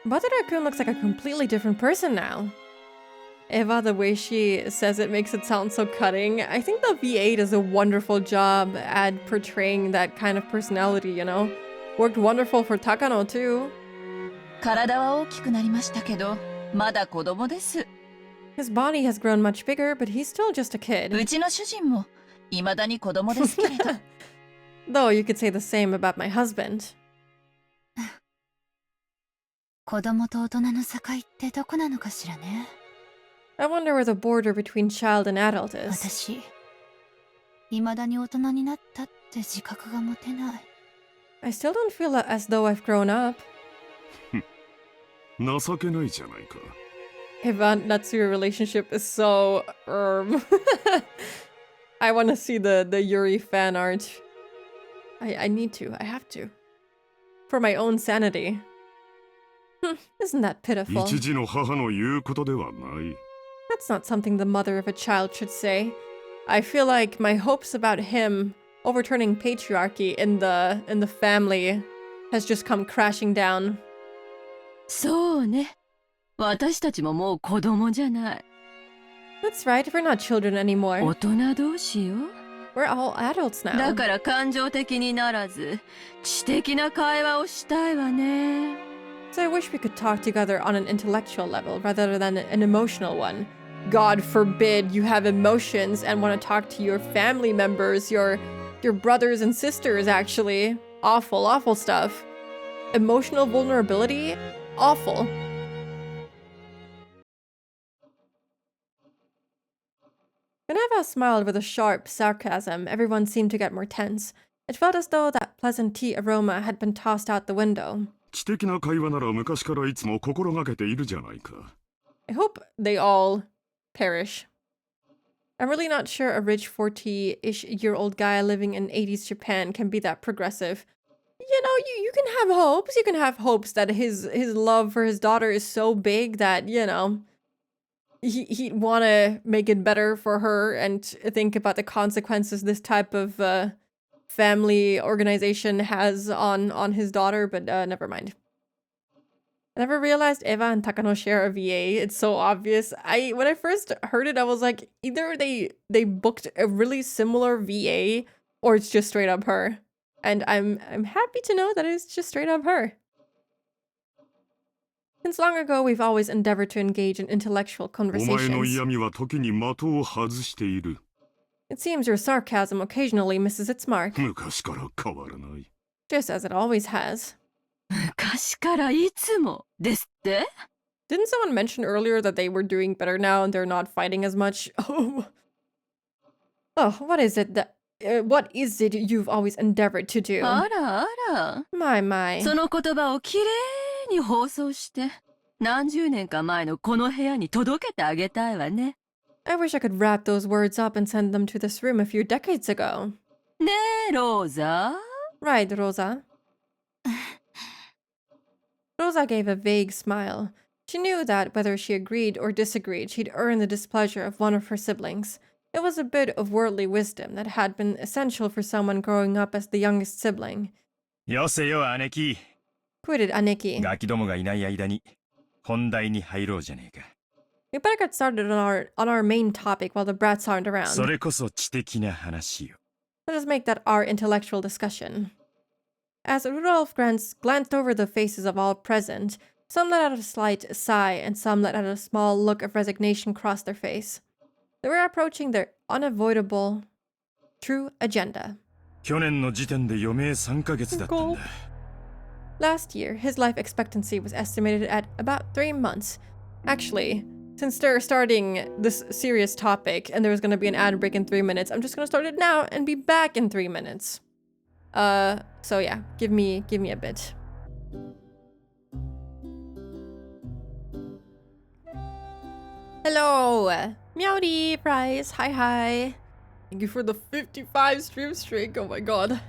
Badara-kun looks like a completely different person now. Eva, the way she says it makes it sound so cutting. I think the VA does a wonderful job at portraying that kind of personality, you know? Worked wonderful for Takano too. 体は大きくなりましたけど、まだ子供です。 His body has grown much bigger, but he's still just a kid. うちの主人も未だに子供ですけれど。Though you could say the same about my husband. 子供と大人の境ってどこなのかしらね。 I wonder where the border between child and adult is. 私、未だに大人になったって自覚が持てない。 I still don't feel as though I've grown up. 情けないじゃないか。 Eva Natsuya relationship is so I want to see the Yuri fan art. I need to. I have to. For my own sanity. Isn't that pitiful? 一児の母の言うことではない。 That's not something the mother of a child should say. I feel like my hopes about him overturning patriarchy in the family has just come crashing down. そうね。私たちももう子供じゃない。 That's right, we're not children anymore. 大人同士よ。 We're all adults now. だから感情的にならず、知的な会話をしたいわね。 So I wish we could talk together on an intellectual level rather than an emotional one. God forbid you have emotions and want to talk to your family members, your brothers and sisters, actually. Awful, awful stuff. Emotional vulnerability? Awful. When Eva smiled with a sharp sarcasm, everyone seemed to get more tense. It felt as though that pleasant tea aroma had been tossed out the window. 知的な会話なら昔からいつも心がけているじゃないか。 I hope they all perish. I'm really not sure a rich 40-ish-year-old guy living in 80s Japan can be that progressive. You know, you can have hopes. You can have hopes that his love for his daughter is so big that, you know, he'd want to make it better for her and think about the consequences this type of family organization has on his daughter, but never mind. I never realized Eva and Takano share a VA. It's so obvious. When I first heard it, I was like, either they booked a really similar VA or it's just straight up her. And I'm happy to know that it's just straight up her. Since long ago, we've always endeavored to engage in intellectual お前の conversations. 嫌味は時に的を外している。 It seems your sarcasm occasionally misses its mark, 昔から変わらない。 just as it always has. 昔からいつもですって？ Didn't someone mention earlier that they were doing better now and they're not fighting as much? Oh, what is it you've always endeavored to do? あらあら。 My, my. その言葉をきれいに放送して、何十年か前のこの部屋に届けてあげたいわね。 I wish I could wrap those words up and send them to this room a few decades ago. ねえ、ローザ。 Right, Rosa. Rosa gave a vague smile. She knew that whether she agreed or disagreed, she'd earn the displeasure of one of her siblings. It was a bit of worldly wisdom that had been essential for someone growing up as the youngest sibling. よせよ、姉貴。 Quitted Aneki. ガキどもがいない間に本題に入ろうじゃねえか。 We better get started on our main topic while the brats aren't around. それこそ知的な話よ。 Let us make that our intellectual discussion. As Rudolph glanced over the faces of all present, some let out a slight sigh and some let out a small look of resignation cross their face. They were approaching their unavoidable, true agenda. 去年の時点で余命3ヶ月だったんだ。 Last year, his life expectancy was estimated at about 3 months. Actually, since they're starting this serious topic and there's gonna be an ad break in 3 minutes, I'm just gonna start it now and be back in 3 minutes. So yeah, give me a bit. Hello, Meowdy Price, hi. Thank you for the 55 stream streak, oh my god.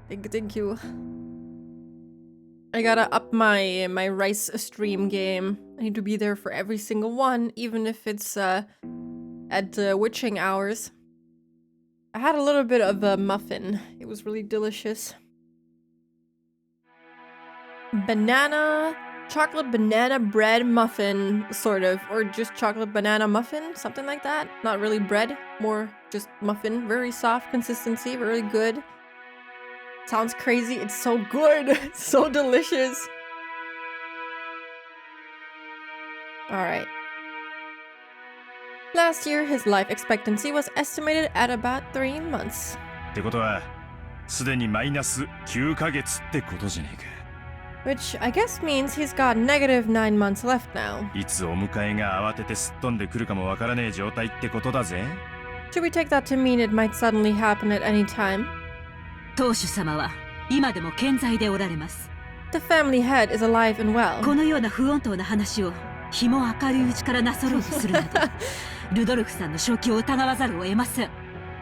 Thank you. I gotta up my rice stream game. I need to be there for every single one, even if it's at witching hours. I had a little bit of a muffin. It was really delicious. Chocolate banana bread muffin, sort of. Or just chocolate banana muffin, something like that. Not really bread, more just muffin. Very soft consistency, very good. Sounds crazy, it's so good. It's so delicious. Alright. Last year, his life expectancy was estimated at about 3 months. ってことは、すでにマイナス9ヶ月ってことじゃねえか。 Which I guess means he's got negative 9 months left now. いつお迎えが慌ててすっ飛んでくるかもわからねえ状態ってことだぜ。 Should we take that to mean it might suddenly happen at any time? 当主様は今でも健在でおられます。 The family head is alive and well. このような不穏当な話を日も明るいうちからなさろうとするなど、ルドルフさんの正気を疑わざるを得ません。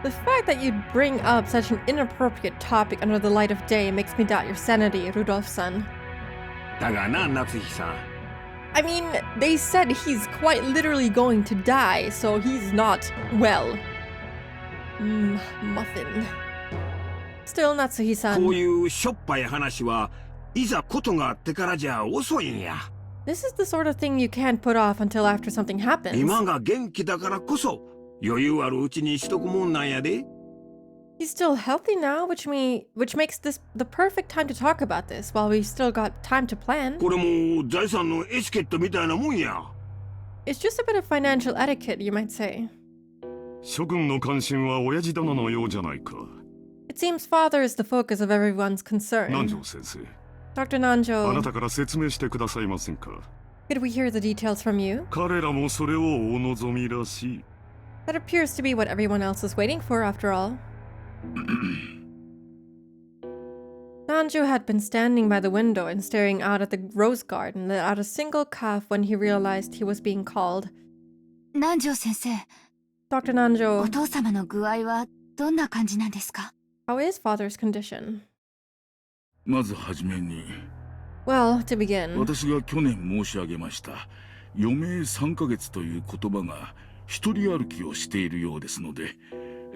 The fact that you'd bring up such an inappropriate topic under the light of day makes me doubt your sanity, Rudolf-san. だがな、夏日さん。I mean, they said he's quite literally going to die, so he's not well. Muffin. Still, Natsuhi-san. こういうしょっぱい話はいざことがあってからじゃ遅いんや。This is the sort of thing you can't put off until after something happens. 今が元気だからこそ余裕あるうちにしとくもんなんやで。He's still healthy now, which makes this the perfect time to talk about this while we've still got time to plan. これも財産のエチケットみたいなもんや。It's just a bit of financial etiquette, you might say. 諸君の関心は親父殿のようじゃないか。It seems father is the focus of everyone's concern. 南條先生。 Dr. Nanjo, あなたから説明してくださいませんか。 could we hear the details from you? 彼らもそれをお望みらしい。 That appears to be what everyone else is waiting for, after all. Nanjo had been standing by the window and staring out at the rose garden, let out a single cough when he realized he was being called. 南條先生、 Dr. Nanjo, お父様の具合はどんな感じなんですか？ how is father's condition? まずはじめに、 Well, to begin, 私が去年申し上げました余命3ヶ月という言葉が一人歩きをしているようですので、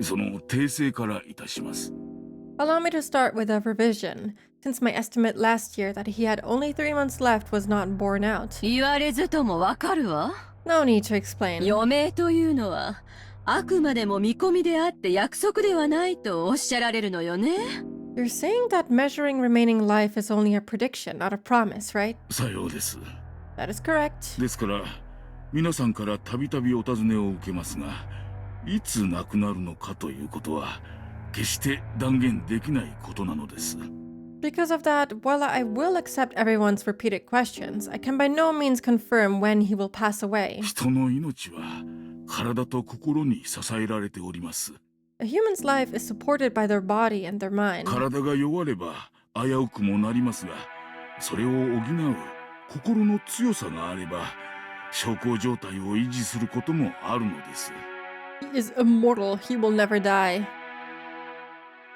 その訂正からいたします。 allow me to start with a revision, since my estimate last year that he had only 3 months left was not borne out. 言われずともわかるわ。 No need to explain. 余命というのはあくまでも見込みであって約束ではないとおっしゃられるのよね。 You're saying that measuring remaining life is only a prediction, not a promise, right? さようです。 That is correct. ですから皆さんからたびたびお尋ねを受けますが、いつ亡くなるのかということは決して断言できないことなのです。 Because of that, while I will accept everyone's repeated questions, I can by no means confirm when he will pass away. 人の命は体と心に支えられております。 A human's life is supported by their body and their mind. 体が弱れば危うくもなりますが、それを補う心の強さがあれば小康状態を維持することもあるのです。 He is immortal. He will never die.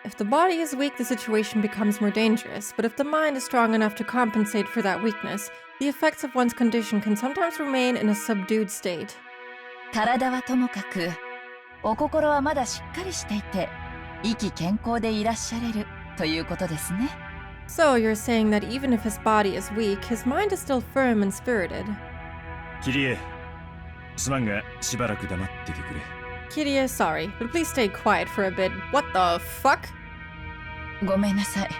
If the body is weak, the situation becomes more dangerous, but if the mind is strong enough to compensate for that weakness, the effects of one's condition can sometimes remain in a subdued state. 体はともかく、お心はまだしっかりしていて、意気健康でいらっしゃれるということですね。So you're saying that even if his body is weak, his mind is still firm and spirited. キリエ、すまんがしばらく黙っててくれ。Kiria, sorry, but please stay quiet for a bit. What the fuck? ごめんなさい。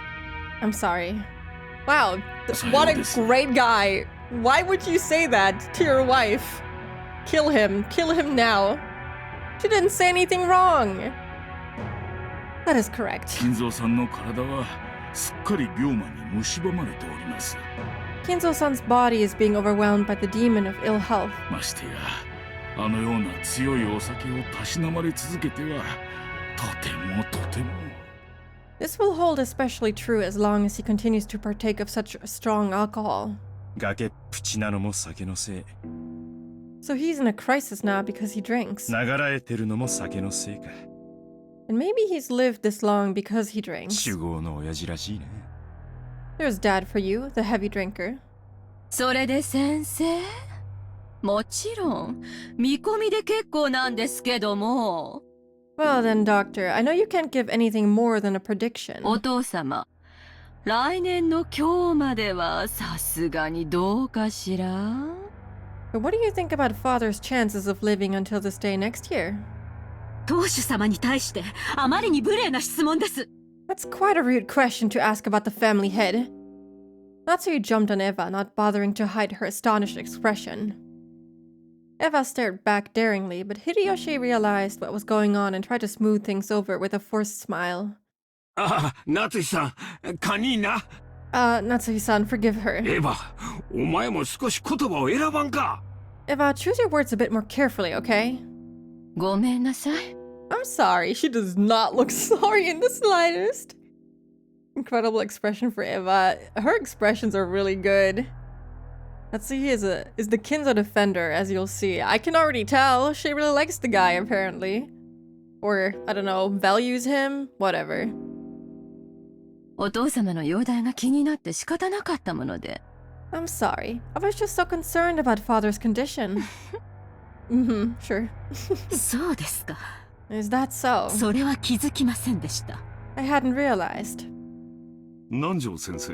I'm sorry. Wow, what a great guy. Why would you say that to your wife? Kill him now. She didn't say anything wrong. That is correct. 金蔵さんの体はすっかり病魔に蝕まれております。 Kinzo-san's body is being overwhelmed by the demon of ill health. ましてや、あのような強いお酒をたしなまれ続けては、とても。 This will hold especially true as long as he continues to partake of such strong alcohol. 崖っぷちなのも酒のせい。 So he's in a crisis now because he drinks. ながらえてるのも酒のせいか。 And maybe he's lived this long because he drinks. 酒豪の親父らしいね。 There's dad for you, the heavy drinker. それで先生、もちろん見込みで結構なんですけども。 Well then, doctor, I know you can't give anything more than a prediction. お父様、来年の今日まではさすがにどうかしら？ But what do you think about father's chances of living until this day next year? 当主様に対してあまりに無礼な質問です。 That's quite a rude question to ask about the family head. Natsuyu jumped on Eva, not bothering to hide her astonished expression. Eva stared back daringly, but Hideyoshi realized what was going on and tried to smooth things over with a forced smile. ああ、夏日さん、カニーナ。Natsuhi-san, forgive her. エヴァ、お前も少し言葉を選ばんか。 Eva, choose your words a bit more carefully, okay? ごめんなさい。 I'm sorry, she does not look sorry in the slightest. Incredible expression for Eva. Her expressions are really good. Natsuhi is the Kinzo defender, as you'll see. I can already tell. She really likes the guy, apparently. Or, I don't know, values him? Whatever. お父様の容体が気になって仕方なかったもので。 I'm sorry. I was just so concerned about father's condition. Sure. そうですか。 Is that so? それは気づきませんでした。 I hadn't realized. 南條先生、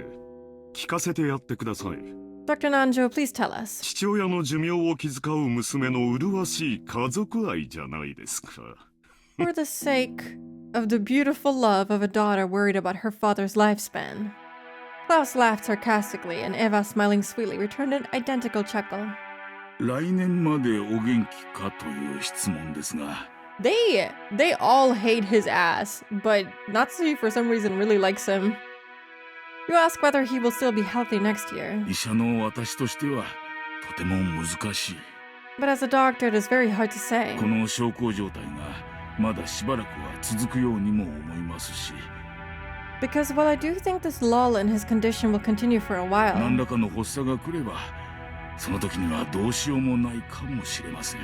聞かせてやってください。 Dr. Nanjo, please tell us. 父親の寿命を気遣う娘の麗しい家族愛じゃないですか。For the sake of the beautiful love of a daughter worried about her father's lifespan. Klaus laughed sarcastically, and Eva, smiling sweetly, returned an identical chuckle. 来年までお元気かという質問ですが。 They all hate his ass, but Natsuhi for some reason really likes him. You ask whether he will still be healthy next year. 医者の私としてはとても難しい。 But as a doctor, it is very hard to say. この小康状態がまだしばらくは続くようにも思いますし。 Because while I do think this lull in his condition will continue for a while, 何らかの発作が来れば、その時にはどうしようもないかもしれません。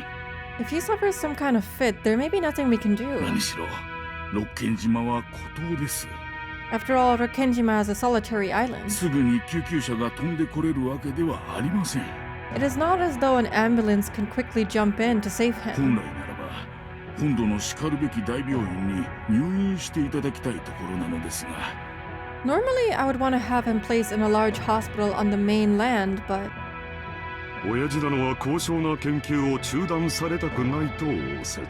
if he suffers some kind of fit, there may be nothing we can do. 何しろ、六軒島は孤島です。 After all, Rokkenjima is a solitary island. すぐに救急車が飛んでこれるわけではありません。 It is not as though an ambulance can quickly jump in to save 本 him. 来ならば、本土のしかるべき大病院に入院していただきたいところなのですが。 Normally, I would want to have him placed in a large hospital on the mainland, but 親父殿は高尚な研究を中断されたくないと仰せだ。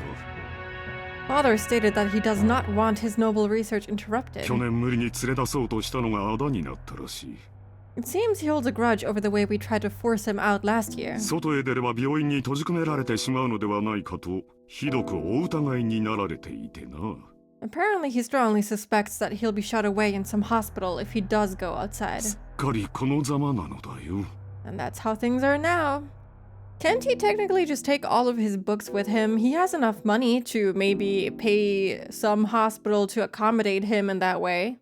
father stated that he does not want his noble research interrupted. 去年無理に連れ出そうとしたのがあだになったらしい。 It seems he holds a grudge over the way we tried to force him out last year. 外へ出れば病院に閉じ込められてしまうのではないかとひどくお疑いになられていてな。 Apparently, he strongly suspects that he'll be shut away in some hospital if he does go outside. すっかりこのざまなのだよ。 And that's how things are now. Can't he technically just take all of his books with him? He has enough money to maybe pay some hospital to accommodate him in that way.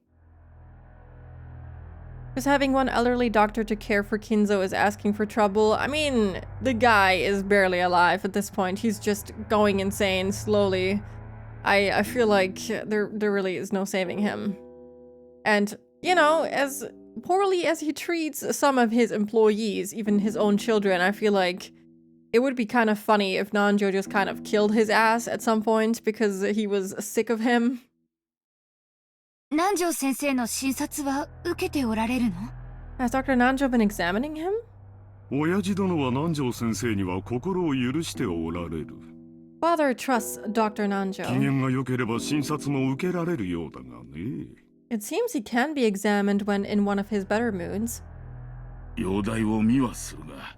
Just having one elderly doctor to care for Kinzo is asking for trouble. I mean, the guy is barely alive at this point. He's just going insane slowly. I feel like there really is no saving him. And, you know, as poorly as he treats some of his employees, even his own children, I feel like it would be kind of funny if Nanjo just kind of killed his ass at some point because he was sick of him. 南條先生の診察は受けておられるの？ Has Dr. Nanjo been examining him? 親父殿は南條先生には心を許しておられる。 Father trusts Dr. 機 Nanjo. 嫌が良ければ診察も受けられるようだがね。 It seems he can be examined when in one of his better moods. 容体を見はするが、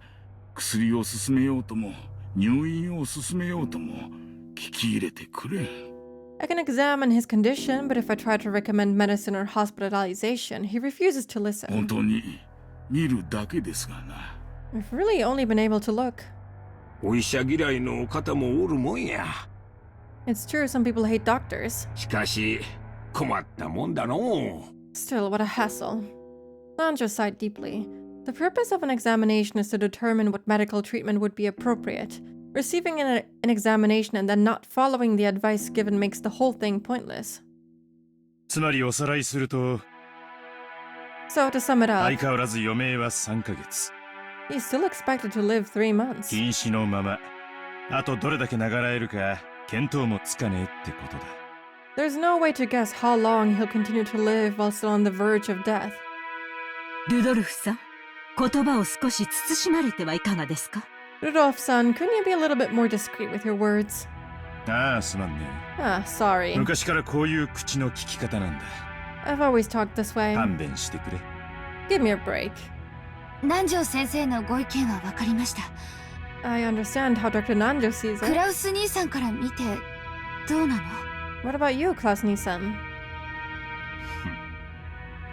薬を勧めようとも入院を勧めようとも聞き入れてくれ。 I can examine his condition, but if I try to recommend medicine or hospitalization, he refuses to 本 listen. 当に見るだけですがな。 I've really only been able to look. お医者嫌いの方もおるもんや。 It's true, some people hate doctors. しかし困ったもんだのう。 Still, what a hassle. Nanjo sighed deeply. The purpose of an examination is to determine what medical treatment would be appropriate. Receiving an examination and then not following the advice given makes the whole thing pointless. つまりおさらいすると、 So, to sum it 相 up, 変わらず余命は3ヶ月。 he's still expected to live 3 months. 瀕死のまま。あとどれだけ長らえるか、見当もつかねえってことだ。 There's no way to guess how long he'll continue to live while still on the verge of death. ルドルフさん、言葉を少し慎まれてはいかがですか？ Rudolph-san, couldn't you be a little bit more discreet with your words? ああ、すまんね。 Ah, sorry. 昔からこういう口の聞き方なんだ。 I've always talked this way. 勘弁してくれ。 Give me a break. 南條先生のご意見は分かりました。 I understand how Dr. Nanjo sees ク it. ラウス兄さんから見てどうなの？ What about you, Klaus-san?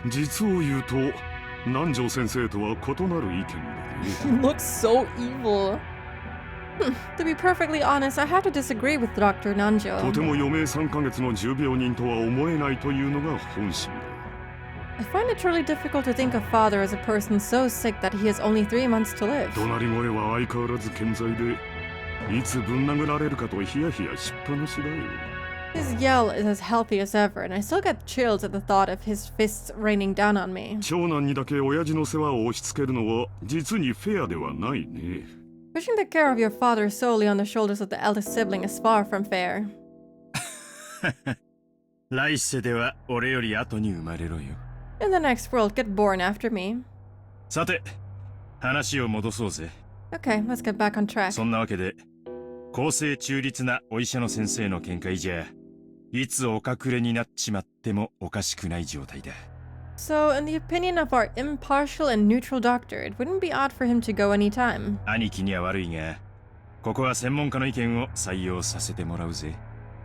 実を言うと南條先生とは異なる意見だ He ね。 looks so evil. To be perfectly honest, I have to disagree with Dr. とて Nanjo. も余命3ヶ月の重病人とは思えないというのが本心だ。 I find it truly difficult to think of father as a person so sick that he has only 3 months to live. 怒鳴り声は相変わらず健在で、いつぶん殴られるかとヒヤヒヤしっぱなしだよ。 His yell is as healthy as ever, and I still get chills at the thought of his fists raining down on me. 長男にだけ親父の世話を押し付けるのは実にフェアではないね。 Pushing the care of your father solely on the shoulders of the eldest sibling is far from fair. 来世では俺より後に生まれろよ。 In the next world, get born after me. さて、話を戻そうぜ。 Okay, let's get back on track. そんなわけで、公正中立なお医者の先生の見解じゃ、いつお隠れになっちまってもおかしくない状態だ。 So, in the opinion of our impartial and neutral doctor, it wouldn't be odd for him to go anytime. 兄貴には悪いが、ここは専門家の意見を採用させてもらうぜ。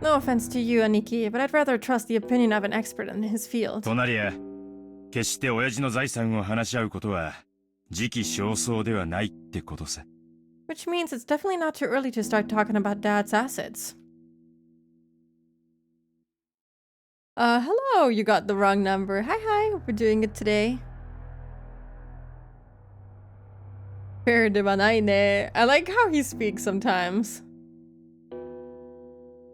No offense to you, Aniki, but I'd rather trust the opinion of an expert in his field. となりゃ、決して親父の財産を話し合うことは、時期尚早ではないってことさ。 Which means it's definitely not too early to start talking about Dad's assets. Hello, you got the wrong number. Hi, we're doing it today. Fair de banai ne. I like how he speaks sometimes.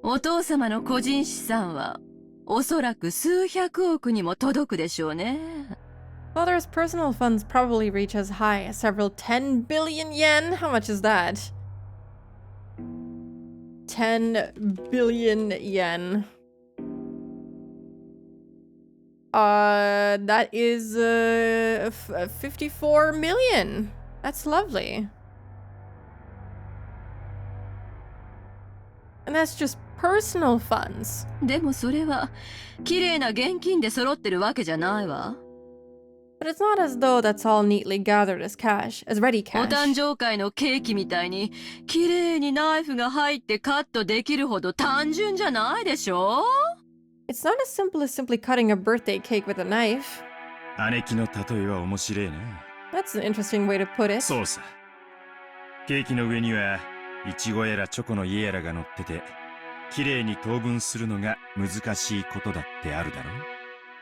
お父様の個人資産はおそらく数百億にも届くでしょうね。 Father's personal funds probably reach as high as several 10 billion yen. How much is that? 10 billion yen. That is 54 million. That's lovely. And that's just personal funds. でもそれは綺麗な現金で揃ってるわけじゃないわ。 But it's not as though that's all neatly gathered as cash, as ready お cash. 誕生会のケーキみたいに綺麗にナイフが入ってカットできるほど単純じゃないでしょ？ It's not as simple as simply cutting a birthday cake with a knife. 姉貴の例えは面白いな。 That's an interesting way to put it. そうさ。ケーキの上には、イチゴやらチョコの家やらが乗ってて、綺麗に等分するのが難しいことだってあるだろう。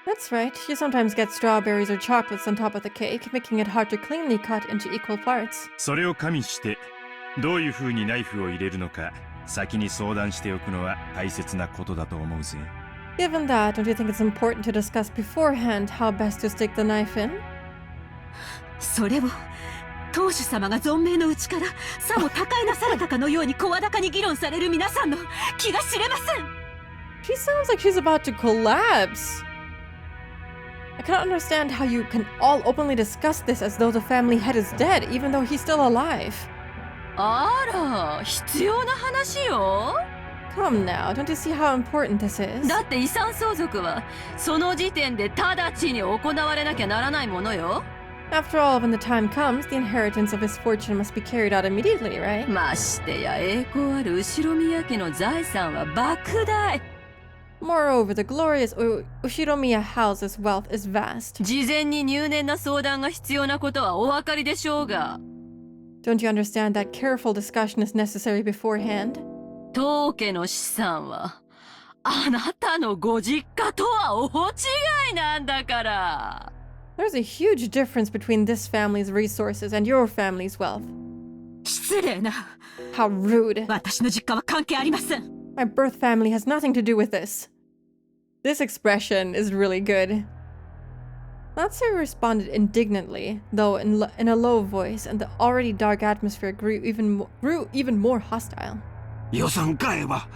That's right. You sometimes get strawberries or chocolates on top of the cake, making it hard to cleanly cut into equal parts. それを加味して、どういう風にナイフを入れるのか、先に相談しておくのは大切なことだと思うぜ。Given that, don't you think it's important to discuss beforehand how best to stick the knife in? それを当主様が存命のうちからさも他界なされたかのように声高に議論される皆さんの気が知れません。 She sounds like she's about to collapse. I cannot understand how you can all openly discuss this as though the family head is dead, even though he's still alive. あら、必要な話よ。Come now, don't you see how important this is? だって遺産相続はその時点で直ちに行われなきゃならないものよ。After all, when the time comes, the inheritance of his fortune must be carried out immediately, right? ましてや栄光ある後宮家の財産は莫大。Moreover, the glorious Ushiromiya house's wealth is vast. 事前に入念な相談が必要なことはお分かりでしょうが。Don't you understand that careful discussion is necessary beforehand? 当家の資産はあなたのご実家とは大違いなんだから。There's a huge difference between this family's resources and your family's wealth. 失礼な。 How rude. 私の実家は関係ありません。 My birth family has nothing to do with this. This expression is really good. Natsui responded indignantly, though in a low voice, and the already dark atmosphere grew even more hostile. 予算かエヴァ。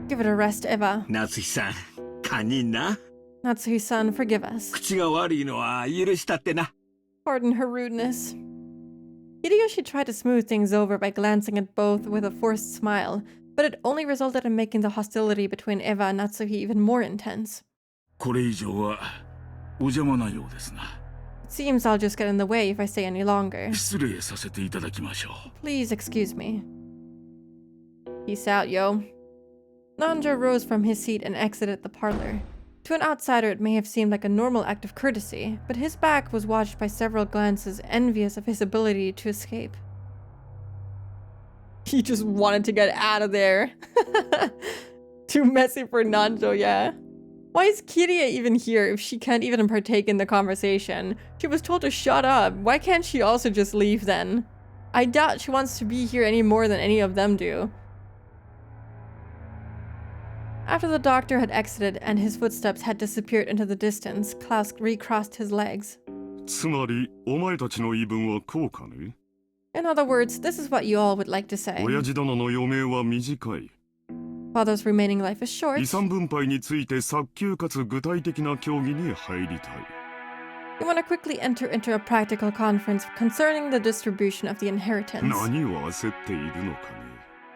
Give it a rest, Eva. 夏日さん、堪忍な。Natsui-san, forgive us. 口が悪いのは許したってな。 Pardon her rudeness. Hideyoshi tried to smooth things over by glancing at both with a forced smile, but it only resulted in making the hostility between Eva and Natsuhi even more intense. これ以上はお邪魔なようですな。 It seems I'll just get in the way if I stay any longer. 失礼させていただきましょう。 Please excuse me. Peace out, yo. Nanjo rose from his seat and exited the parlor. To an outsider, it may have seemed like a normal act of courtesy, but his back was watched by several glances envious of his ability to escape. He just wanted to get out of there. Too messy for Nanjo, yeah. Why is Kiria even here if she can't even partake in the conversation? She was told to shut up. Why can't she also just leave then? I doubt she wants to be here any more than any of them do. After the doctor had exited and his footsteps had disappeared into the distance, Klaus recrossed his legs. つまりお前たちの言い分はこうかね。 In other words, this is what you all would like to say. 親父殿の余命は短い。 Father's remaining life is short. 遺産分配について早急かつ具体的な協議に入りたい。 You want to quickly enter into a practical conference concerning the distribution of the inheritance. 何を焦っているのかね。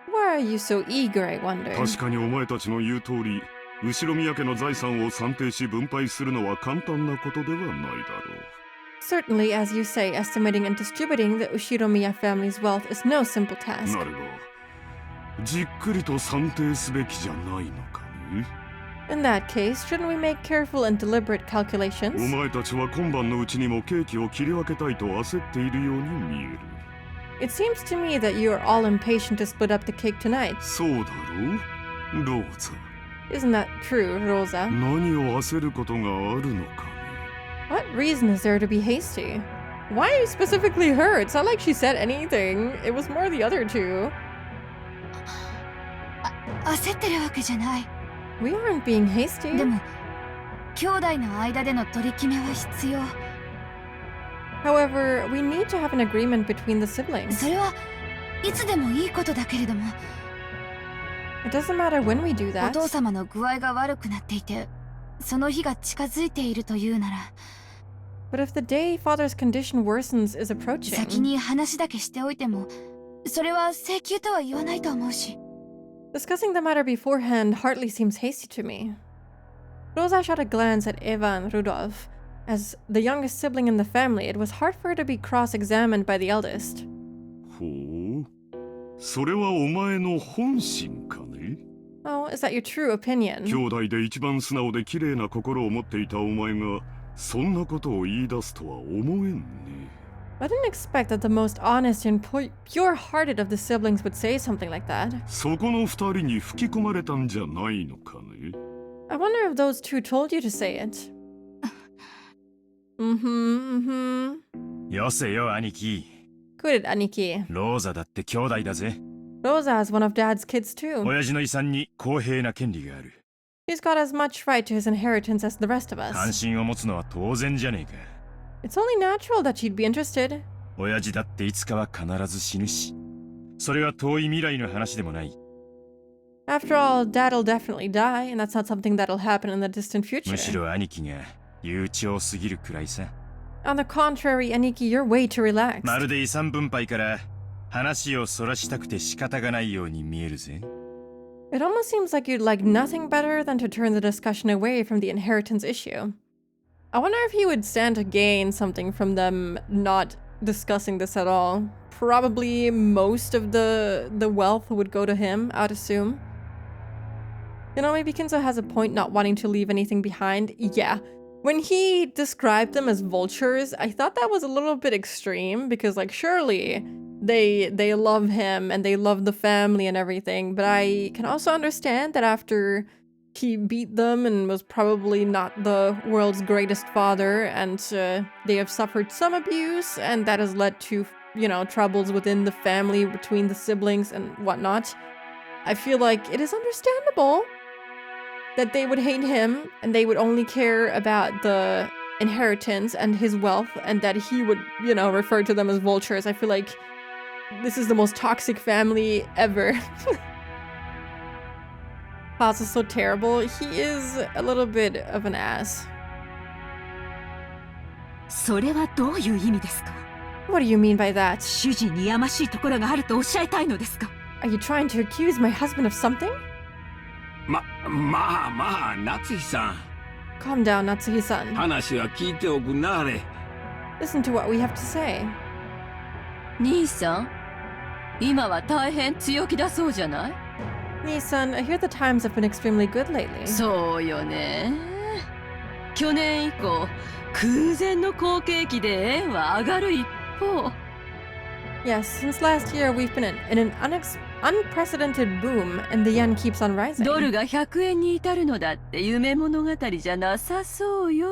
Why are you so eager, I wonder? 確かにお前たちの言う通り、後宮家の財産を算定し分配するのは簡単なことではないだろう。 Certainly, as you say, estimating and distributing the Ushiromiya family's wealth is no simple task. なれば、じっくりと算定すべきじゃないのかね。 In that case, shouldn't we make careful and deliberate お calculations? 前たちは今晩のうちにもケーキを切り分けたいと焦っているように見える。 It seems to me that you are all impatient to split up the cake tonight. そうだろう、ローザ。 Isn't that true, Rosa? 何を焦ることがあるのかね。 What reason is there to be hasty? Why specifically her? It's not like she said anything. It was more the other two. 焦ってるわけじゃない。 We aren't being hasty. でも兄弟の間での取り決めは必要。 However, we need to have an agreement between the siblings. それはいつでもいいことだけれども。 It doesn't matter when we do お that. 父様の具合が悪くなっていて、その日が近づいているというなら、 But if the day father's condition worsens is 先 approaching, に話だけしておいても、それは請求とは言わないと思うし。 discussing the matter beforehand hardly seems hasty to me. Rosa shot a glance at Eva and Rudolf. As the youngest sibling in the family, it was hard for her to be cross-examined by the eldest. ほう、それはお前の本心かね。 Oh, is that your true opinion? 兄弟で一番素直で綺麗な心を持っていたお前がそんなことを言い出すとは思えんね。 I didn't expect that the most honest and pure-hearted of the siblings would say something like that. そこの二人に吹き込まれたんじゃないのかね。 I wonder if those two told you to say it. Mm-hmm. よせよ兄貴。 Quit it, Aniki. ローザだって兄弟だぜ。Rosa is one of Dad's kids too. 親父の遺産に公平な権利がある。 He's got as much right to his inheritance as the rest of 関 us. 心を持つのは当然じゃねえか。 It's only natural that she'd be interested. 親父だっていつかは必ず死ぬし、それは遠い未来の話でもない。 After all, Dad'll definitely die, and that's not something that'll happen in the distant むし future. ろ兄貴が悠長すぎるくらいさ。 On the contrary, Aniki, you're way too relaxed. まるで遺産分配から話をそらしたくて仕方がないように見えるぜ。 It almost seems like you'd like nothing better than to turn the discussion away from the inheritance issue. I wonder if he would stand to gain something from them not discussing this at all. Probably most of the wealth would go to him, I'd assume. You know, maybe Kinzo has a point not wanting to leave anything behind. Yeah. When he described them as vultures, I thought that was a little bit extreme because, like, surely they love him and they love the family and everything, but I can also understand that after he beat them and was probably not the world's greatest father, and they have suffered some abuse, and that has led to, you know, troubles within the family between the siblings and whatnot. I feel like it is understandable that they would hate him and they would only care about the inheritance and his wealth, and that he would, you know, refer to them as vultures. I feel like this is the most toxic family ever. Paz is so terrible. He is a little bit of an ass. それはどういう意味ですか？ What do you mean by that? 主人にやましいところがあるとおっしゃいたいのですか？ Are you trying to accuse my husband of something? まあ、夏日さん。 Calm down, Natsuhi-san. 話は聞いておくなはれ。 Listen to what we have to say. 兄さん、今は大変強気だそうじゃない？ Nii-san, I hear the times have been extremely good lately. そうよね。去年以降、空前の好景気で円は上がる一方。 Yes, since last year we've been in an unprecedented boom, and the yen keeps on rising. ドルが100円に至るのだって夢物語じゃなさそうよ。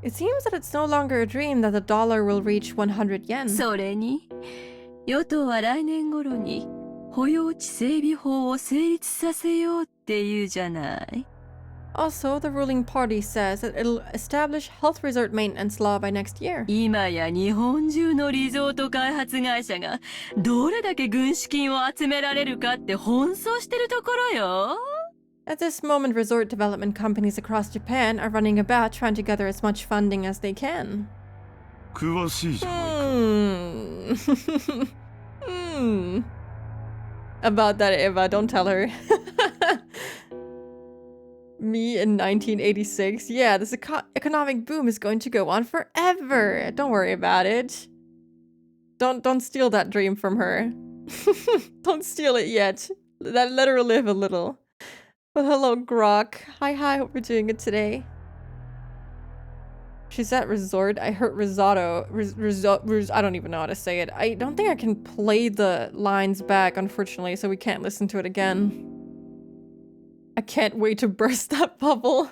It seems that it's no longer a dream that the dollar will reach 100 yen. それに、与党は来年頃に保養地整備法を成立させようっていうじゃない。 Also, the ruling party says that it'll establish health resort maintenance law by next year. 今や日本中のリゾート開発会社がどれだけ軍資金を集められるかって奔走してるところよ。 At this moment, resort development companies across Japan are running about trying to gather as much funding as they can. 詳しいじゃないか。About that, Eva, don't tell her. Me in 1986. Yeah, this economic boom is going to go on forever. Don't worry about it. Don't steal that dream from her. Don't steal it yet. Let her live a little. But hello, Grok. Hi, hope you're doing good today. She's at resort. I heard risotto. I don't even know how to say it. I don't think I can play the lines back, unfortunately, so we can't listen to it again. I can't wait to burst that bubble.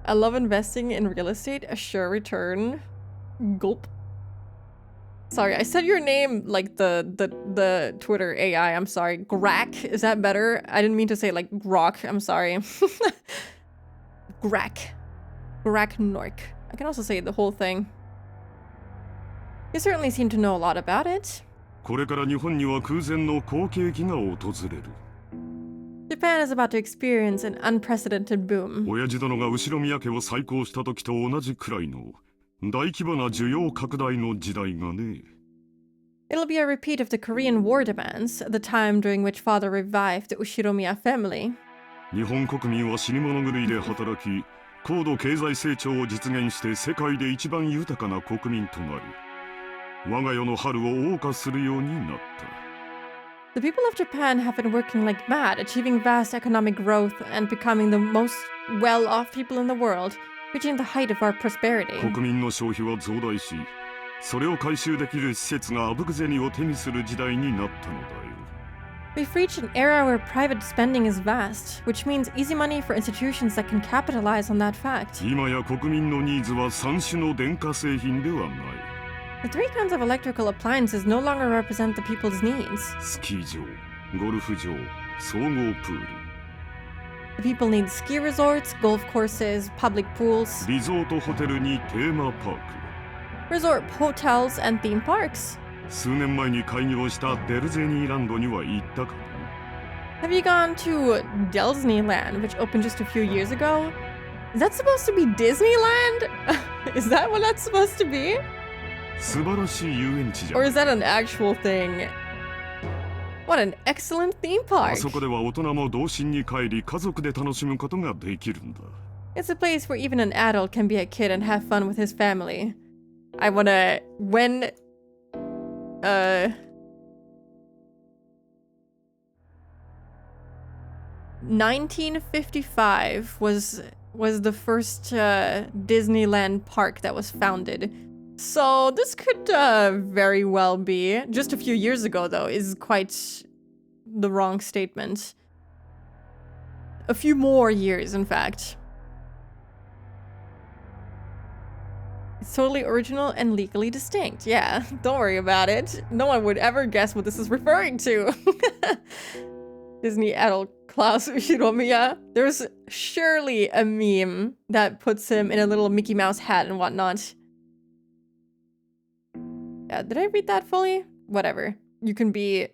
I love investing in real estate. A sure return. Gulp. Sorry, I said your name like the Twitter AI. I'm sorry. Grak. Is that better? I didn't mean to say like grok. I'm sorry. Grak. Grak Nork. I can also say the whole thing. You certainly seem to know a lot about it. これから日本には空前の好景気が訪れる。 Japan is about to experience an unprecedented boom. 親父殿が後ろ宮家を再興した時と同じくらいの大規模な需要拡大の時代がね。 It'll be a repeat of the Korean War demands, the time during which father revived the Ushiromiya family. 日本国民は死に物狂いで働き、高度経済成長を実現して世界で一番豊かな国民となる。我が世の春を謳歌するようになった。 The people of Japan have been working like mad, achieving vast economic growth and becoming the most well-off people in the world, reaching the height of our prosperity. 国民の消費は増大し、それを回収できる施設があぶく銭を手にする時代になったのだよ。 We've reached an era where private spending is vast, which means easy money for institutions that can capitalize on that fact. 今や国民のニーズは3種の電化製品ではない。The 3 kinds of electrical appliances no longer represent the people's needs. スキー場、ゴルフ場、総合プール、 The people need ski resorts, golf courses, public pools, リゾートホテルにテーマパーク。 resort hotels, and theme parks. 数年前に開業したデルゼニーランドには行ったかな？ Have you gone to Disneyland, which opened just a few years ago? Is that supposed to be Disneyland? Is that what that's supposed to be? 素晴らしい遊園地じゃ Or ない。 is that an actual thing? What an excellent theme あ park! そこでは大人も童心に帰り家族で楽しむことができるんだ。 It's a place where even an adult can be a kid and have fun with his family. I wanna... When... 1955 was the first Disneyland park that was founded. So this could very well be. Just a few years ago, though, is quite the wrong statement. A few more years, in fact. It's totally original and legally distinct. Yeah, don't worry about it. No one would ever guess what this is referring to. Disney adult Klaus Ushiromiya. There's surely a meme that puts him in a little Mickey Mouse hat and whatnot. Yeah, did I read that fully? Whatever. You can be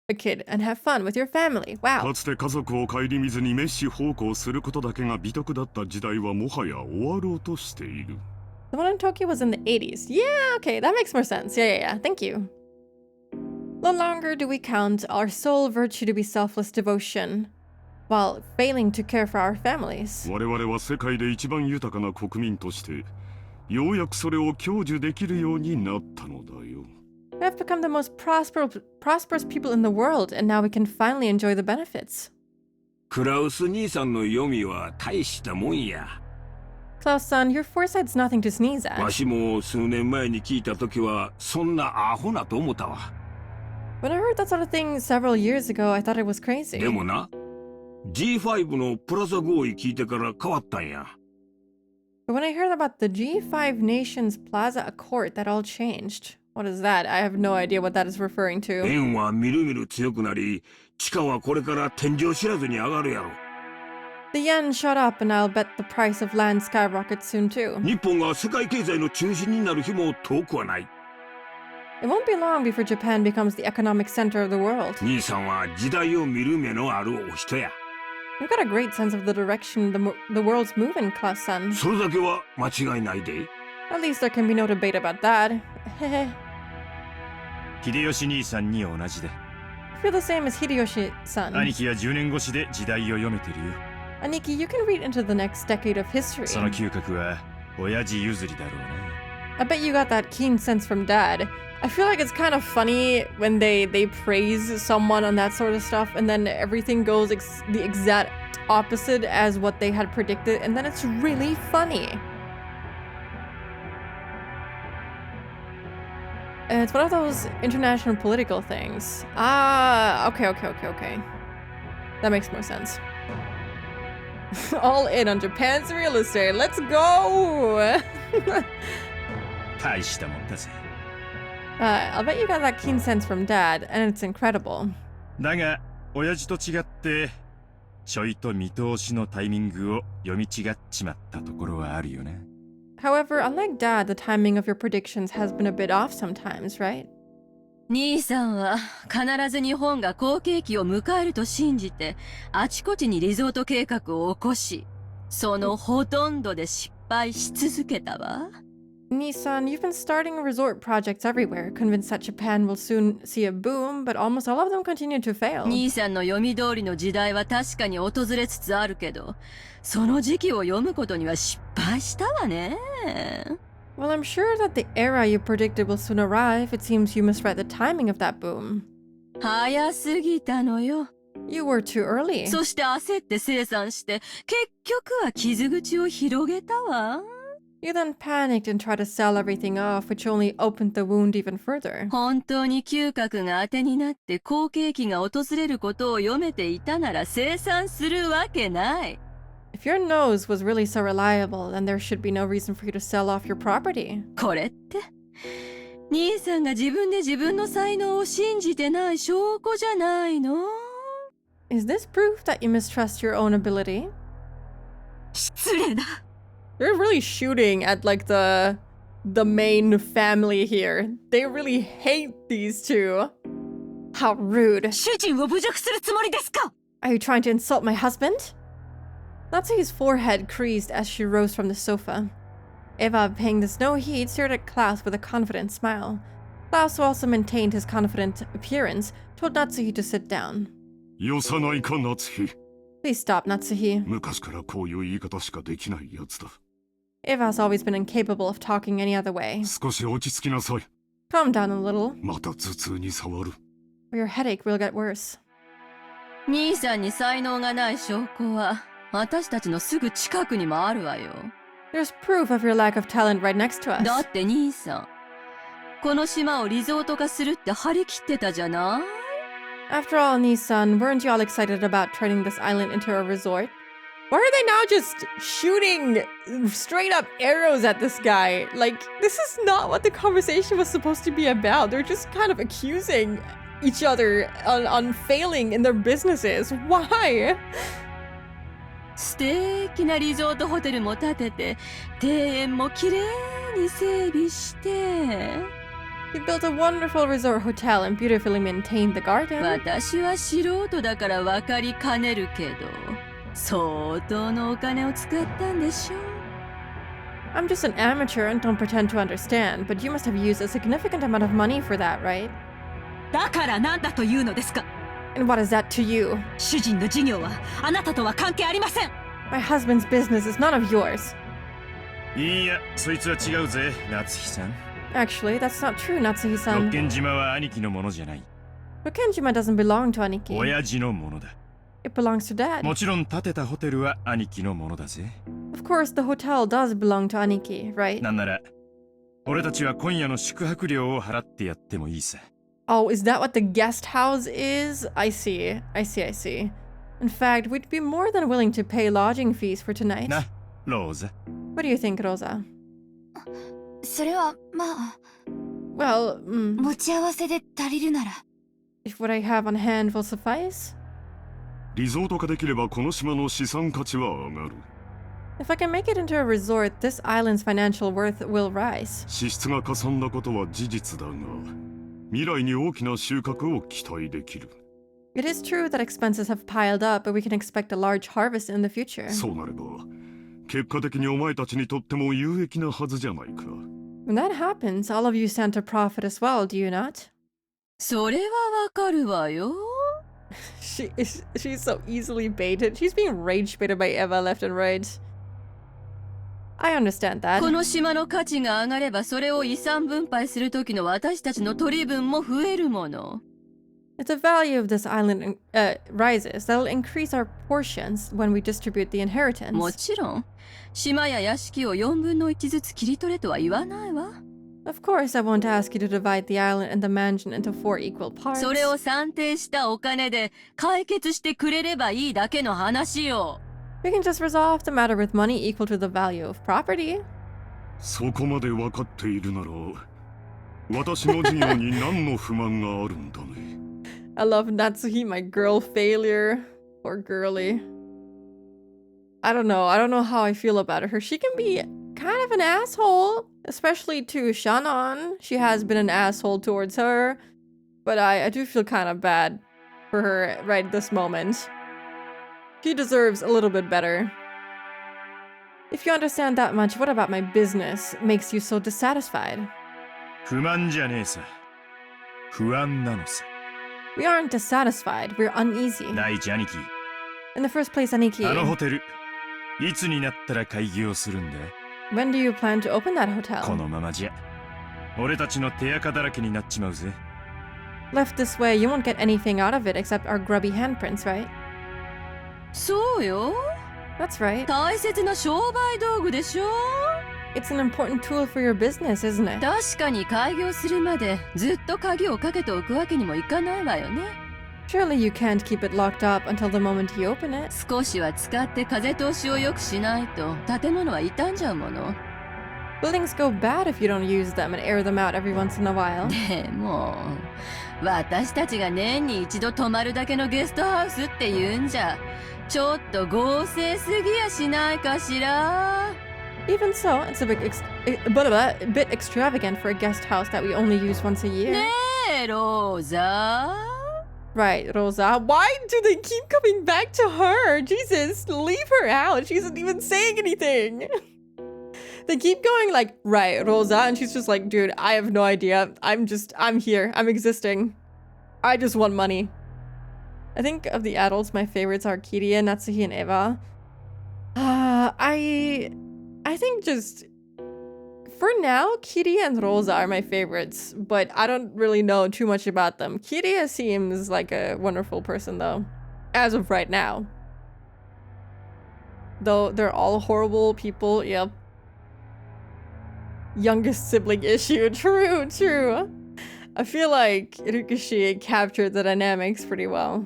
a kid and have fun with your family. Wow. かつて家族を顧みずに滅私奉公することだけが美徳だった時代はもはや終わろうとしている。 The one in Tokyo was in the 80s. Yeah, okay, that makes more sense. Yeah. Thank you. No longer do we count our sole virtue to be selfless devotion, while failing to care for our families. 我々は世界で一番豊かな国民として、ようやくそれを享受できるようになったのだよ。 We have become the most prosperous people in the world, and now we can finally enjoy the benefits. クラウス兄さんの読みは大したもんや。 Klaus-san, your foresight's nothing to sneeze わ at. しも数年前に聞いた時はそんなアホなと思ったわ。 When I heard that sort of thing several years ago, I thought it was crazy. でもな、G5 のプラザ合意聞いてから変わったんや。 But when I heard about the G5 Nations Plaza Accord, that all changed. What is that? I have no idea what that is referring to. 円はみるみる強くなり、地価はこれから天井知らずに上がるやろ。 The yen shot up, and I'll bet the price of land skyrockets soon too. 日本が世界経済の中心になる日も遠くはない。 It won't be long before Japan becomes the economic center of the world. 兄さんは時代を見る目のあるお人や。 You've got a great sense of the direction the world's moving, Klaus-san. それだけは間違いないで。 At least there can be no debate about that. Heh. 秀吉兄さんに同じで。 I feel the same as Hideyoshi-san. 兄貴は10年越しで時代を読めてるよ。 Aniki, you can read into the next decade of history. その嗅覚は親父譲りだろうね。 I bet you got that keen sense from Dad. I feel like it's kind of funny when they praise someone on that sort of stuff, and then everything goes the exact opposite as what they had predicted, and then it's really funny. And it's one of those international political things. Ah, okay. That makes more sense. All in on Japan's real estate. Let's go! 大したもんだぜ。 I'll bet you got that keen sense from Dad, and it's incredible. だが、親父と違って、ちょいと見通しのタイミングを読み違っちまったところはあるよね。However, unlike Dad, the timing of your predictions has been a bit off sometimes, right? 兄さんは必ず日本が好景気を迎えると信じて、あちこちにリゾート計画を起こし、そのほとんどで失敗し続けたわ。Nissan, you've been starting resort projects everywhere, convinced that Japan will soon see a boom, but almost all of them continue to fail. 兄さんの読み通りの時代は確かに訪れつつあるけど、その時期を読むことには失敗したわね。Well, I'm sure that the era you predicted will soon arrive. It seems you misread the timing of that boom. 早すぎたのよ。You were too early. そして焦って清算して、結局は傷口を広げたわ。You then panicked and tried to sell everything off, which only opened the wound even further. 本当に嗅覚が当てになって好景気が訪れることを読めていたなら清算するわけない。If your nose was really so reliable, then there should be no reason for you to sell off your property. これって兄さんが自分で自分の才能を信じてない証拠じゃないの？ Is this proof that you mistrust your own ability? 失礼だ。 They're really shooting at like the main family here. They really hate these two. How rude. 主人を侮辱するつもりですか？ Are you trying to insult my husband? Natsuhi's forehead creased as she rose from the sofa. Eva, paying this no heed, stared at Klaus with a confident smile. Klaus, who also maintained his confident appearance, told Natsuhi to sit down. よさないか、夏日。 Please stop, Natsuhi. 昔からこういう言い方しかできないやつだ。 Eva has always been incapable of talking any other way. 少し落ち着きなさい。 Calm down a little, また頭痛に触る。 or your headache will get worse. 兄さんに才能がない証拠は私たちのすぐ近くにもあるわよ。There's proof of your lack of talent right next to us. だって兄さん、この島をリゾート化するって張り切ってたじゃない？ After all, Nissan, weren't you all excited about turning this island into a resort? Why are they now just shooting straight up arrows at this guy? Like, this is not what the conversation was supposed to be about. They're just kind of accusing each other on failing in their businesses. Why? 素敵なリゾートホテルも建てて、庭園もきれいに整備して。You built a wonderful resort hotel and beautifully maintained the garden. 私は素人だから分かりかねるけど、相当のお金を使ったんでしょ？ I'm just an amateur and don't pretend to understand, but you must have used a significant amount of money for that, right? だから何だというのですか？ And what is that to you? 主人の事業はあなたとは関係ありません。 My husband's business is none of yours. いや、そいつは違うぜ、夏日さん。 Actually, that's not true, Natsuhi-san. 六軒島は兄貴のものじゃない。 Rokkenjima doesn't belong to Aniki. 親父のものだ。 It belongs to Dad. もちろん建てたホテルは兄貴のものだぜ。 Of course, the hotel does belong to Aniki, right? なんなら、俺たちは今夜の宿泊料を払ってやってもいいさ。 Oh, is that what the guest house is? I see. In fact, we'd be more than willing to pay lodging fees for tonight. な、ローザ。 What do you think, Rosa? それはまあ Well, 持ち合わせで足りるなら if what I have on hand will suffice? リゾート化できればこの島の資産価値は上がる。 If I can make it into a resort, this island's financial worth will rise. 支出がかさんだことは事実だが、未来に大きな収穫を期待できる。 It is true that expenses have piled up, but we can expect a large harvest in the future. そうなれば、結果的にお前たちにとっても有益なはずじゃないか。 When that happens, all of you stand to profit as well, do you not? それはわかるわよ。She's so easily baited. She's being rage baited by Eva left and right. I understand that. この島の価値が上がれば、それを遺産分配する時の私たちの取り分も増えるもの。If the value of this island rises, that'll increase our portions when we distribute the inheritance. もちろん、島や屋敷を4分の1ずつ切り取れとは言わないわ。Of course, I won't ask you to divide the island and the mansion into 4 equal parts. それを算定したお金で解決してくれればいいだけの話よ。We can just resolve the matter with money equal to the value of property. そこまで分かっているなら、私の事業に何の不満があるんだね。I love Natsuhi, my girl failure. Poor girly. I don't know how I feel about her. She can be kind of an asshole, especially to Shannon. She has been an asshole towards her, but I do feel kind of bad for her right this moment. She deserves a little bit better. If you understand that much, what about my business makes you so dissatisfied? 不満じゃねえさ。不安なのさ。 We aren't dissatisfied, we're uneasy. 第一兄貴。 In the first place, Aniki, あのホテル、いつになったら開業するんだ？ when do you plan to open that hotel? このままじゃ、俺たちの手垢だらけになっちまうぜ。 Left this way, you won't get anything out of it except our grubby handprints, right? そうよ。That's right. 大切な商売道具でしょ。 It's an important tool for your business, isn't it? 確かに開業するまでずっと鍵をかけておくわけにもいかないわよね。Surely you can't keep it locked up until the moment you open it. 少しは使って風通しを良くしないと建物は傷んじゃうもの。Buildings go bad if you don't use them and air them out every once in a while. でも私たちが年に一度泊まるだけのゲストハウスって言うんじゃちょっと豪勢すぎやしないかしら。 Even so, it's a bit extravagant for a guest house that we only use once a year. ねえローザ Right, Rosa. Why do they keep coming back to her? Jesus, leave her out. She isn't even saying anything. They keep going like, right, Rosa, and she's just like, dude, I have no idea. I'm here. I'm existing. I just want money. I think of the adults, my favorites are Kiria, Natsuhi, and Eva. I think just... For now, Kiria and Rosa are my favorites, but I don't really know too much about them. Kiria seems like a wonderful person, though. As of right now. Though they're all horrible people, yep. Youngest sibling issue, true. I feel like Irukushi captured the dynamics pretty well.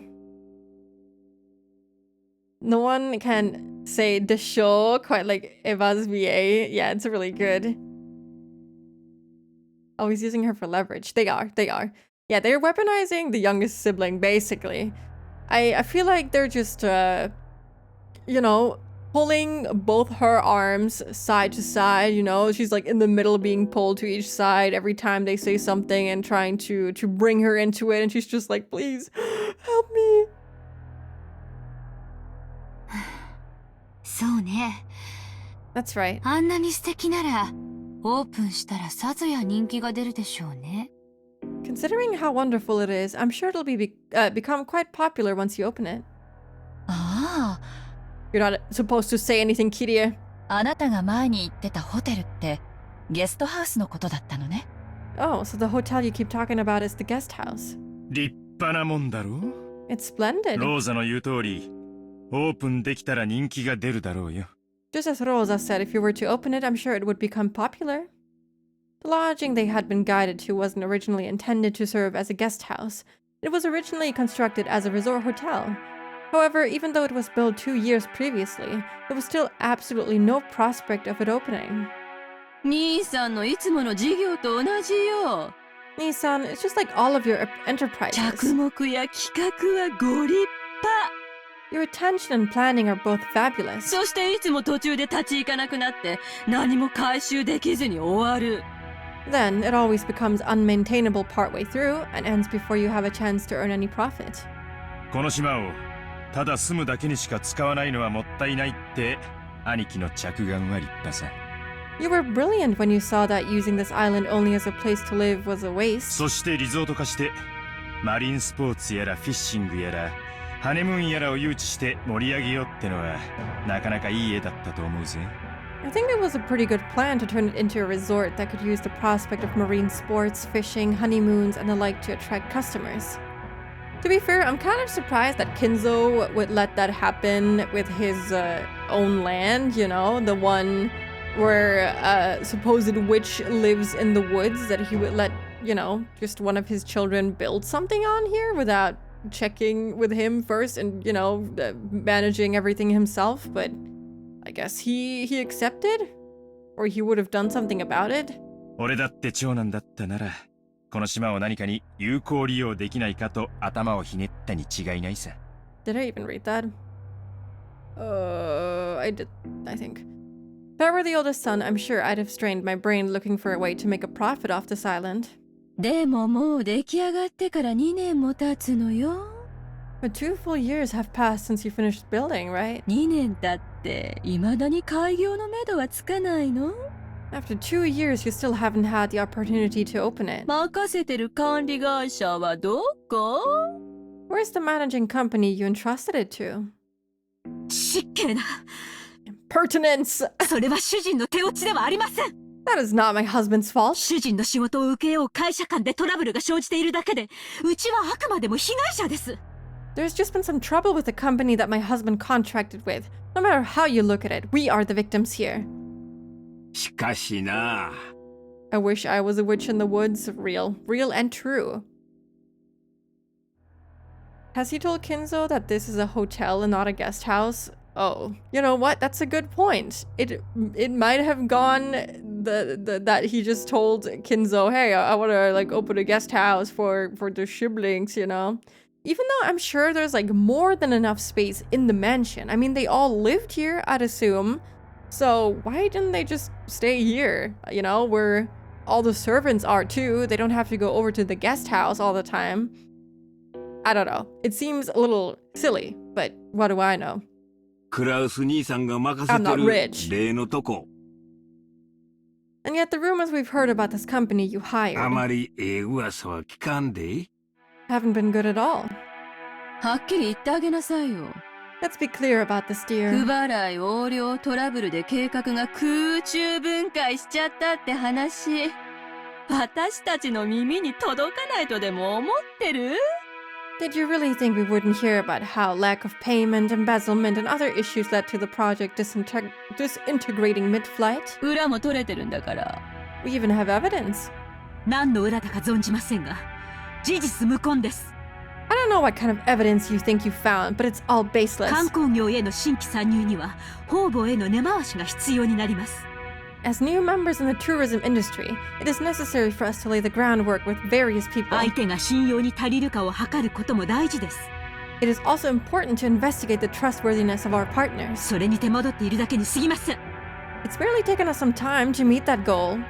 No one can say desho quite like Eva's VA. Yeah, it's really good. Oh, he's using her for leverage. They are. Yeah, they're weaponizing the youngest sibling, basically. I feel like they're just, you know, pulling both her arms side to side, you know? She's like in the middle being pulled to each side every time they say something and trying to bring her into it. And she's just like, please, help me. そうね。 That's right. あんなに素敵ならオープンしたらさぞや人気が出るでしょうね。 Considering how wonderful it is, I'm sure it'll become quite popular once you open it. ああ。 You're not supposed to say anything, Kiria. あなたが前に言ってたホテルってゲストハウスのことだったのね。 Oh, so the hotel you keep talking about is the guest house. 立派なもんだろ It's splendid. ローザの言う通り、オープンできたら人気が出るだろうよ。 Just as Rosa said, if you were to open it, I'm sure it would become popular. The lodging they had been guided to wasn't originally intended to serve as a guest house. It was originally constructed as a resort hotel. However, even though it was built 2 years previously, there was still absolutely no prospect of it opening. 兄さんのいつもの事業と同じよ。 Nissan, it's just like all of your enterprises. 着目や企画はご立派。 Your attention and planning are both fabulous. そしていつも途中で立ち行かなくなって何も回収できずに終わる。 Then, it always becomes unmaintainable partway through and ends before you have a chance to earn any profit. この島をただ住むだけにしか使わないのはもったいないって兄貴の着眼は立派さ。 You were brilliant when you saw that using this island only as a place to live was a waste. そしてリゾート化してマリンスポーツやらフィッシングやらハネムーンやらを誘致して盛り上げようってのはなかなかいい絵だったと思うぜ。 I think it was a pretty good plan to turn it into a resort that could use the prospect of marine sports, fishing, honeymoons, and the like to attract customers. To be fair, I'm kind of surprised that Kinzo would let that happen with his own land, you know, the one where a supposed witch lives in the woods, that he would let, you know, just one of his children build something on here without checking with him first and, you know, managing everything himself. But I guess he accepted, or he would have done something about it. 俺だって長男だったならこの島を何かに有効利用できないかと頭をひねったに違いないさ。 Did I even read that? I did, I think. If I were the oldest son, I'm sure I'd have strained my brain looking for a way to make a profit off this island. でももう出来上がってから2年も経つのよ。 But 2 full years have passed since you finished building, right? 2年経って未だに開業のめどはつかないの？ After 2 years, you still haven't had the opportunity to open it. 任せてる管理会社はどこ？ Where's the managing company you entrusted it to? 失敬な。 Impertinence! それは主人の手落ちではありません。 That is not my husband's fault. 主人の仕事を請け負う会社間でトラブルが生じているだけで、うちはあくまでも被害者です。 There's just been some trouble with the company that my husband contracted with. No matter how you look at it, we are the victims here. しかしな。 I wish I was a witch in the woods. Real and true. Has he told Kinzo that this is a hotel and not a guest house? Oh, you know what? That's a good point. It might have gone that he just told Kinzo, hey, I want to like open a guest house for the siblings, you know? Even though I'm sure there's like more than enough space in the mansion. I mean, they all lived here, I'd assume. So why didn't they just stay here, you know, where all the servants are too? They don't have to go over to the guest house all the time. I don't know. It seems a little silly, but what do I know? クラウス兄さんが任せ I'm て not る rich. 例のとこ。 And yet the rumors we've heard about this company you あ hired まり噂は聞かんで。 haven't been good at all. はっきり言ってあげなさいよ。 Let's be clear about this, 不 dear. 払い横領トラブルで計画が空中分解しちゃったって話。私たちの耳に届かないとでも思ってる？ Did you really think we wouldn't hear about how lack of payment, embezzlement, and other issues led to the project disintegrating mid-flight? 裏も取れてるんだから。 We even have evidence. 何の裏だか存じませんが、事実無根です。 I don't know what kind of evidence you think you found, but it's all baseless. 観光業への新規参入には方々への根回しが必要になります。 As new members in the tourism industry, it is necessary for us to lay the groundwork with various people. 相手が信用に足りるかを測ることも大事です。 It is also important to investigate the trustworthiness of our partners. それに手間取っているだけに過ぎません。 It's barely taken us some time to meet that goal.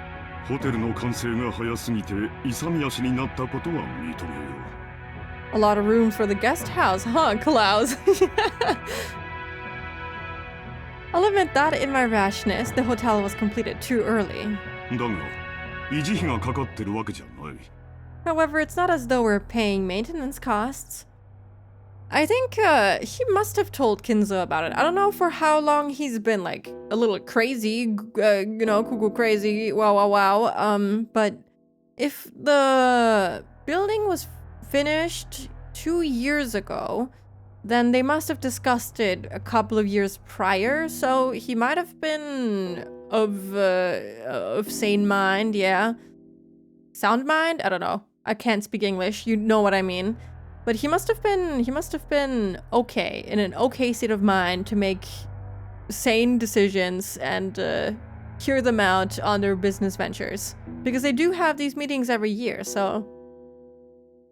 ホテルの完成が早すぎて勇み足になったことは認めよう。 A lot of room for the guest house, huh, Klaus? I'll admit that in my rashness, the hotel was completed too early. だが維持費がかかってるわけじゃない。 However, it's not as though we're paying maintenance costs. I think he must have told Kinzo about it. I don't know for how long he's been like a little crazy, you know, cuckoo crazy, wow, wow, wow. But if the building was finished 2 years ago, then they must have discussed it a couple of years prior. So he might have been of sane mind, yeah. Sound mind? I don't know. I can't speak English. You know what I mean. But he must have been okay, in an okay state of mind to make sane decisions and hear them out on their business ventures. Because they do have these meetings every year, so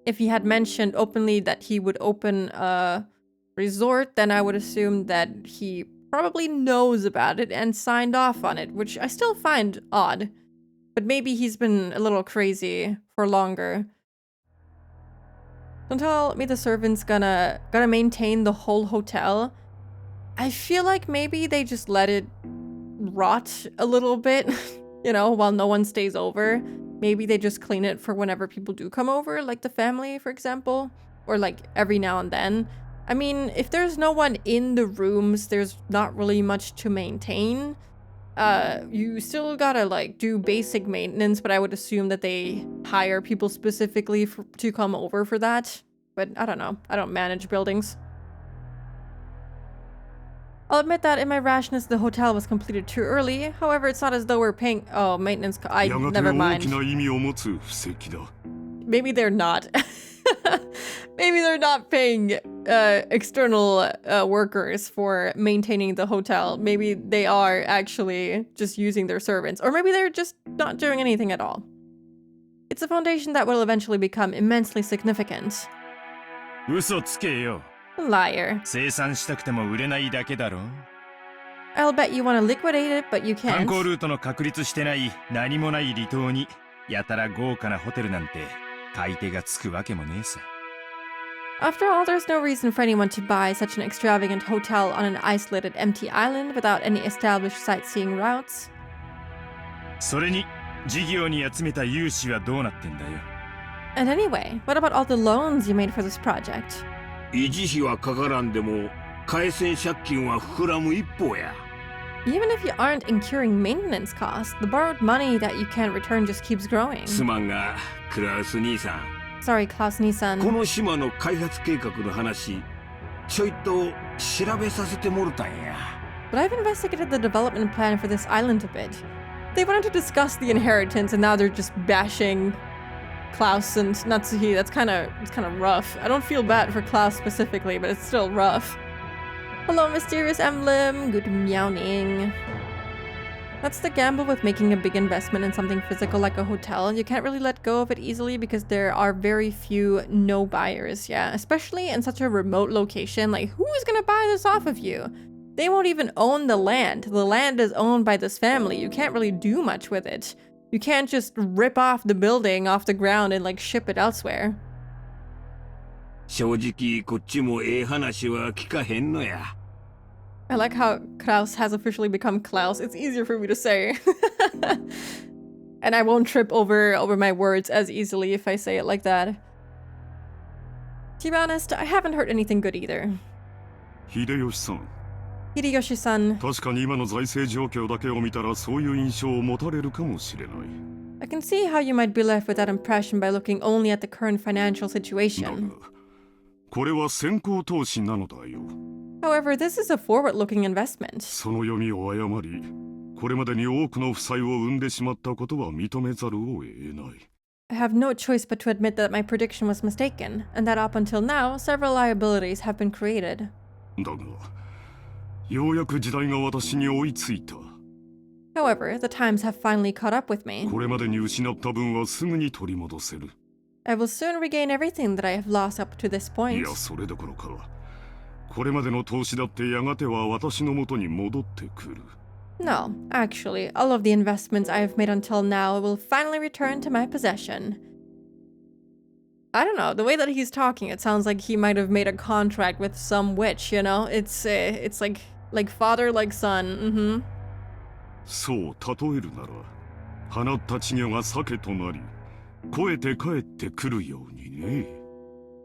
if he had mentioned openly that he would open a resort, then I would assume that he probably knows about it and signed off on it, which I still find odd. But maybe he's been a little crazy for longer. Don't tell me the servant's gonna maintain the whole hotel. I feel like maybe they just let it rot a little bit, you know, while no one stays over. Maybe they just clean it for whenever people do come over, like the family, for example, or like every now and then. I mean, if there's no one in the rooms, there's not really much to maintain. You still gotta like do basic maintenance, but I would assume that they hire people specifically to come over for that. But I don't know. I don't manage buildings. I'll admit that in my rashness, the hotel was completed too early. However, it's not as though we're paying... Oh, maintenance... never mind. Maybe they're not. Maybe they're not paying external workers for maintaining the hotel. Maybe they are actually just using their servants. Or maybe they're just not doing anything at all. It's a foundation that will eventually become immensely significant. 嘘つけよ。 Liar. 生産したくても売れないだけだろ。 I'll bet you want to liquidate it, but you 観 can't. 光ルートの確立してない何もない離島にやたら豪華なホテルなんて買い手がつくわけもねえさ。 After all, there's no reason for anyone to buy such an extravagant hotel on an isolated empty island without any established sightseeing routes. それに事業に集めた融資はどうなってんだよ。 And anyway, what about all the loans you made for this project? 維持費はかからんでも返せん借金は膨らむ一方や。 Even if you aren't incurring maintenance costs, the borrowed money that you can't return just keeps growing. すまんがクラウス兄さん。 Sorry, Klaus こ Nissan. の島の開発計画の話、ちょいと調べさせてもろたんや。 But I've investigated the development plan for this island a bit. They wanted to discuss the inheritance, and now they're just bashing Klaus and Natsuhi. It's kind of rough. I don't feel bad for Klaus specifically, but it's still rough. Hello, mysterious emblem. Good meowing. That's the gamble with making a big investment in something physical like a hotel. You can't really let go of it easily because there are very few no buyers, yeah. Especially in such a remote location. Like, who is gonna buy this off of you? They won't even own the land. The land is owned by this family. You can't really do much with it. You can't just rip off the building off the ground and like ship it elsewhere. 正直こっちも話は聞かへんのや。I like how Klaus has officially become Klaus. It's easier for me to say. And I won't trip over my words as easily if I say it like that. To be honest, I haven't heard anything good either. Hideyoshi-san. Hideyoshi-san. 確かに今の財政状況だけを見たらそういう印象を持たれるかもしれない。I can see how you might be left with that impression by looking only at the current financial situation. これは先行投資なのだよ。However, this is a forward-looking investment. その読みを誤り、これまでに多くの負債を生んでしまったことは認めざるを得ない。I have no choice but to admit that my prediction was mistaken, and that up until now, several liabilities have been created. だが、ようやく時代が私に追いついた。However, the times have finally caught up with me. これまでに失った分はすぐに取り戻せる。I will soon regain everything that I have lost up to this point. いや、それどころか。これまでの投資だってやがては私の元に戻ってくる。No, actually, all of the investments I have made until now will finally return to my possession. I don't know, the way that he's talking, it sounds like he might have made a contract with some witch, you know? It's like father, like son, そう、例えるなら、放った稚魚が鮭となり、肥えて帰ってくるようにね。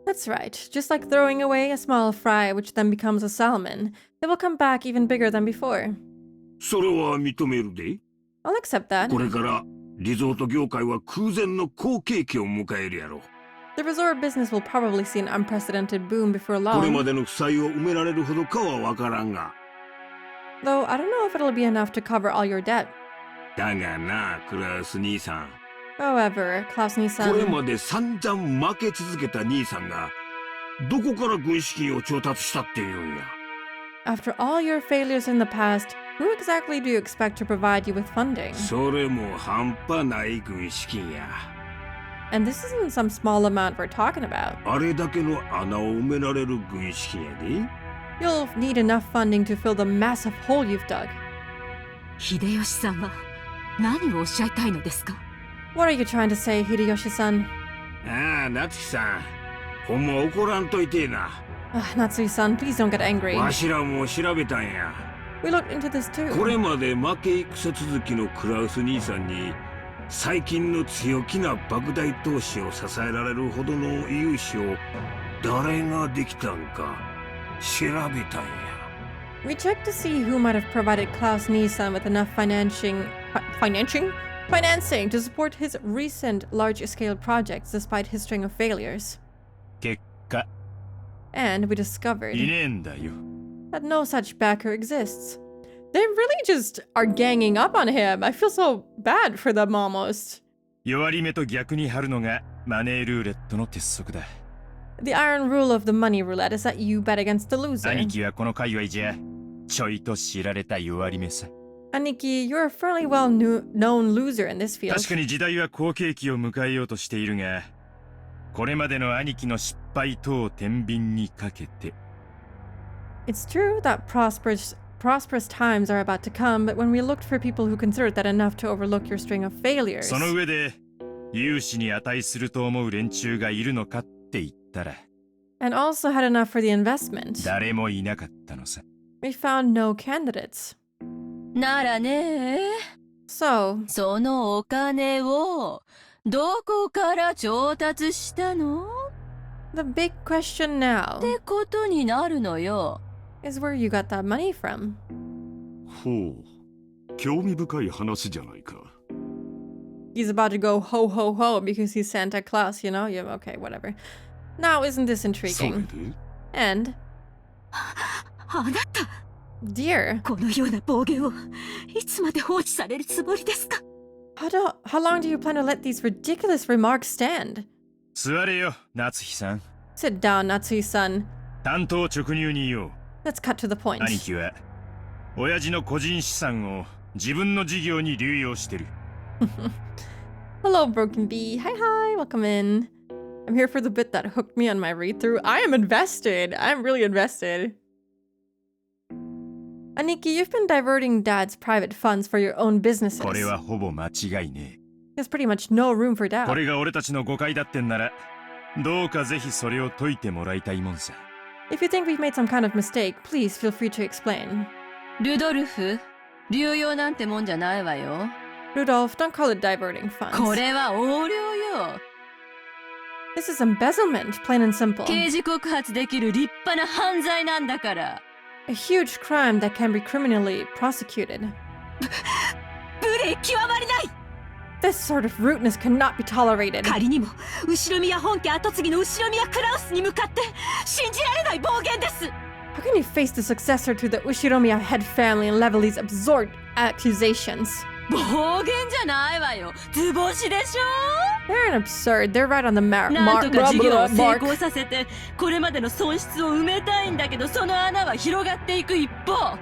That's right. Just like throwing away a small fry which then becomes a salmon, it will come back even bigger than before. それは認めるで。I'll accept that. これからリゾート業界は空前の好景気を迎えるやろ。The resort business will probably see an unprecedented boom before これま long. での負債を埋められるほどかはわからんが。Though I don't know if it'll be enough to cover all your debt. だがな、クラウス兄さん。However, Klaus これ Nissan, まで散々負け続けた兄さんが、どこから軍資金を調達したっていうんや。after all your failures in the past, who exactly do you expect to provide you with funding? それも半端ない軍資金や。And this isn't some small amount we're talking about. あれだけの穴を埋められる軍資金やで。You'll need enough funding to fill the massive hole you've dug. 秀吉さんは何をおっしゃいたいのですか？ What are you trying to say, Hideyoshi-san? ああ、夏樹さん。ほんま怒らんといてえな。Natsui-san, please don't get angry. わしらも調べたんや。We looked into this too. これまで負け戦続きのクラウス兄さんに最近の強気な莫大投資を支えられるほどの融資を誰ができたんか調べたんや。We checked to see who might have provided Klaus Nissan with enough financing to support his recent large-scale projects despite his string of failures. 結果、 And we discovered いねえんだよ。 that no such backer exists. They really just are ganging up on him. I feel so bad for them almost. 弱り目と逆に張るのがマネールーレットの鉄則だ。The iron rule of the money roulette is that you bet against the loser. 兄貴はこの界隈じゃちょいと知られた弱り目さ。Aniki, you're a fairly well-known loser in this field. 確かに時代は好景気を迎えようとしているが、これまでの兄貴の失敗等を天秤にかけて。It's true that prosperous times are about to come, but when we looked for people who considered that enough to overlook your string of failures, その上で融資に値すると思う連中がいるのかって言ったら、 and also had enough for the investment, 誰もいなかったのさ。we found no candidates. ならね、 So, そのお金をどこから調達したの？ the big question now ってことになるのよ。 is where you got that money from. ほう、興味深い話じゃないか。He's about to go ho ho ho because he's Santa Claus, you know? Yeah, okay, whatever. Now, isn't this それ intriguing? で And, あなた、 dear, このような暴言をいつまで放置されるつもりですか？ how long do you plan to let these ridiculous remarks stand? 座れよ、夏日さん。 Sit down, Natsui-san. 担当直入に言おう。Let's cut to the point. 兄貴は親父の個人資産を自分の事業に流用してる。Hello, Broken Bee. Hi, hi. Welcome in. I'm here for the bit that hooked me on my read-through. I am invested. I'm really invested. Aniki, you've been diverting Dad's private funds for your own businesses. これはほぼ間違いね。There's pretty much no room for こ doubt. れが俺たちの誤解だってんなら、どうかぜひそれを解いてもらいたいもんさ。If you think we've made some kind of mistake, please feel free to explain. ルドルフ、流用なんてもんじゃないわよ。Rudolph, don't call it diverting funds. これは横領よ。This is embezzlement, plain and simple. 刑事告発できる立派な犯罪なんだから。A huge crime that can be criminally prosecuted. 無礼極まりない。 This sort of rudeness cannot be tolerated. 仮にも後宮本家跡継ぎの後宮クラウスに向かって信じられない暴言です。 How can you face the successor to the Ushiromiya head family and level these absurd accusations? 暴言じゃないわよ。図星でしょ。 They're an absurd. They're right on the なんとか事業を成 mark. 功させて、これまでの損失を埋めたいんだけど、その穴は広がっていく一方。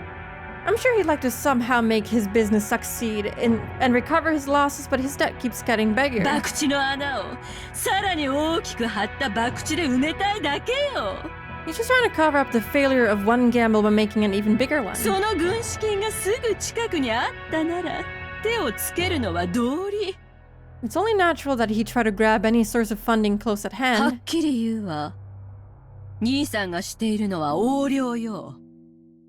I'm sure he'd like to somehow make his business succeed and recover his losses, but his debt keeps getting bigger. 博打の穴をさらに大きく張った博打で埋めたいだけよ。He's just trying to cover up the failure of one gamble by making an even bigger one. その軍資金がすぐ近くにあったなら、手をつけるのは道理。It's only natural that he try to grab any source of funding close at は hand. っきり言うわ。兄さんがしているのは横領よ。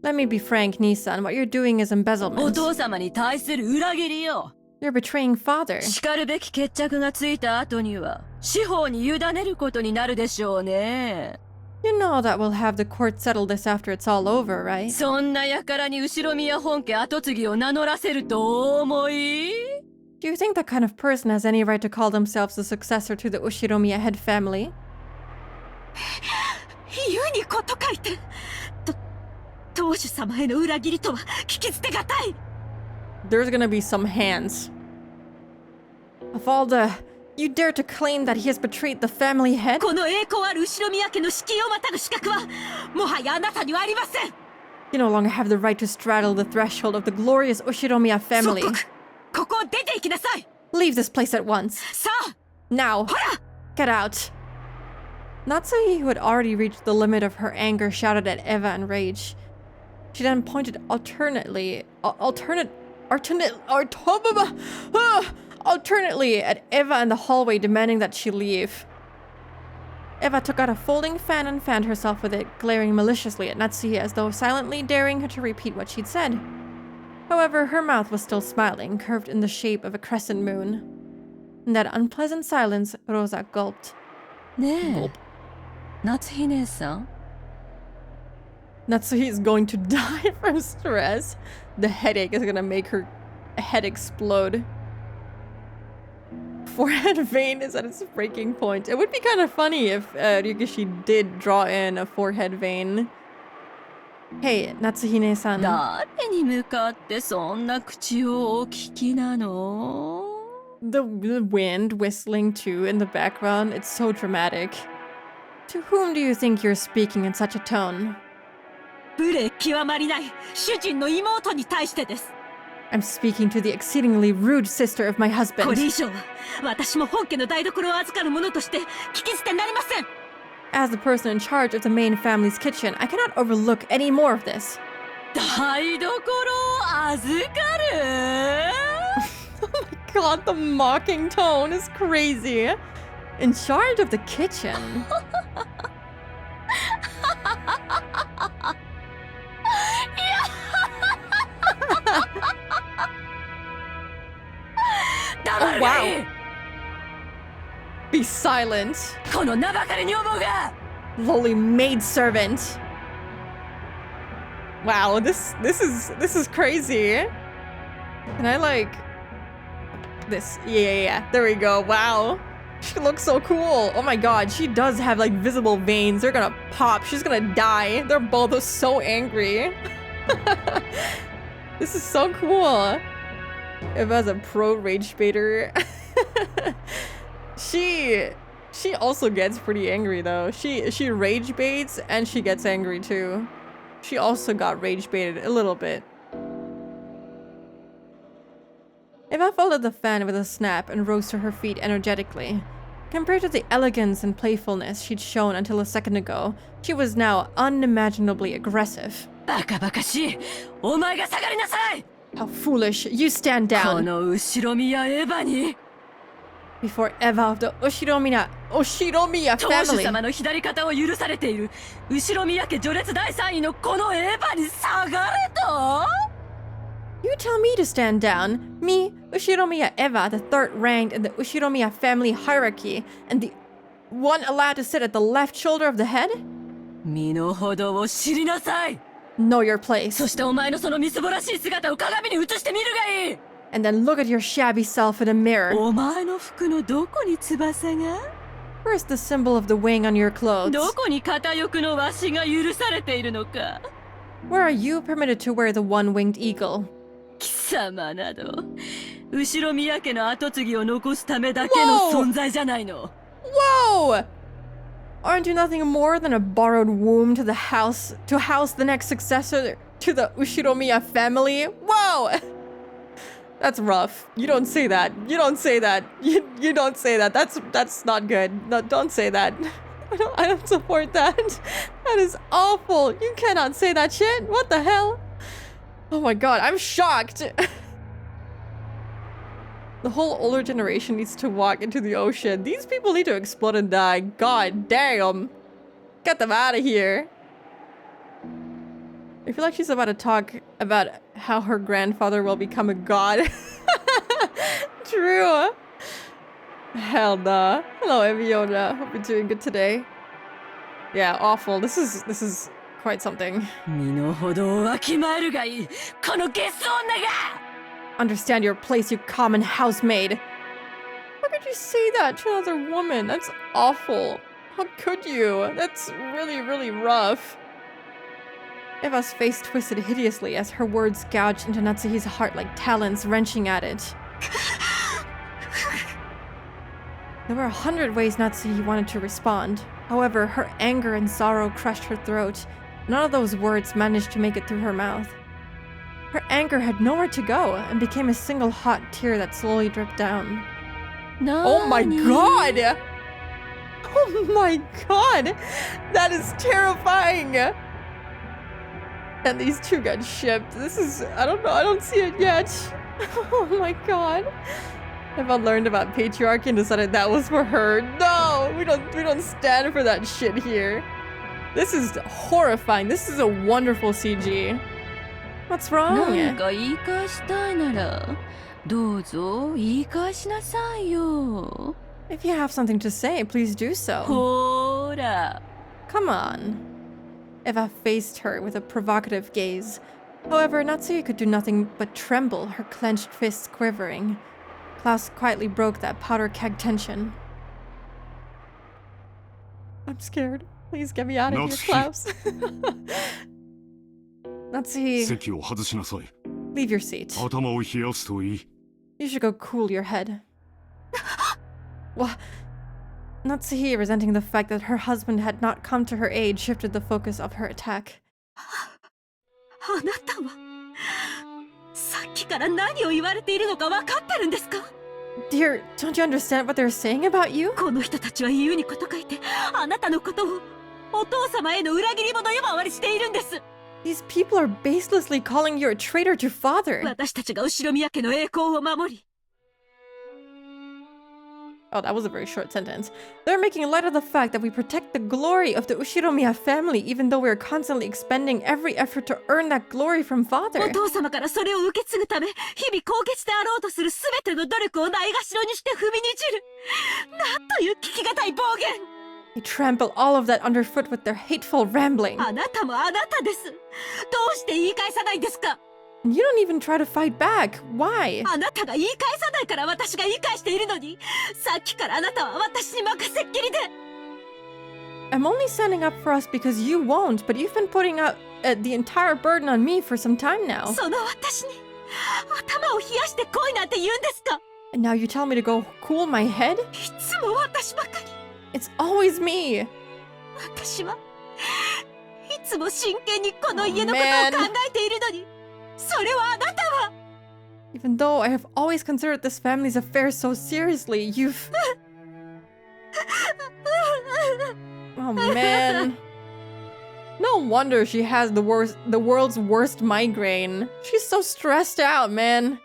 Let me be frank, Nissan. What you're doing is お embezzlement. 父様に対する裏切りよ。You're betraying father. しかるべき決着がついた後には、司法に委ねることになるでしょうね。You know that we'll have the court settle this after it's all over, right? そんな輩に後宮本家跡継ぎを名乗らせるとお思い？ Do you think that kind of person has any right to call themselves the successor to the Ushiromiya head family? 言うにこと書いて。当主様への裏切りとは聞き捨てがたい。 There's gonna be some hands. Of all the... You dare to claim that he has betrayed the family head? この栄光ある後宮家の敷居をまたぐ資格はもはやあなたにはありません。 You no longer have the right to straddle the threshold of the glorious Ushiromiya family. ここを出て行きなさい。 Leave this place at once. さあ。 Now. Get out. Natsuhi, who had already reached the limit of her anger, shouted at Eva in rage. She then pointed alternately at Eva in the hallway, demanding that she leave. Eva took out a folding fan and fanned herself with it, glaring maliciously at Natsuhi as though silently daring her to repeat what she'd said. However, her mouth was still smiling, curved in the shape of a crescent moon. In that unpleasant silence, Rosa gulped. ねえ、 Gulp. 夏日姉さん。 Natsuhi is going to die from stress. The headache is gonna make her head explode. Forehead vein is at its breaking point. It would be kind of funny if Ryukishi did draw in a forehead vein. Hey, Natsuhine-san. 誰に向かってそんな口をお聞きなの？ The wind whistling too in the background. It's so dramatic. To whom do you think you're speaking in such a tone? 無礼極まりない主人の妹に対してです。 I'm speaking to the exceedingly rude sister of my husband. これ以上は私も本家の台所を預かる者として聞き捨てなりません。 As the person in charge of the main family's kitchen, I cannot overlook any more of this. 台所を預かる？ Oh my god, the mocking tone is crazy. In charge of the kitchen. Oh, wow. Be silent. この名ばかり女房が Lowly maidservant. Wow, this is crazy. Can I like this? Yeah. There we go. Wow. She looks so cool. Oh my god, she does have like visible veins. They're gonna pop. She's gonna die. They're both so angry. This is so cool. Eva's a pro rage baiter. She also gets pretty angry though. She rage baits and she gets angry too. She also got rage baited a little bit. Eva folded the fan with a snap and rose to her feet energetically. Compared to the elegance and playfulness she'd shown until a second ago, she was now unimaginably aggressive. バカバカしい。お前が下がりなさい。 How foolish. You stand こ down. の後ろ宮エヴァに Before Eva of the Ushiromiya 当主 family. 様の左肩を許されている後ろ宮家序列第3位のこのエヴァに下がれと You tell me to stand down. Me, Ushiromiya Eva, the third ranked in the Ushiromiya family hierarchy, and the one allowed to sit at the left shoulder of the head? 身の程を知りなさい Know your place. そしてお前のそのみすぼらしい姿を鏡に映してみるがいい And then look at your shabby self in a mirror. お前の服のどこに翼が Where's the symbol of the wing on your clothes? どこに片翼のわしが許されているのか Where are you permitted to wear the one-winged eagle? 貴様など後ろ宮家の跡継ぎを残すためだけの存在じゃないの Whoa! Aren't you nothing more than a borrowed womb to house the next successor to the Ushiromiya family? Whoa! That's rough. You don't say that. You don't say that. You don't say that. That's not good. No, don't say that. I don't support that. That is awful. You cannot say that shit. What the hell? Oh my god, I'm shocked. The whole older generation needs to walk into the ocean. These people need to explode and die. God damn. Get them out of here. I feel like she's about to talk about how her grandfather will become a god. True. Hell nah. Hello, Eviona. Hope you're doing good today. Yeah, awful. This is quite something. 身の程をわきまえるがいいこのゲス女が Understand your place, you common housemaid. How could you say that to another woman? That's awful. How could you? That's really, really rough. Eva's face twisted hideously as her words gouged into Natsuhi's heart like talons wrenching at it. There were 100 ways Natsuhi wanted to respond. However, her anger and sorrow crushed her throat. None of those words managed to make it through her mouth. Her anger had nowhere to go and became a single hot tear that slowly dripped down. Oh my god! Oh my god! That is terrifying! And these two got shipped. This is... I don't know. I don't see it yet. Oh my god. Eva learned about patriarchy and decided that was for her. No! We don't stand for that shit here. This is horrifying. This is a wonderful CG. What's wrong? 何か言い返したいならどうぞ言い返しなさいよ If you have something to say, please do so. ほら Come on. Eva faced her with a provocative gaze. However, Natsuhi could do nothing but tremble, her clenched fists quivering. Klaus quietly broke that powder keg tension. I'm scared. Please get me out of here, Klaus. Natsuhi, 席を外しなさい。 leave your seat. 頭を冷やすといい。 You should go cool your head. What? Natsuhi, resenting the fact that her husband had not come to her aid, shifted the focus of her attack. あなたはさっきから何を言われているのか分かってるんですか Dear, don't you understand what they're saying about you? この人たちは言うにこと書いてあなたのことをお父様への裏切り者呼ばわりしているんです These people are baselessly calling you a traitor to father. 私たちが後ろ宮家の栄光を守り Oh, that was a very short sentence. They're making light of the fact that we protect the glory of the Ushiromiya family, even though we are constantly expending every effort to earn that glory from father. お父様からそれを受け継ぐため日々高潔であろうとするすべての努力をないがしろにして踏みにじるなんという聞きがたい暴言 They trample all of that underfoot with their hateful rambling. あなたもあなたですどうして言い返さないんですか And you don't even try to fight back. Why? あなたが言い返さないから私が言い返しているのにさっきからあなたは私に任せっきりで I'm only standing up for us because you won't, but you've been putting out the entire burden on me for some time now. その私に頭を冷やして来いなんて言うんですか And now you tell me to go cool my head? いつも私ばかり It's always me. 私はいつも真剣にこの家のことを考えているのに、それはあなたは。 Even though I have always considered this family's affairs so seriously, you've... Oh man. No wonder she has the world's worst migraine. She's so stressed out, man.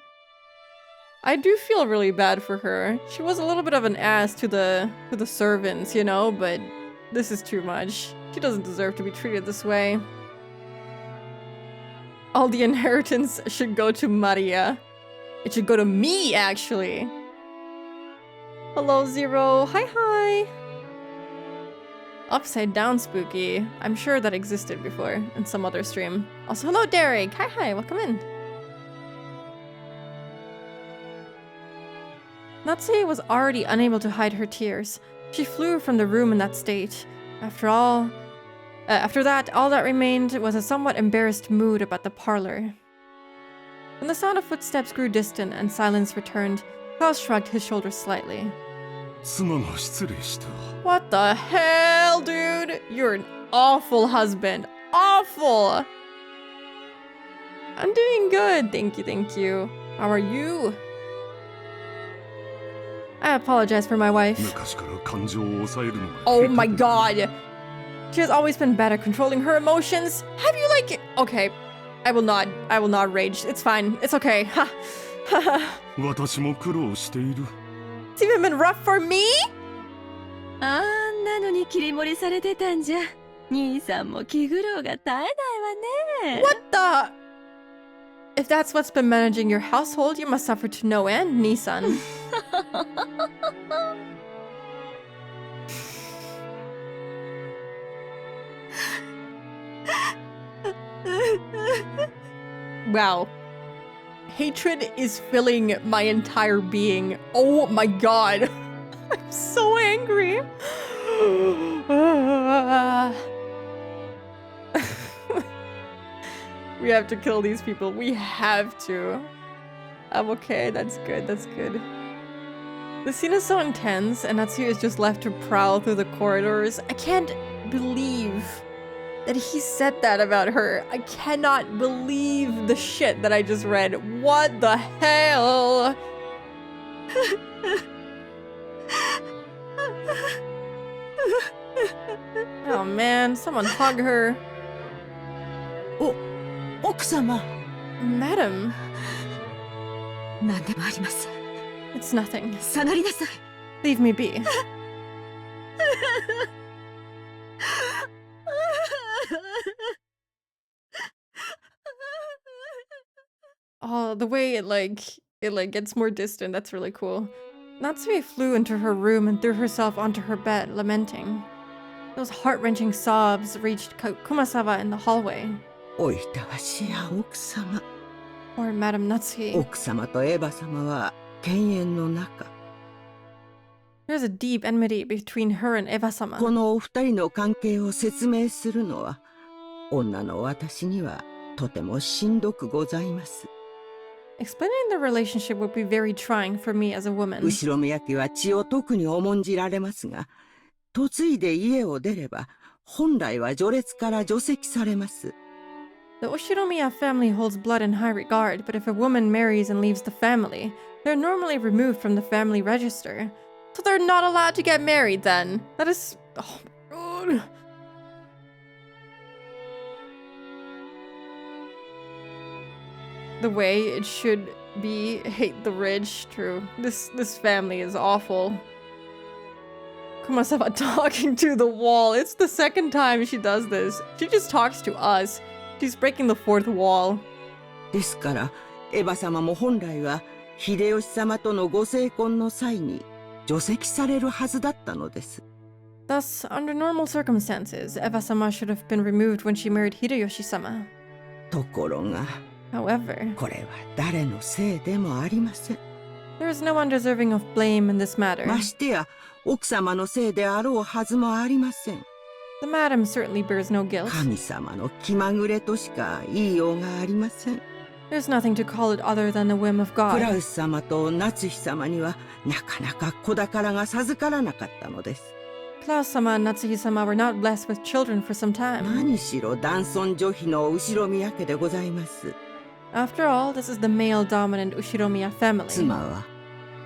I do feel really bad for her. She was a little bit of an ass to the servants, you know, but this is too much. She doesn't deserve to be treated this way. All the inheritance should go to Maria. It should go to me, actually. Hello, Zero. Hi, hi. Upside down spooky. I'm sure that existed before in some other stream. Also, hello, Derek. Hi, hi. Welcome in. Natsue was already unable to hide her tears. She flew from the room in that state. After that, all that remained was a somewhat embarrassed mood about the parlor. When the sound of footsteps grew distant and silence returned, Klaus shrugged his shoulders slightly. What the hell, dude? You're an awful husband. Awful! I'm doing good, thank you, thank you. How are you? I apologize for my wife. Oh my god! She has always been bad at controlling her emotions. Have you like... Okay. I will not rage. It's fine. It's okay. Ha. It's even been rough for me? あんなのに切り盛りされてたんじゃ。兄さんも気苦労が絶えないわね。What the? If that's what's been managing your household, you must suffer to no end, Nissan. Wow. Hatred is filling my entire being. Oh my god. I'm so angry. We have to kill these people. We have to. I'm okay. That's good. That's good. The scene is so intense, and Natsuya is just left to prowl through the corridors. I can't believe that he said that about her. I cannot believe the shit that I just read. What the hell? Oh man, someone hug her. Oh, 奥様. Madam. 何でもありません。 It's nothing. 下がりなさい。 Leave me be. Oh, the way it gets more distant, that's really cool. Natsume flew into her room and threw herself onto her bed, lamenting. Those heart-wrenching sobs reached Kumasawa in the hallway. おいたわしや奥様。 Or Madam Natsuki. 奥様とエヴァ様は犬猿の仲。 There's a deep enmity between her and Eva-sama. このお二人の関係を説明するのは、女の私にはとてもしんどくございます。 Explaining the relationship would be very trying for me as a woman. 後ろ宮家は血を特に重んじられますが、嫁いで家を出れば、本来は序列から除籍されます。 The Oshiromiya family holds blood in high regard, but if a woman marries and leaves the family, they're normally removed from the family register. So they're not allowed to get married then. That is... Oh my god. The way it should be, hate the rich, true. This family is awful. Kumasawa talking to the wall. It's the second time she does this. She just talks to us. She's breaking the fourth wall. ですから、エヴァ様も本来は秀吉様とのご成婚の際に除籍されるはずだったのです。 Thus, under normal circumstances, Eva-sama should have been removed when she married Hideyoshi-sama. ところが、 However, これは誰のせいでもありません。 there is no one deserving of blame in this matter. ましてや、奥様のせいであろうはずもありません。 The madam certainly bears no guilt. 神様の気まぐれとしか言いようがありません。 There's nothing to call it other than the whim of クラ God. ウス様と夏日様にはなかなか子宝が授からなかったのです。Klaus-sama and Natsuhi-sama were not blessed with children for some time. 何しろ男尊女卑の後ろ宮家でございます。 After all, this is the male-dominant Ushiromiya family. 妻は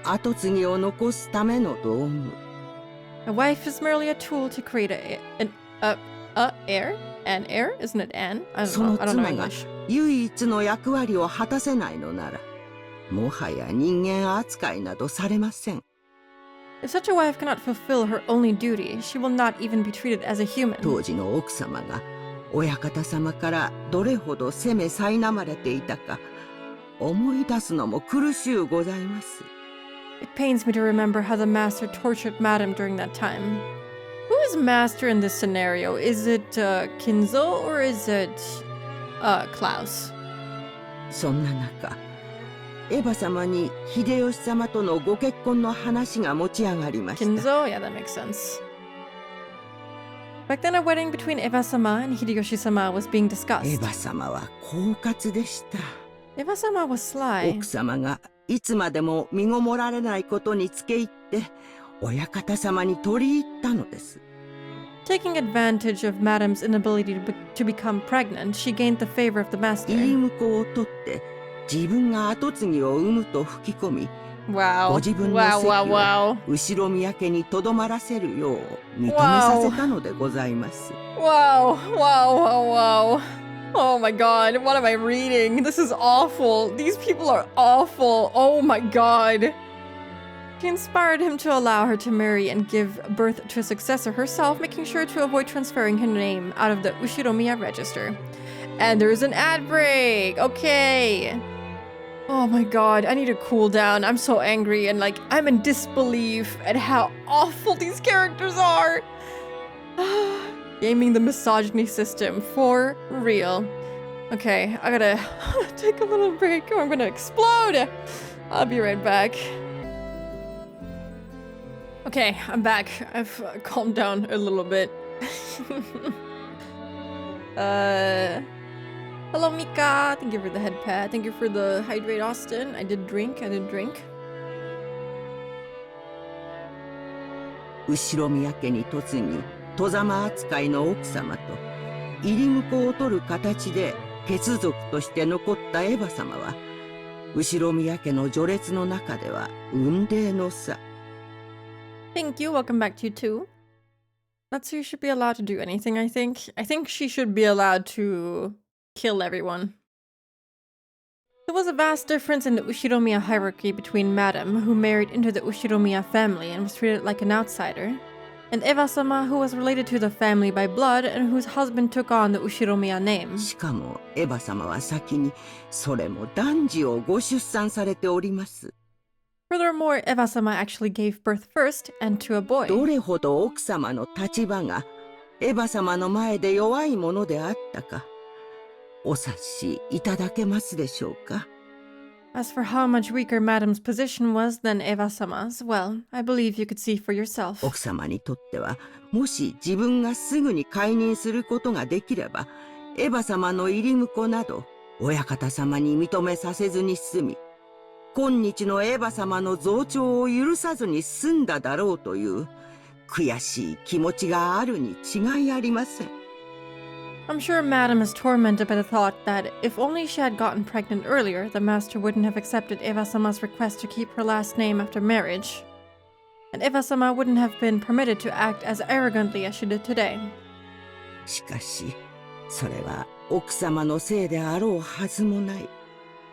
後継ぎを残すための道具。 A wife is merely a tool to create heir? An heir? Isn't it an? I そ don't の know. I don't know 妻が English. 唯一の役割を果たせないのなら、もはや人間扱いなどされません。 If such a wife cannot fulfill her only duty, she will not even be treated as a human. 当時の奥様が親方様からどれほど責め苛まれていたか思い出すのも苦しゅうございます。 It pains me to remember how the master tortured Madame during that time. Who is master in this scenario? Is it Kinzo or is it Klaus? そんな中、エヴァ様に秀吉様とのご結婚の話が持ち上がりました。 Kinzo? Yeah, that makes sense. Back then, a wedding between Eva-sama and Hideyoshi-sama was being エ discussed. ヴァ様は狡猾でした。 Eva-sama was sly. 奥様がいつまでも身ごもられないことにつけ入って親方様に取り入ったのです。 Taking advantage of Madame's inability to become pregnant, she gained the favor of the master. 入り婿を取って自分が後継ぎを産むと吹き込み、 Wow. ご自分の Wow, 席 wow, を wow. 後ろ宮家にとどまらせるよう認めさせたのでございます。 Wow, wow, wow, wow. Oh my god, what am I reading? This is awful. These people are awful. Oh my god. She inspired him to allow her to marry and give birth to a successor herself, making sure to avoid transferring her name out of the Ushiromiya register. And there's an ad break. Okay. Oh my god, I need to cool down. I'm so angry and like I'm in disbelief at how awful these characters are. Gaming the misogyny system for real. Okay, I gotta take a little break or I'm gonna explode. I'll be right back. Okay, I'm back. I've calmed down a little bit. Hello, Mika. Thank you for the head pad. Thank you for the hydrate, Austin. I did drink. 後ろ宮家に嫁ぎ、外様扱いの奥様と入り婿を取る形で血族として残ったエヴァ様は、後ろ宮家の序列の中では雲泥の差。 Thank you. Welcome back to you too. Natsu should be allowed to do anything, I think. I think she should be allowed to kill everyone. There was a vast difference in the Ushiromiya hierarchy between Madame, who married into the Ushiromiya family and was treated like an outsider, and Eva-sama, who was related to the family by blood and whose husband took on the Ushiromiya name. しかもエヴァ様は先にそれも男児をご出産されております。 Furthermore, Eva-sama actually gave birth first and to a boy. どれほど奥様の立場がエヴァ様の前で弱いものであったか、お察しいただけますでしょうか。 As for how much weaker Madame's position was than Eva-sama's, well, I believe you could see for yourself. 奥様にとっては、もし自分がすぐに解任することができれば、エヴァ様の入り婿など親方様に認めさせずに済み、今日のエヴァ様の増長を許さずに済んだだろうという悔しい気持ちがあるに違いありません。 I'm sure Madame is tormented by the thought that if only she had gotten pregnant earlier, the master wouldn't have accepted Eva-sama's request to keep her last name after marriage. And Eva-sama wouldn't have been permitted to act as arrogantly as she did today. しかし、それは奥様のせいであろうはずもない。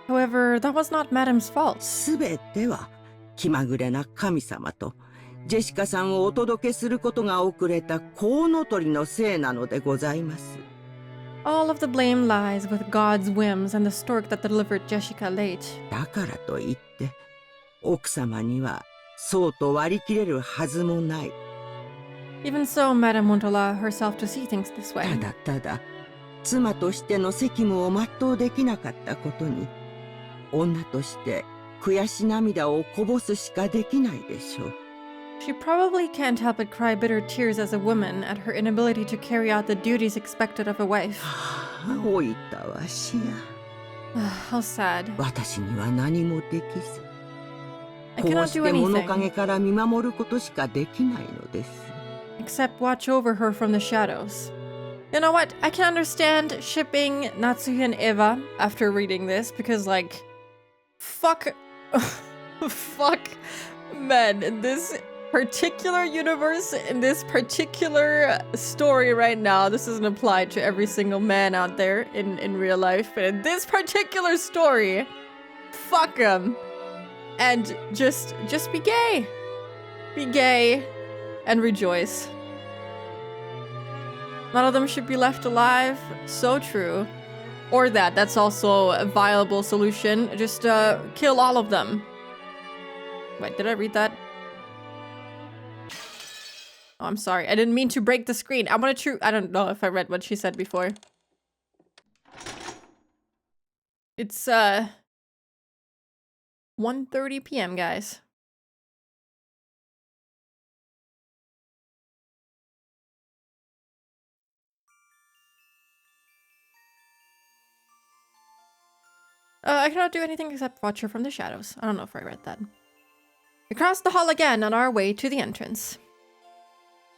However, that was not Madame's fault. すべては気まぐれな神様とジェシカさんをお届けすることが遅れたコウノトリのせいなのでございます。 All of the blame lies with God's whims and the stork that delivered Jessica late. だからといって奥様にはそうと割り切れるはずもない。 Even so, Madame won't allow herself to see things this way. ただ妻としての責務を全うできなかったことに女として悔し涙をこぼすしかできないでしょう。 She probably can't help but cry bitter tears as a woman at her inability to carry out the duties expected of a wife. 老いたわしや。How sad. 私には何もできず、 I こう cannot し do て物 anything. 陰から見守ることしかできないのです。except watch over her from the shadows. You know what? I can understand shipping Natsuhi and Eva after reading this, because, like, fuck. Fuck men. In this particular universe, in this particular story right now, this doesn't apply to every single man out there in real life, but in this particular story, fuck them. And just be gay. Be gay and rejoice. None of them should be left alive. So true. Or that's also a viable solution. Just kill all of them. Wait, did I read that? Oh, I'm sorry. I didn't mean to break the screen. I want to I don't know if I read what she said before. It's 1:30 p.m., guys. I cannot do anything except watch her from the shadows. I don't know if I read that. We crossed the hall again on our way to the entrance.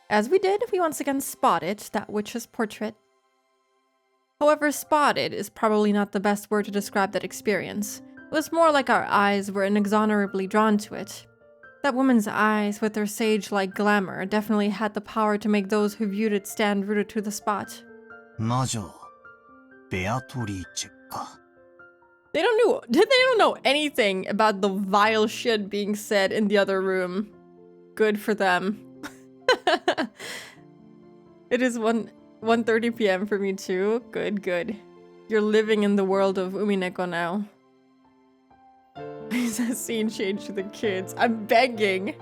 As we did, we once again spotted that witch's portrait. However, spotted is probably not the best word to describe that experience. It was more like our eyes were inexorably drawn to it. That woman's eyes, with their sage-like glamour, definitely had the power to make those who viewed it stand rooted to the spot. Majo Beatrice ka. They don't know anything about the vile shit being said in the other room. Good for them. It is 1:30 p.m. for me too. Good. You're living in the world of Umineko now. Is that scene change to the kids? I'm begging.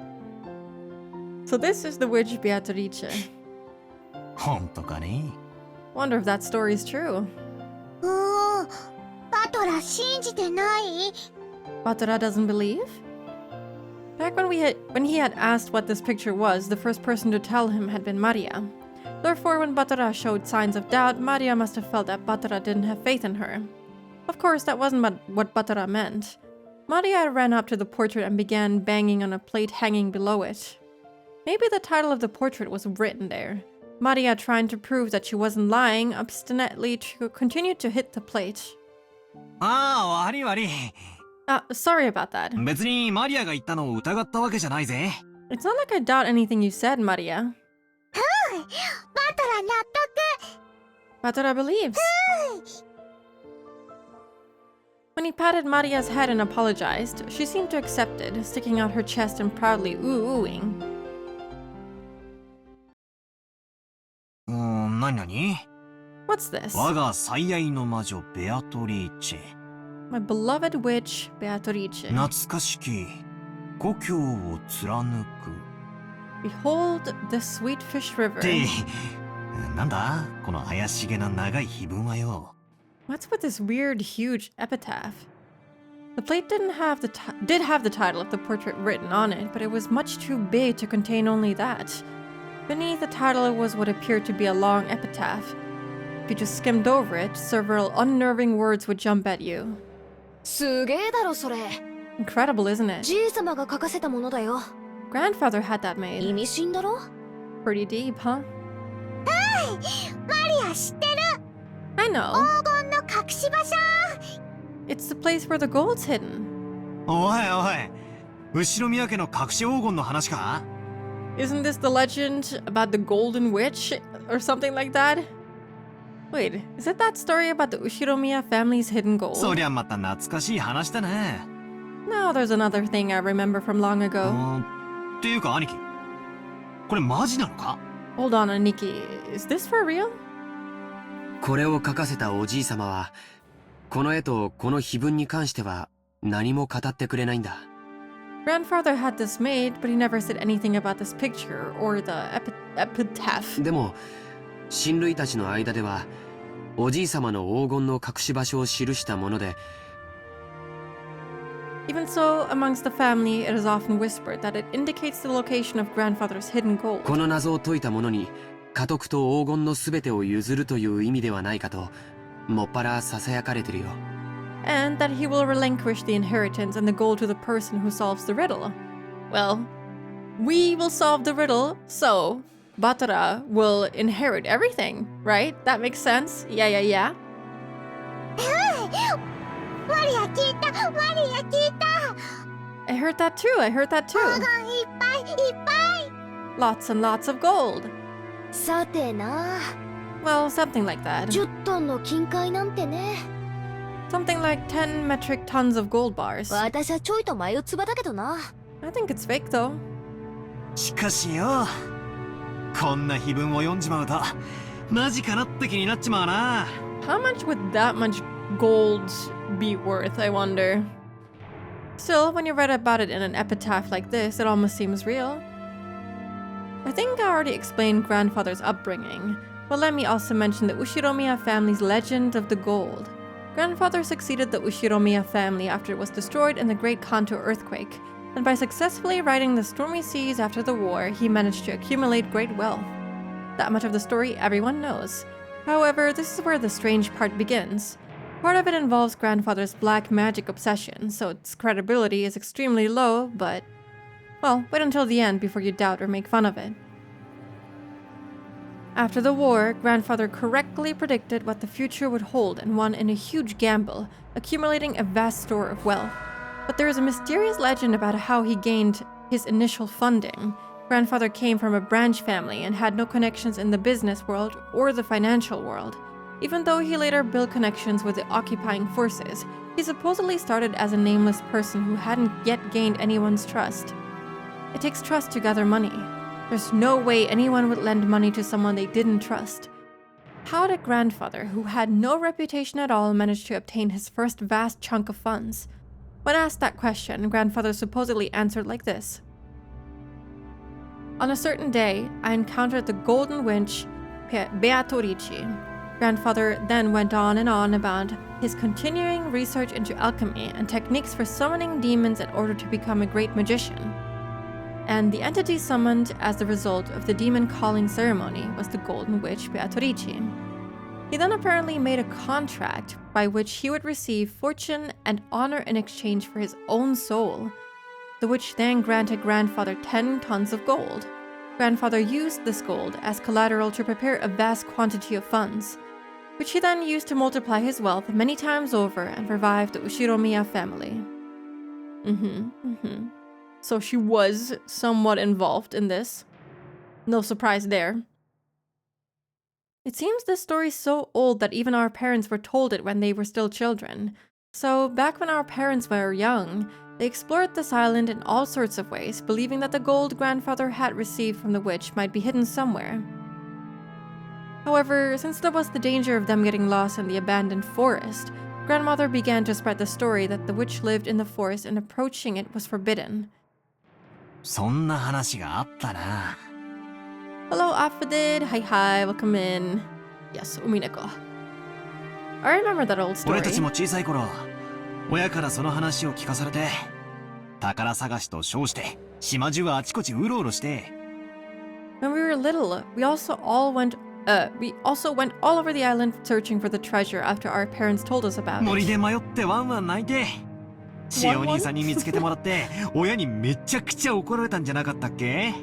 So this is the witch Beatrice. Honto ka ne? Wonder if that story is true. Batora 信じてない? Batora doesn't believe? Back when he had asked what this picture was, the first person to tell him had been Maria. Therefore, when Batora showed signs of doubt, Maria must have felt that Batora didn't have faith in her. Of course, that wasn't what Batora meant. Maria ran up to the portrait and began banging on a plate hanging below it. Maybe the title of the portrait was written there. Maria, trying to prove that she wasn't lying, obstinately continued to hit the plate. Sorry about that. 別にマリアが言ったのを疑ったわけじゃないぜ。 It's not like I doubt anything you said, Maria. Batora 納得. Batora believes. When he patted Maria's head and apologized, she seemed to accept it, sticking out her chest and proudly ooh-ooing. 何? What's this? 我が最愛の魔女ベアトリーチェ。 My beloved witch, Beatrice. 懐かしき故郷を貫く。 Behold the sweet fish river. ってなんだこの怪しげな長い碑文はよ。 What's with this weird, huge epitaph? The plate did have the title of the portrait written on it, but it was much too big to contain only that. Beneath the title was what appeared to be a long epitaph. If you just skimmed over it, several unnerving words would jump at you. すげえだろそれ。 Incredible, isn't it? じいさまが書かせたものだよ。 Grandfather had that made. 意味深だろ? Pretty deep, huh? マリア知ってる. I know. 黄金の隠し場所. It's the place where the gold's hidden. おいおい、後ろ宮家の隠し黄金の話か? Isn't this the legend about the golden witch or something like that? Wait, is it that story about the Ushiromiya family's hidden gold? そりゃまた懐かしい話だね。 No, there's another thing I remember from long ago. っていうか兄貴、これマジなのか? Hold on, Aniki. Is this for real? これを描かせたおじいさまは、この絵とこの碑文に関しては何も語ってくれないんだ。Grandfather had this made, but he never said anything about this picture or the epitaph. でも、親類たちの間では、おじいさまの黄金の隠し場所を記したもので、Even so, amongst the family, it is often whispered that it indicates the location of grandfather's hidden gold. この謎を解いた者に、家督と黄金のすべてを譲るという意味ではないかと、もっぱらささやかれてるよ。And that he will relinquish the inheritance and the gold to the person who solves the riddle. Well, we will solve the riddle, so Batara will inherit everything, right? That makes sense. Yeah. マリア聞いたマリア聞いた I heard that too. 黄金いっぱいいっぱい Lots and lots of gold. さてな Well, something like that. 10トンの金塊なんてね Something like 10 metric tons of gold bars. 私はちょいと眉唾だけどな I think it's fake though. しかしよ、こんな碑文を読んじまうとマジかなって気になっちまうな。 How much would that much gold be worth, I wonder? Still, when you read about it in an epitaph like this, it almost seems real. I think I already explained grandfather's upbringing, but let me also mention the Ushiromiya family's legend of the gold. Grandfather succeeded the Ushiromiya family after it was destroyed in the Great Kanto earthquake, and by successfully riding the stormy seas after the war, he managed to accumulate great wealth. That much of the story everyone knows. However, this is where the strange part begins. Part of it involves grandfather's black magic obsession, so its credibility is extremely low, but... well, wait until the end before you doubt or make fun of it. After the war, grandfather correctly predicted what the future would hold and won in a huge gamble, accumulating a vast store of wealth. But there is a mysterious legend about how he gained his initial funding. Grandfather came from a branch family and had no connections in the business world or the financial world. Even though he later built connections with the occupying forces, he supposedly started as a nameless person who hadn't yet gained anyone's trust. It takes trust to gather money. There's no way anyone would lend money to someone they didn't trust. How did grandfather, who had no reputation at all, manage to obtain his first vast chunk of funds? When asked that question, grandfather supposedly answered like this. On a certain day, I encountered the golden winch Beatorici. Grandfather then went on and on about his continuing research into alchemy and techniques for summoning demons in order to become a great magician. And the entity summoned as the result of the demon calling ceremony was the golden witch Beatorici. He then apparently made a contract by which he would receive fortune and honor in exchange for his own soul. The witch then granted grandfather 10 tons of gold. Grandfather used this gold as collateral to prepare a vast quantity of funds, which he then used to multiply his wealth many times over and revive the Ushiromiya family. So she was somewhat involved in this. No surprise there. It seems this story is so old that even our parents were told it when they were still children. So back when our parents were young, they explored this island in all sorts of ways, believing that the gold grandfather had received from the witch might be hidden somewhere. However, since there was the danger of them getting lost in the abandoned forest, grandmother began to spread the story that the witch lived in the forest and approaching it was forbidden. そんな話があったな。 Hello, Affidid. Hi, welcome in. Yes, Umineko. I remember that old story. 俺たちも小さい頃、親からその話を聞かされて、宝探しと称して島中はあちこちうろうろして。 When we were little, we also went all over the island searching for the treasure after our parents told us about 森 it. で迷ってワンワン泣いて、塩兄さんに見つけてもらって、親にめちゃくちゃ怒られたんじゃなかったっけ？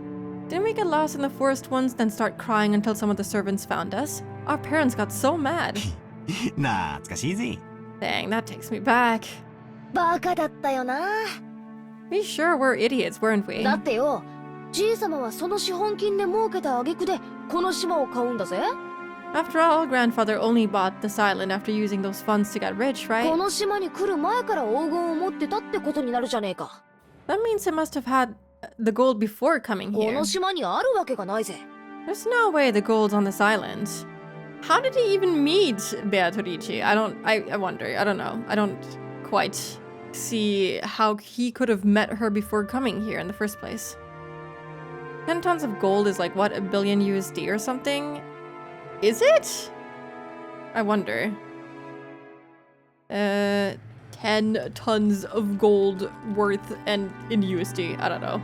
Didn't we get lost in the forest once, then start crying until some of the servants found us? Our parents got so mad. 懐かしいぜ。 Dang, that takes me back. バカだったよな We sure were idiots, weren't we? だってよじいさまはその資本金で儲けた挙句でこの島を買うんだぜ After all, grandfather only bought this island after using those funds to get rich, こ right? の島に来る前から黄金を持ってたってことになるじゃねえか That means he must have had the gold before coming こ here. の島にあるわけがないぜ There's no way the gold's on this island. How did he even meet Beatrice? I wonder. I don't know. I don't quite see how he could have met her before coming here in the first place. 10 tons of gold is like, what, $1 billion USD or something? Is it? I wonder. 10 tons of gold worth and in USD. I don't know.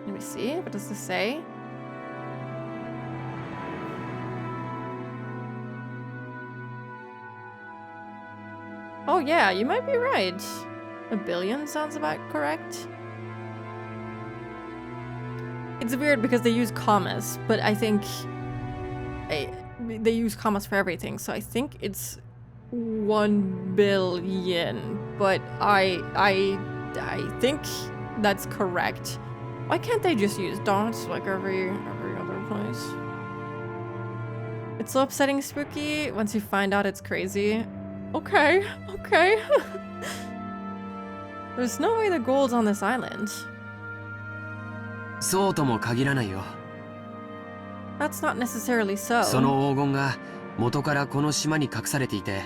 Let me see. What does this say? Oh yeah, you might be right. $1 billion sounds about correct. It's weird because they use commas, but I think they use commas for everything, so I think it's 1 billion, but I think that's correct. Why can't they just use dots like every other place? It's so upsetting, Spooky, once you find out it's crazy. Okay. There's no way the gold's on this island. そうとも限らないよ。 That's not necessarily so. その黄金が元からこの島に隠されていて、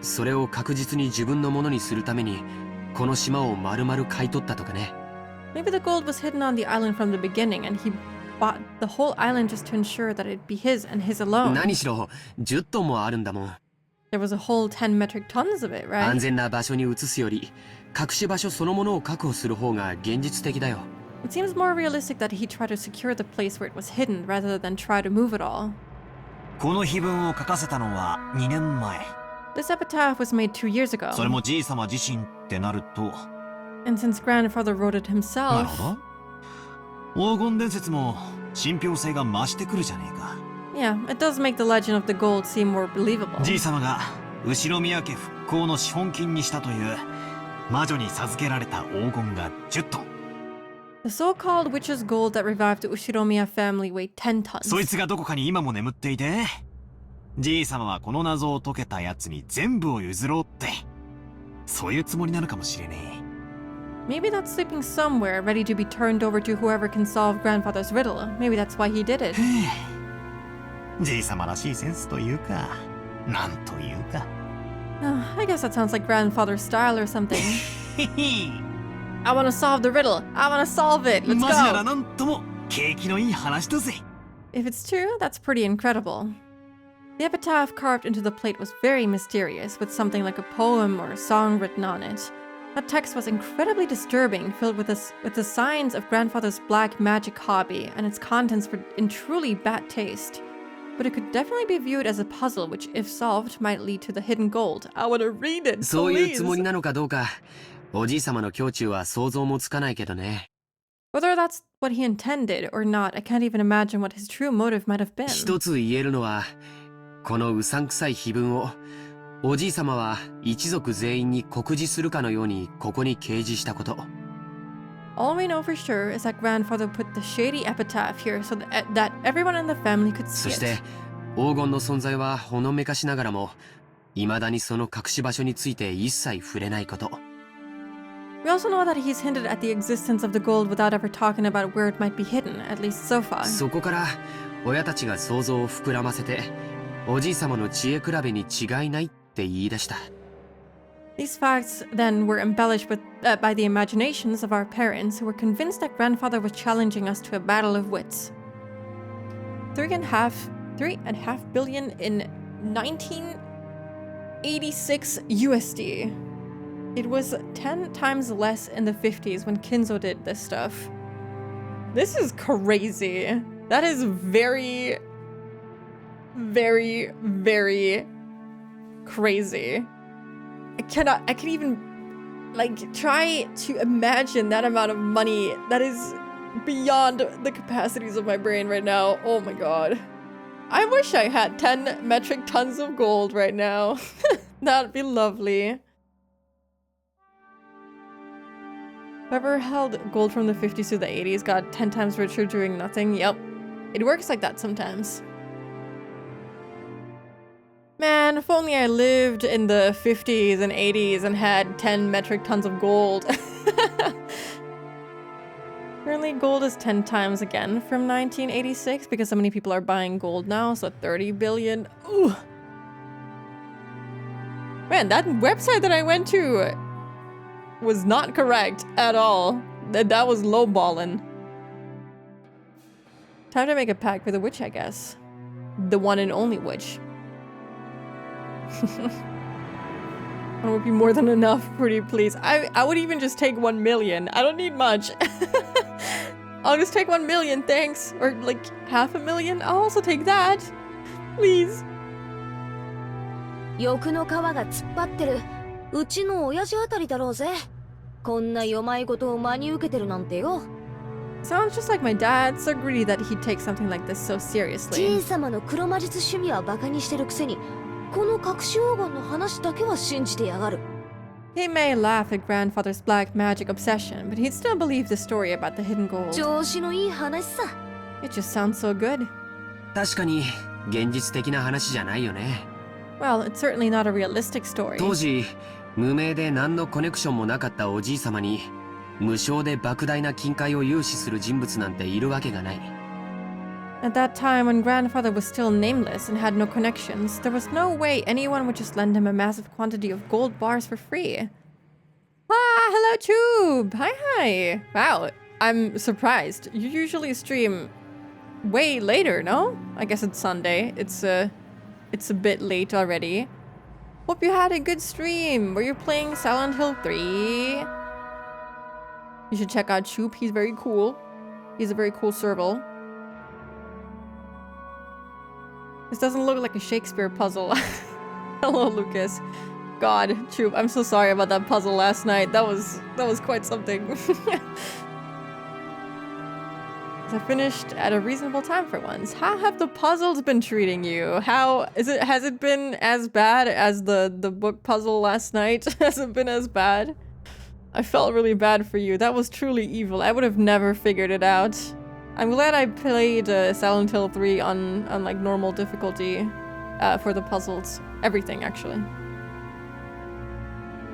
それを確実に自分のものにするためにこの島を丸々買い取ったとかね。 Maybe the gold was hidden on the island from the beginning and he bought the whole island just to ensure that it'd be his and his alone. 何しろ10トンもあるんだもん。 There was a whole 10 metric tons of it, right? 安全な場所に移すより隠し場所そのものを確保する方が現実的だよ。 It seems more realistic that he tried to secure the place where it was hidden rather than try to move it all. この碑文を書かせたのは2年前。 This epitaph was made 2 years ago. それもじいさま自身ってなると。 And since grandfather wrote it なる himself. ほど。黄金伝説も信憑性が増してくるじゃねえか。 Yeah, it does make the legend of the gold seem more believable. じいさまが後宮家復興の資本金にしたという魔女に授けられた黄金が10トン。 The so-called witch's gold that revived the Ushiromiya family weighed 10 tons. そいつがどこかに今も眠っていて、じいさまはこの謎を解けたやつに全部を譲ろうって、そういうつもりなのかもしれねえ。 Maybe that's sleeping somewhere, ready to be turned over to whoever can solve grandfather's riddle. Maybe that's why he did it. じいさまらしいセンスというか、なんというか。I guess that sounds like grandfather's style or something. I want to solve the riddle. I want to solve it. Let's マジなら go. なんとも景気のいい話だぜ。 If it's true, that's pretty incredible. The epitaph carved into the plate was very mysterious, with something like a poem or a song written on it. That text was incredibly disturbing, filled with the signs of grandfather's black magic hobby, and its contents were in truly bad taste. But it could definitely be viewed as a puzzle, which, if solved, might lead to the hidden gold. I want to read it, そういう please. つもりなのかどうか、おじいさまの胸中は想像もつかないけどね。 Whether that's what he intended or not, I can't even imagine what his true motive might have been. 一つ言えるのは、このうさんくさい碑文をおじいさまは一族全員に告示するかのようにここに掲示したこと。 All we know for sure is that grandfather put the shady epitaph here so that everyone in the family could そ see して it. 黄金の存在はほのめかしながらも、未だにその隠し場所について一切触れないこと。 We also know that he's hinted at the existence of the gold without ever talking about where it might be hidden, at least so far. そこから親たちが想像を膨らませて、おじいさまの知恵比べに違いないって言い出した。 These facts then were embellished by the imaginations of our parents, who were convinced that grandfather was challenging us to a battle of wits. 3.5 billion in 1986 USD. It was 10 times less in the 50s when Kinzo did this stuff. This is crazy. That is very, very, very crazy. I can even, like, try to imagine that amount of money. That is beyond the capacities of my brain right now. Oh my god. I wish I had 10 metric tons of gold right now. That'd be lovely. Whoever held gold from the 50s to the 80s got 10 times richer doing nothing. Yep. It works like that sometimes. Man, if only I lived in the 50s and 80s and had 10 metric tons of gold. Currently, gold is 10 times again from 1986 because so many people are buying gold now, so 30 billion. Ooh. Man, that website that I went to was not correct at all. That was lowballing. Time to make a pact with a witch, I guess. The one and only witch. That would be more than enough, pretty please. I would even just take 1 million. I don't need much. I'll just take 1 million, thanks. Or like 500,000. I'll also take that. Please. 欲の皮が突っ張ってる。うちの親父あたりだろうぜ。こんな読まい事を真に受けてるなんてよ。Sounds just like my dad, so greedy that he takes something like this so じ seriously. い様の黒魔術趣味はバカにしてるくせに、この隠し黄金の話だけは信じてやがる。He may laugh at grandfather's black magic obsession, but he'd still believe the story about the hidden gold. 調子のいい話さ。It just sounds so good. 確かに現実的な話じゃないよね。 Well, it's certainly not a realistic story. 当時無名で何のコネクションもなかったおじい様に無償で莫大な金塊を融資する人物なんているわけがない。 At that time, when grandfather was still nameless and had no connections, there was no way anyone would just lend him a massive quantity of gold bars for free. Ah, hello, Tube! Hi! Wow, I'm surprised. You usually stream way later, no? I guess it's Sunday. It's a bit late already. Hope you had a good stream. Were you playing Silent Hill 3? You should check out Choop. He's very cool. He's a very cool serval. This doesn't look like a Shakespeare puzzle. Hello, Lucas. God, Choop, I'm so sorry about that puzzle last night. That was quite something. I finished at a reasonable time for once. How have the puzzles been treating you? Has it been as bad as the book puzzle last night? Has it been as bad? I felt really bad for you. That was truly evil. I would have never figured it out. I'm glad I played Silent Hill 3 on like normal difficulty for the puzzles. Everything, actually.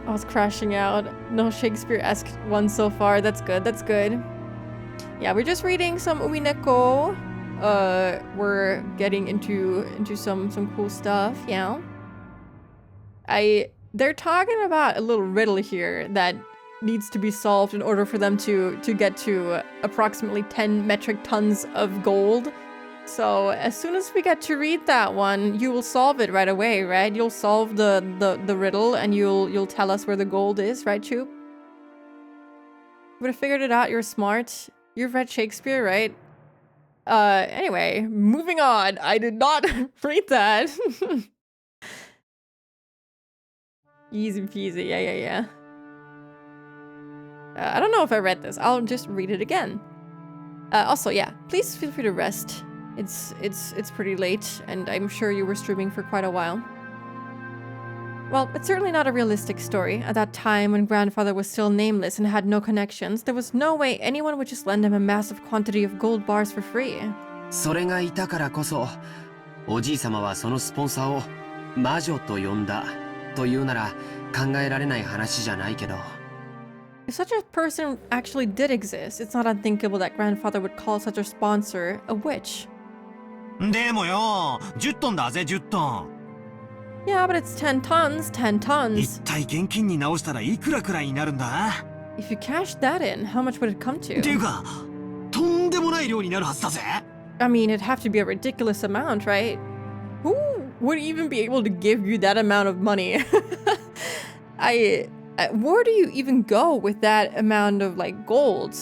I was crashing out. No Shakespeare-esque one so far. That's good. That's good. Yeah, we're just reading some Umineko. We're getting into some cool stuff. Yeah. They're talking about a little riddle here that needs to be solved in order for them to get to approximately 10 metric tons of gold. So as soon as we get to read that one, you will solve it right away, right? You'll solve the riddle and you'll tell us where the gold is, right, Choop? You would have figured it out. You're smart. You've read Shakespeare, right? Anyway, moving on. I did not read that. Easy peasy. Yeah. I don't know if I read this. I'll just read it again. Also, yeah, please feel free to rest. It's pretty late, and I'm sure you were streaming for quite a while. Well, it's certainly not a realistic story. At that time, when grandfather was still nameless and had no connections, there was no way anyone would just lend him a massive quantity of gold bars for free. それがいたからこそ、おじい様はそのスポンサーを魔女と呼んだというなら考えられない話じゃないけど。If such a person actually did exist, it's not unthinkable that grandfather would call such a sponsor a witch. でもよ、10トンだぜ、10トン。Yeah, but it's 10 tons, 10 tons. 一体現金に直したらいくらくらいになるんだ？ If you cashed that in, how much would it come to? っていうか、とんでもない量になるはずだぜ。I mean, it'd have to be a ridiculous amount, right? Who would even be able to give you that amount of money? Where do you even go with that amount of, like, gold?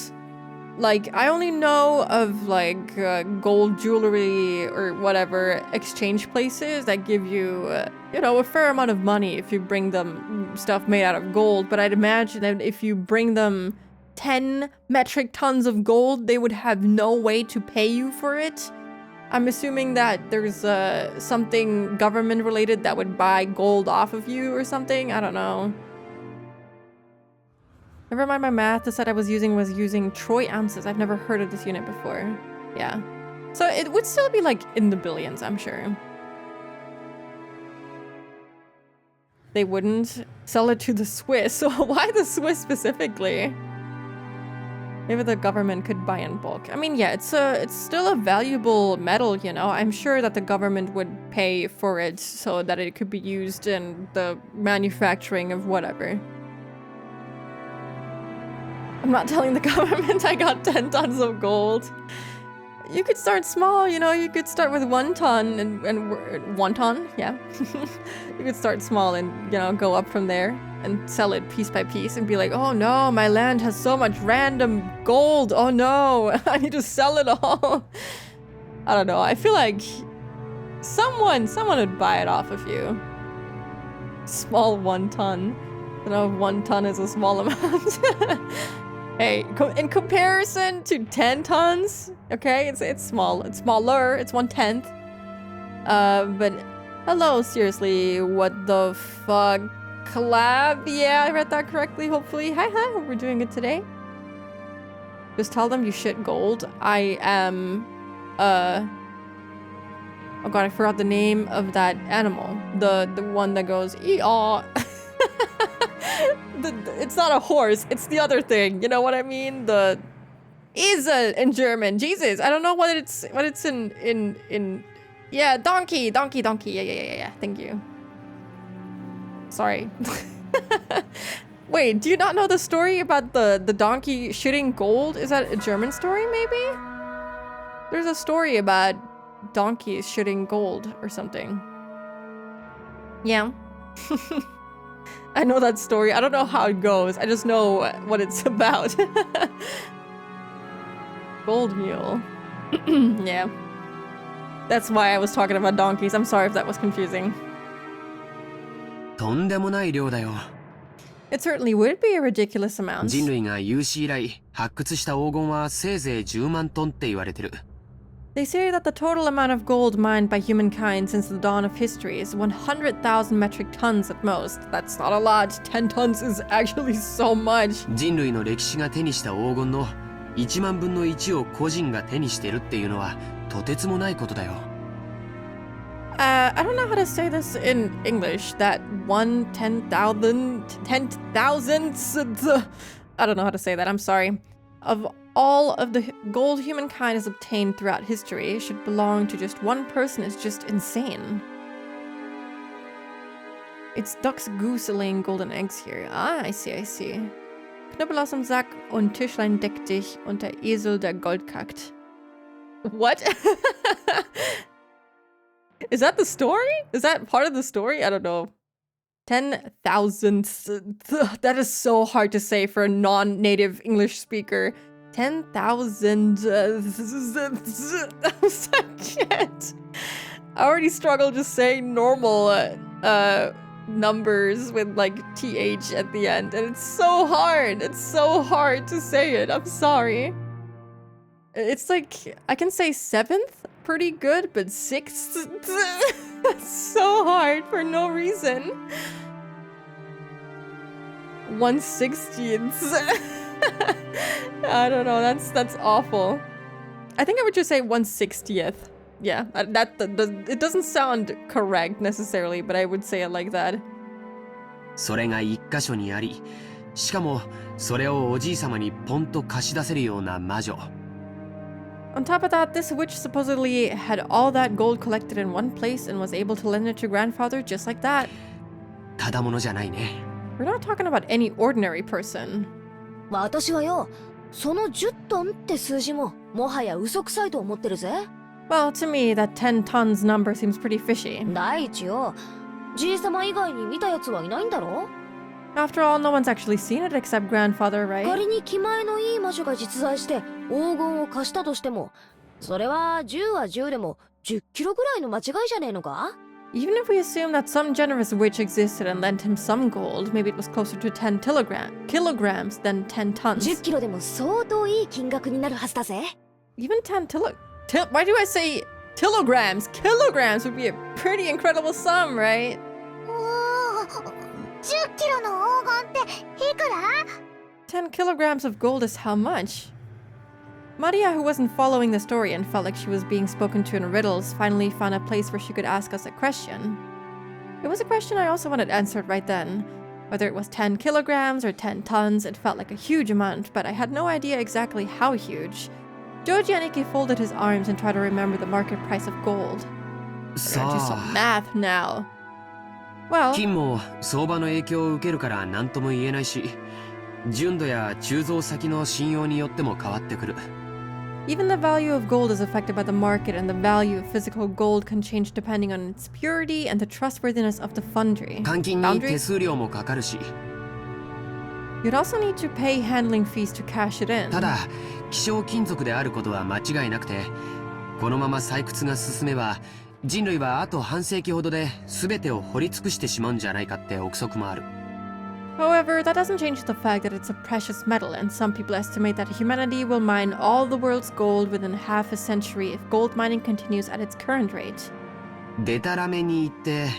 Like, I only know of, like, gold jewelry or whatever exchange places that give you, you know, a fair amount of money if you bring them stuff made out of gold. But I'd imagine that if you bring them 10 metric tons of gold, they would have no way to pay you for it. I'm assuming that there's something government related that would buy gold off of you or something. I don't know. Never mind my math. The set I was using troy ounces. I've never heard of this unit before. Yeah. So it would still be like in the billions, I'm sure. They wouldn't sell it to the Swiss. So why the Swiss specifically? Maybe the government could buy in bulk. I mean, yeah, it's still a valuable metal, you know. I'm sure that the government would pay for it so that it could be used in the manufacturing of whatever. I'm not telling the government I got 10 tons of gold. You could start small, you know, you could start with 1 ton and 1 ton, yeah. You could start small and, you know, go up from there and sell it piece by piece and be like, oh no, my land has so much random gold. Oh no, I need to sell it all. I don't know. I feel like someone would buy it off of you. Small 1 ton. know if 1 ton is a small amount. Hey, in comparison to 10 tons, okay, it's small. It's smaller. It's 1/10. But hello, seriously, what the fuck? Collab? Yeah, I read that correctly, hopefully. Hi, hope we're doing good today. Just tell them you shit gold. I am, oh god, I forgot the name of that animal. The one that goes, ee-aw. It's not a horse, it's the other thing. You know what I mean? The Esel in German. Jesus, I don't know what it's in yeah, donkey. Yeah. Thank you. Sorry. Wait, do you not know the story about the donkey shitting gold? Is that a German story, maybe? There's a story about donkeys shitting gold or something. Yeah. I know that story. I don't know how it goes. I just know what it's about. Gold mule. Yeah. That's why I was talking about donkeys. I'm sorry if that was confusing. とんでもない量だよ。 It certainly would be a ridiculous amount. 人類が有史以来発掘した黄金はせいぜい10万トンって言われてる。 They say that the total amount of gold mined by humankind since the dawn of history is 100,000 metric tons at most. That's not a lot. 10 tons is actually so much. 人類の歴史が手にした黄金の1万分の1を個人が手にしてるっていうのはとてつもないことだよ。I don't know how to say this in English. That 10,000th. I don't know how to say that. I'm sorry. Of all of the gold humankind has obtained throughout history should belong to just one person is just insane. It's ducks, goose laying golden eggs here. Ah, I see. Knüppel aus dem Sack und Tischlein deck dich und der Esel, der Gold kackt. What? Is that the story? Is that part of the story? I don't know. 10,000. That is so hard to say for a non-native English speaker. 10,000. Shit. I already struggle just saying normal numbers with like TH at the end. And it's so hard. It's so hard to say it. I'm sorry. It's like, I can say 7th pretty good, but 6th? That's so hard for no reason. 1/60th. I don't know, that's awful. I think I would just say 1/60th. Yeah, it doesn't sound correct necessarily, but I would say it like that. それが一箇所にあり、しかもそれをおじいさまにポンと貸し出せるような魔女。 On top of that, this witch supposedly had all that gold collected in one place and was able to lend it to grandfather just like that. ただものじゃないね。 We're not talking about any ordinary person. 私はよ、その10トンって数字ももはや嘘くさいと思ってるぜ。Well, to me, that 10 tons number seems pretty fishy. 第一よ、じいさま以外に見たやつはいないんだろ？ After all, no one's actually seen it except grandfather, right? 仮に気前のいい魔女が実在して黄金を貸したとしても、それは10は10でも10キロぐらいの間違いじゃねえのか？ Even if we assume that some generous witch existed and lent him some gold, maybe it was closer to 10 kilograms than 10 tons. 10キロでも相当いい金額になるはずだぜ。Even 10 why do I say kilograms? Kilograms would be a pretty incredible sum, right? 10キロの黄金っていくら？ 10 kilograms of gold is how much? Maria, who wasn't following the story and felt like she was being spoken to in riddles, finally found a place where she could ask us a question. It was a question I also wanted answered right then. Whether it was 10 kilograms or 10 tons, it felt like a huge amount, but I had no idea exactly how huge. Joji Aniki folded his arms and tried to remember the market price of gold. We're gonna do some math now. Well, 金も相場の影響を受けるから何とも言えないし、純度や鋳造先の信用によっても変わってくる。even the value of gold is affected by the market, and the value of physical gold can change depending on its purity and the trustworthiness of the foundry. 換金に手数料もかかるし。You'd also need to pay handling fees to cash it in. ただ、希少金属であることは間違いなくて、このまま採掘が進めば、人類はあと半世紀ほどで全てを掘り尽くしてしまうんじゃないかって憶測もある。However, that doesn't change the fact that it's a precious metal, and some people estimate that humanity will mine all the world's gold within half a century if gold mining continues at its current rate. でたらめに言って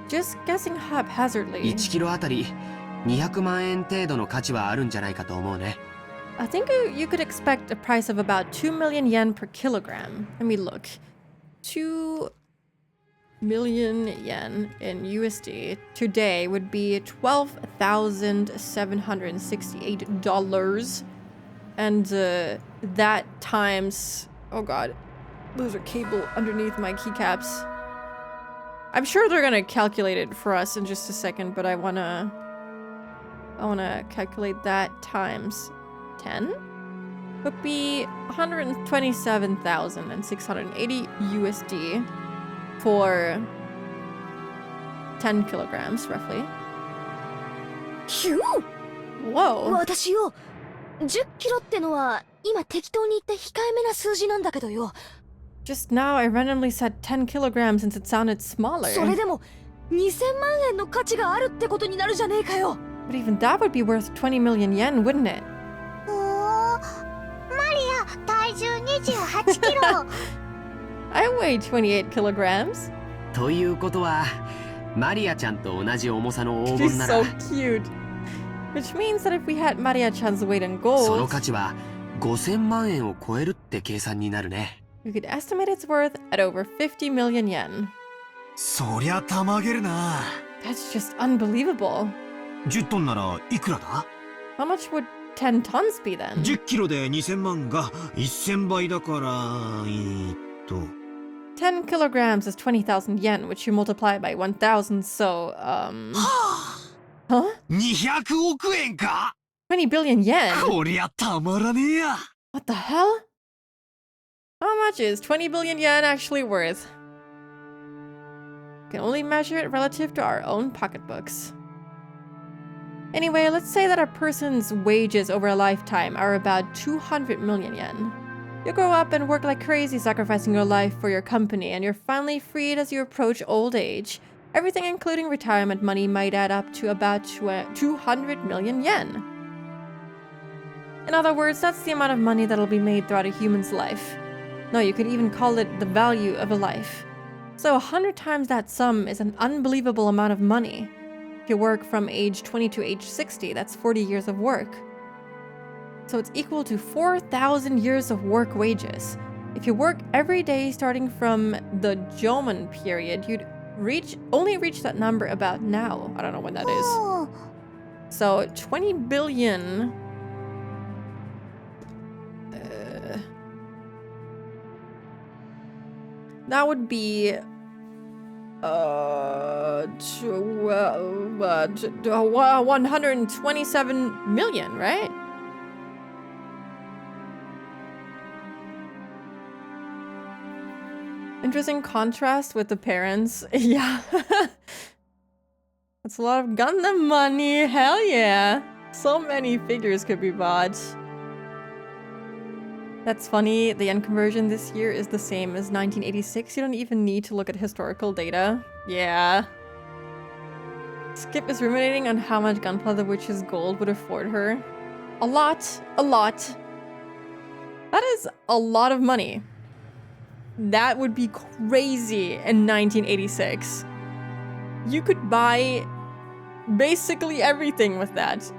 Just guessing haphazardly. 1キロあたり200万円程度の価値はあるんじゃないかと思うね。I think you could expect a price of about 2 million yen per kilogram. Let me look. 2 million yen in USD today would be $12,768. And that times... Oh god. There's a cable underneath my keycaps. I'm sure they're gonna calculate it for us in just a second, but I wanna calculate that times 10 would be 127,680 USD for 10 kilograms roughly. ひゅ Whoa. 私よ、10キロってのは今適当に言って控えめな数字なんだけどよ。Just now I randomly said 10 kilograms since it sounded smaller. それでも2000万円の価値があるってことになるじゃねえかよ。But even that would be worth 20 million yen, wouldn't it? マリア、体重28キロ。I weigh 28 kilograms. ということはマリアちゃんと同じ重さの黄 She's 金なら so cute. Which means that if we had Maria-chan's weight in その gold, 価値は5000万円を超えるって計算になるね。we could estimate its worth at over 50 million yen. そりゃたまげるな。 That's just unbelievable. 10トンならいくらだ？ How much would 10 tons be then? 10キロで2000万が1000倍だから10 kilograms is 20,000 yen, which you multiply by 1,000, so, Huh? 200億円か？ 20 billion yen? こりゃたまらねえや。 What the hell? How much is 20 billion yen actually worth? We can only measure it relative to our own pocketbooks. Anyway, let's say that a person's wages over a lifetime are about 200 million yen. You grow up and work like crazy, sacrificing your life for your company, and you're finally freed as you approach old age. Everything, including retirement money, might add up to about 200 million yen. In other words, that's the amount of money that'll be made throughout a human's life. No, you could even call it the value of a life. So 100 times that sum is an unbelievable amount of money. If you work from age 20 to age 60, that's 40 years of work. So it's equal to 4,000 years of work wages. If you work every day starting from the Jomon period, you'd only reach that number about now. I don't know when that is. So 20 billion... that would be 127 million, right? Interesting contrast with the parents. Yeah. That's a lot of Gundam money. Hell yeah. So many figures could be bought. That's funny. The yen conversion this year is the same as 1986. You don't even need to look at historical data. Yeah. Skip is ruminating on how much Gunpla the Witch's gold would afford her. A lot. A lot. That is a lot of money. That would be crazy in 1986. You could buy basically everything with that.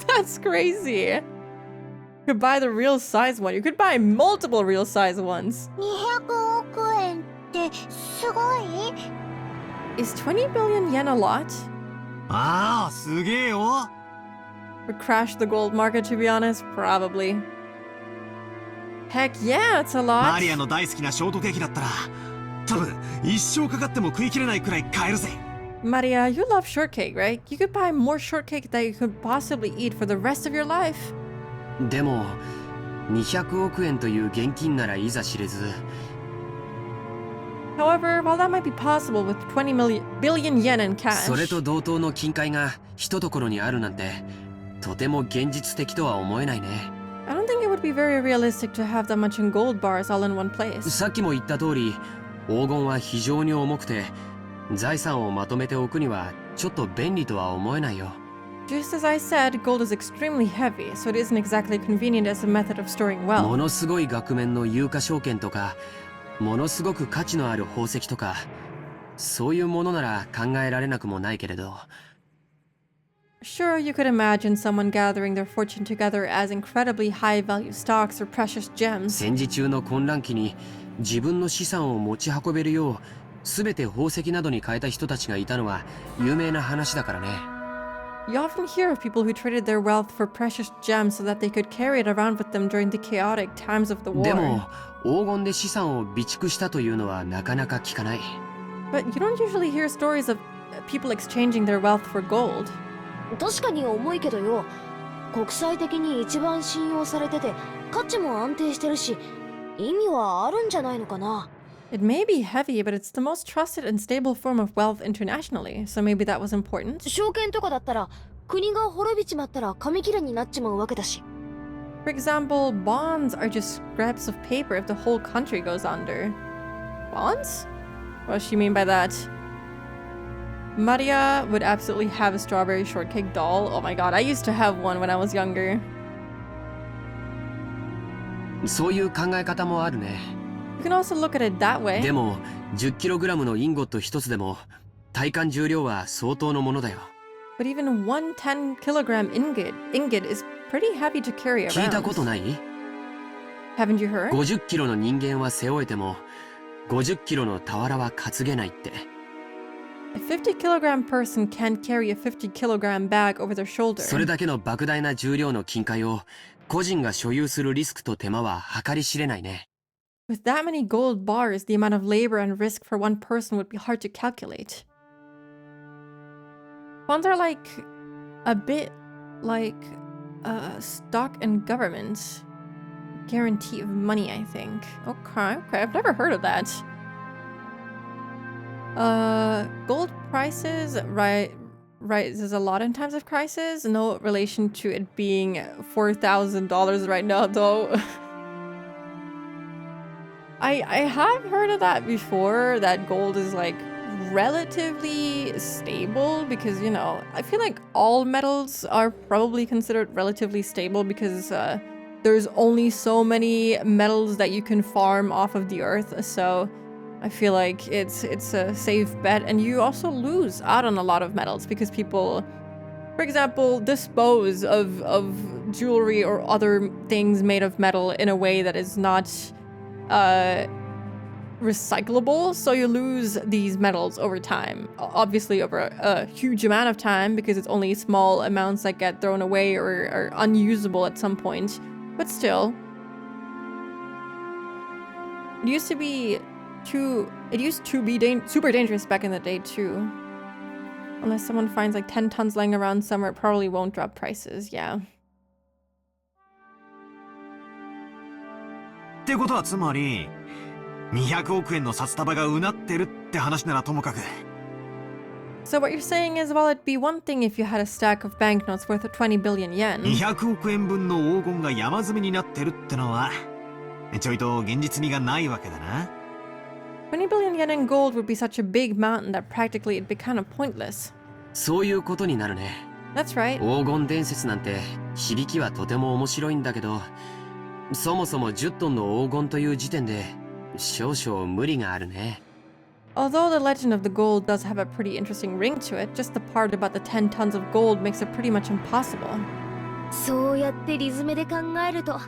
That's crazy. You could buy the real size one. You could buy multiple real size ones. 200億円ってすごい？ Is 20 billion yen a lot? ああ、すげえよ。 Would crash the gold market, to be honest? Probably. Heck yeah, it's a lot. マリアの大好きなショートケーキだったら、多分一生かかっても食い切れないくらい買えるぜ。 Maria, you love shortcake, right? You could buy more shortcake that you could possibly eat for the rest of your life. でも200億円という現金ならいざ知れず。 However, while that might be possible with 20 billion yen in cash, それと同等の金塊が一ところにあるなんてとても現実的とは思えないね。 I don't think it would be very realistic to have that much in gold bars all in one place. さっきも言った通り黄金は非常に重くて財産をまとめておくにはちょっと便利とは思えないよ。Just as I said, gold is extremely heavy, so it isn't exactly convenient as a method of storing も wealth. のすごい額面の有価証券とか、ものすごく価値のある宝石とか、そういうものなら考えられなくもないけれど。Sure, you could imagine someone gathering their fortune together as incredibly high-value stocks or precious gems. 戦時中の混乱期に自分の資産を持ち運べるよう、すべて宝石などに変えた人たちがいたのは有名な話だからね。You often hear of people who traded their wealth for precious gems so that they could carry it around with them during the chaotic times of the で war. も、黄金で資産を備蓄したというのはなかなか聞かない。But you don't usually hear stories of people exchanging their wealth for gold. 確かに重いけどよ、国際的に一番信用されてて価値も安定してるし、意味はあるんじゃないのかな。It may be heavy, but it's the most trusted and stable form of wealth internationally, so maybe that was important. 証券とかだったら国が滅びちまったら紙切れになっちまうわけだし。For example, bonds are just scraps of paper if the whole country goes under. Bonds? What does she mean by that? Maria would absolutely have a strawberry shortcake doll. Oh my god, I used to have one when I was younger. そういう考え方もあるね。You can also look at it that way. でも、10kg のインゴット一つでも体感重量は相当のものだよ。But even one 10-kilogram ingot is pretty heavy to carry 聞いた around. ことない？ Haven't you heard? 50kg の人間は背負えても 50kg の俵は担げないって。A 50-kilogram person can't carry a 50-kilogram bag over their shoulder. それだけの莫大な重量の金塊を個人が所有するリスクと手間は計り知れないね。With that many gold bars, the amount of labor and risk for one person would be hard to calculate. Bonds are like a bit like stock and government. Guarantee of money, I think. Okay, I've never heard of that. Gold prices rises a lot in times of crisis. No relation to it being $4,000 right now, though. I have heard of that before, that gold is like relatively stable because, you know, I feel like all metals are probably considered relatively stable because there's only so many metals that you can farm off of the earth. So I feel like it's a safe bet, and you also lose out on a lot of metals because people, for example, dispose of jewelry or other things made of metal in a way that is not recyclable, so you lose these metals over time. Obviously over a huge amount of time because it's only small amounts that get thrown away or are unusable at some point. But still, it used to be super dangerous back in the day too. Unless someone finds like 10 tons lying around somewhere, it probably won't drop prices, yeah. ってことはつまり200億円の札束がうなってるって話ならともかく。 So what you're saying is, while it'd be one thing if you had a stack of banknotes worth 20 billion yen, 200億円分の黄金が山積みになってるってのはちょいと現実味がないわけだな。 20 billion yen in gold would be such a big mountain that practically it'd be kind of pointless. そういうことになるね。 That's right. 黄金伝説なんて響きはとても面白いんだけど、そもそも10トンの黄金という時点で少々無理があるね。 Although the legend of the gold does have a pretty interesting ring to it, just the part about the 10 tons of gold makes it pretty much impossible. そうやってリズムで考えると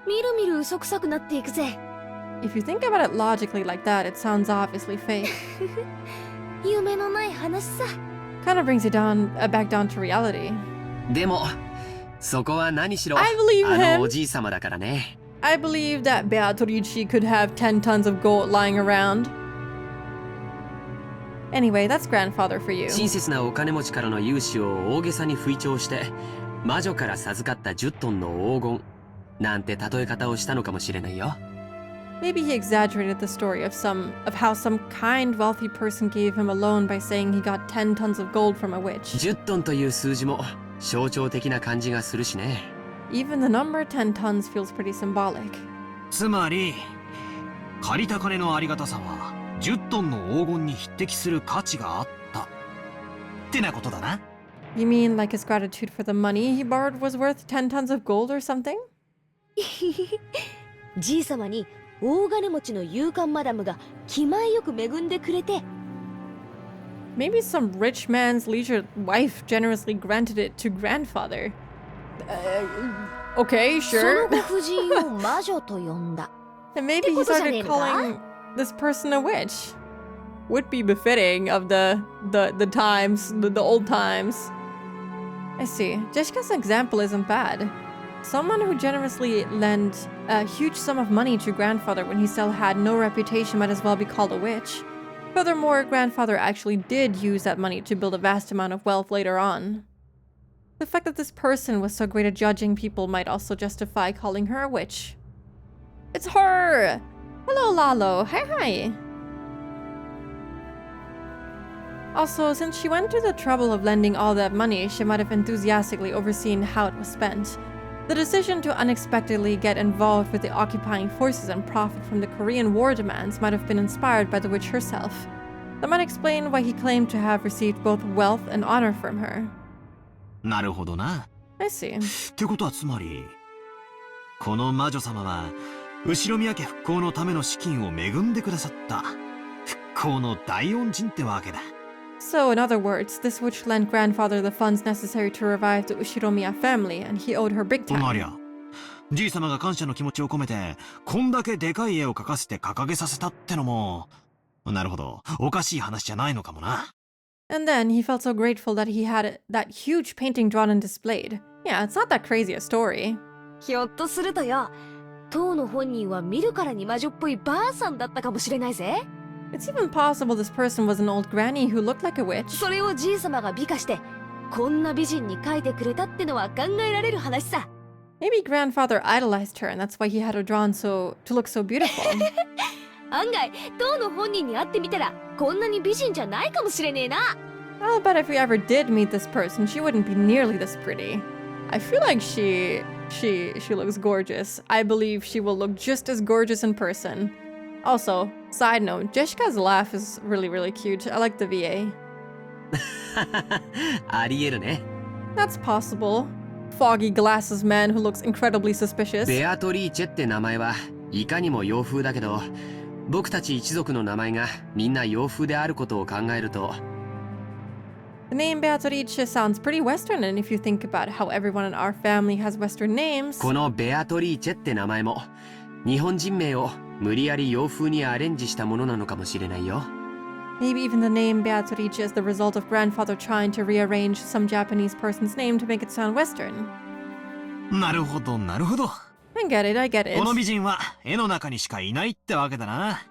みるみる嘘くさくなっていくぜ。 If you think about it logically like that, it sounds obviously fake. 夢のない話さ。 Kind of brings you back down to reality. でもそこは何しろ I believe あの him. おじいさまだからね。 I believe that Beatrice could have 10 tons of gold lying around. Anyway, that's grandfather for you. 親切なお金持ちからの融資を大げさに吹聴して魔女から授かった10トンの黄金なんて例え方をしたのかもしれないよ。 Maybe he exaggerated the story of how some kind wealthy person gave him a loan by saying he got 10 tons of gold from a witch. 10トンという数字も象徴的な感じがするしね。 Even the number 10 tons feels pretty symbolic. つまり借りた金のありがたさは10トンの黄金に匹敵する価値があったってなことだな。 You mean like his gratitude for the money he borrowed was worth 10 tons of gold or something? じいさまに大金持ちの勇敢マダムが気前よく恵んでくれて、 Maybe some rich man's leisure wife generously granted it to grandfather. Okay, そ sure. のご婦人を魔女と呼んだ。 And maybe he started calling this person a witch. Would be befitting of the times, the old times. I see. Jessica's example isn't bad. Someone who generously lent a huge sum of money to grandfather when he still had no reputation might as well be called a witch. Furthermore, grandfather actually did use that money to build a vast amount of wealth later on. The fact that this person was so great at judging people might also justify calling her a witch. It's her! Hello, Lalo. Hi. Also, since she went to the trouble of lending all that money, she might have enthusiastically overseen how it was spent. The decision to unexpectedly get involved with the occupying forces and profit from the Korean War demands might have been inspired by the witch herself. That might explain why he claimed to have received both wealth and honor from her. なるほどな。 I see. ってことはつまり、この魔女様は後宮家復興のための資金を恵んでくださった復興の大恩人ってわけだ。 So, in other words, this witch lent grandfather the funds necessary to revive the Ushiromiya family, and he owed her big なり time. ゃ、じい様が感謝の気持ちを込めて、こんだけでかい絵を描かせて掲げさせたってのも、なるほど、おかしい話じゃないのかもな。 And then he felt so grateful that he had that huge painting drawn and displayed. Yeah, it's not that crazy a story. ひょっとするとよ、当の本人は見るからに魔女っぽいばあさんだったかもしれないぜ。 It's even possible this person was an old granny who looked like a witch. それをじいさまが美化して、こんな美人に描いてくれたってのは考えられる話さ。 Maybe grandfather idolized her and that's why he had her drawn to look so beautiful. 案外、当の本人に会ってみたら、こんなに美人じゃないかもしれねえな。 I'll bet if we ever did meet this person, she wouldn't be nearly this pretty. I feel like she looks gorgeous. I believe she will look just as gorgeous in person. Also, side note, Jessica's laugh is really, really cute. I like the VA. ありえるね。 That's possible. Foggy glasses man who looks incredibly suspicious. ベアトリーチェって名前はいかにも洋風だけど、僕たち一族の名前がみんな洋風であることを考えると、 The name Beatrice sounds pretty Western, and if you think about how everyone in our family has Western names... このベアトリーチェって名前も日本人名を無理やり洋風にアレンジしたものなのかもしれないよ。 Maybe even the name Beatrice is the result of grandfather trying to rearrange some Japanese person's name to make it sound Western. なるほど、なるほど。 I get it, I get it. この美人は絵の中にしかいないってわけだな。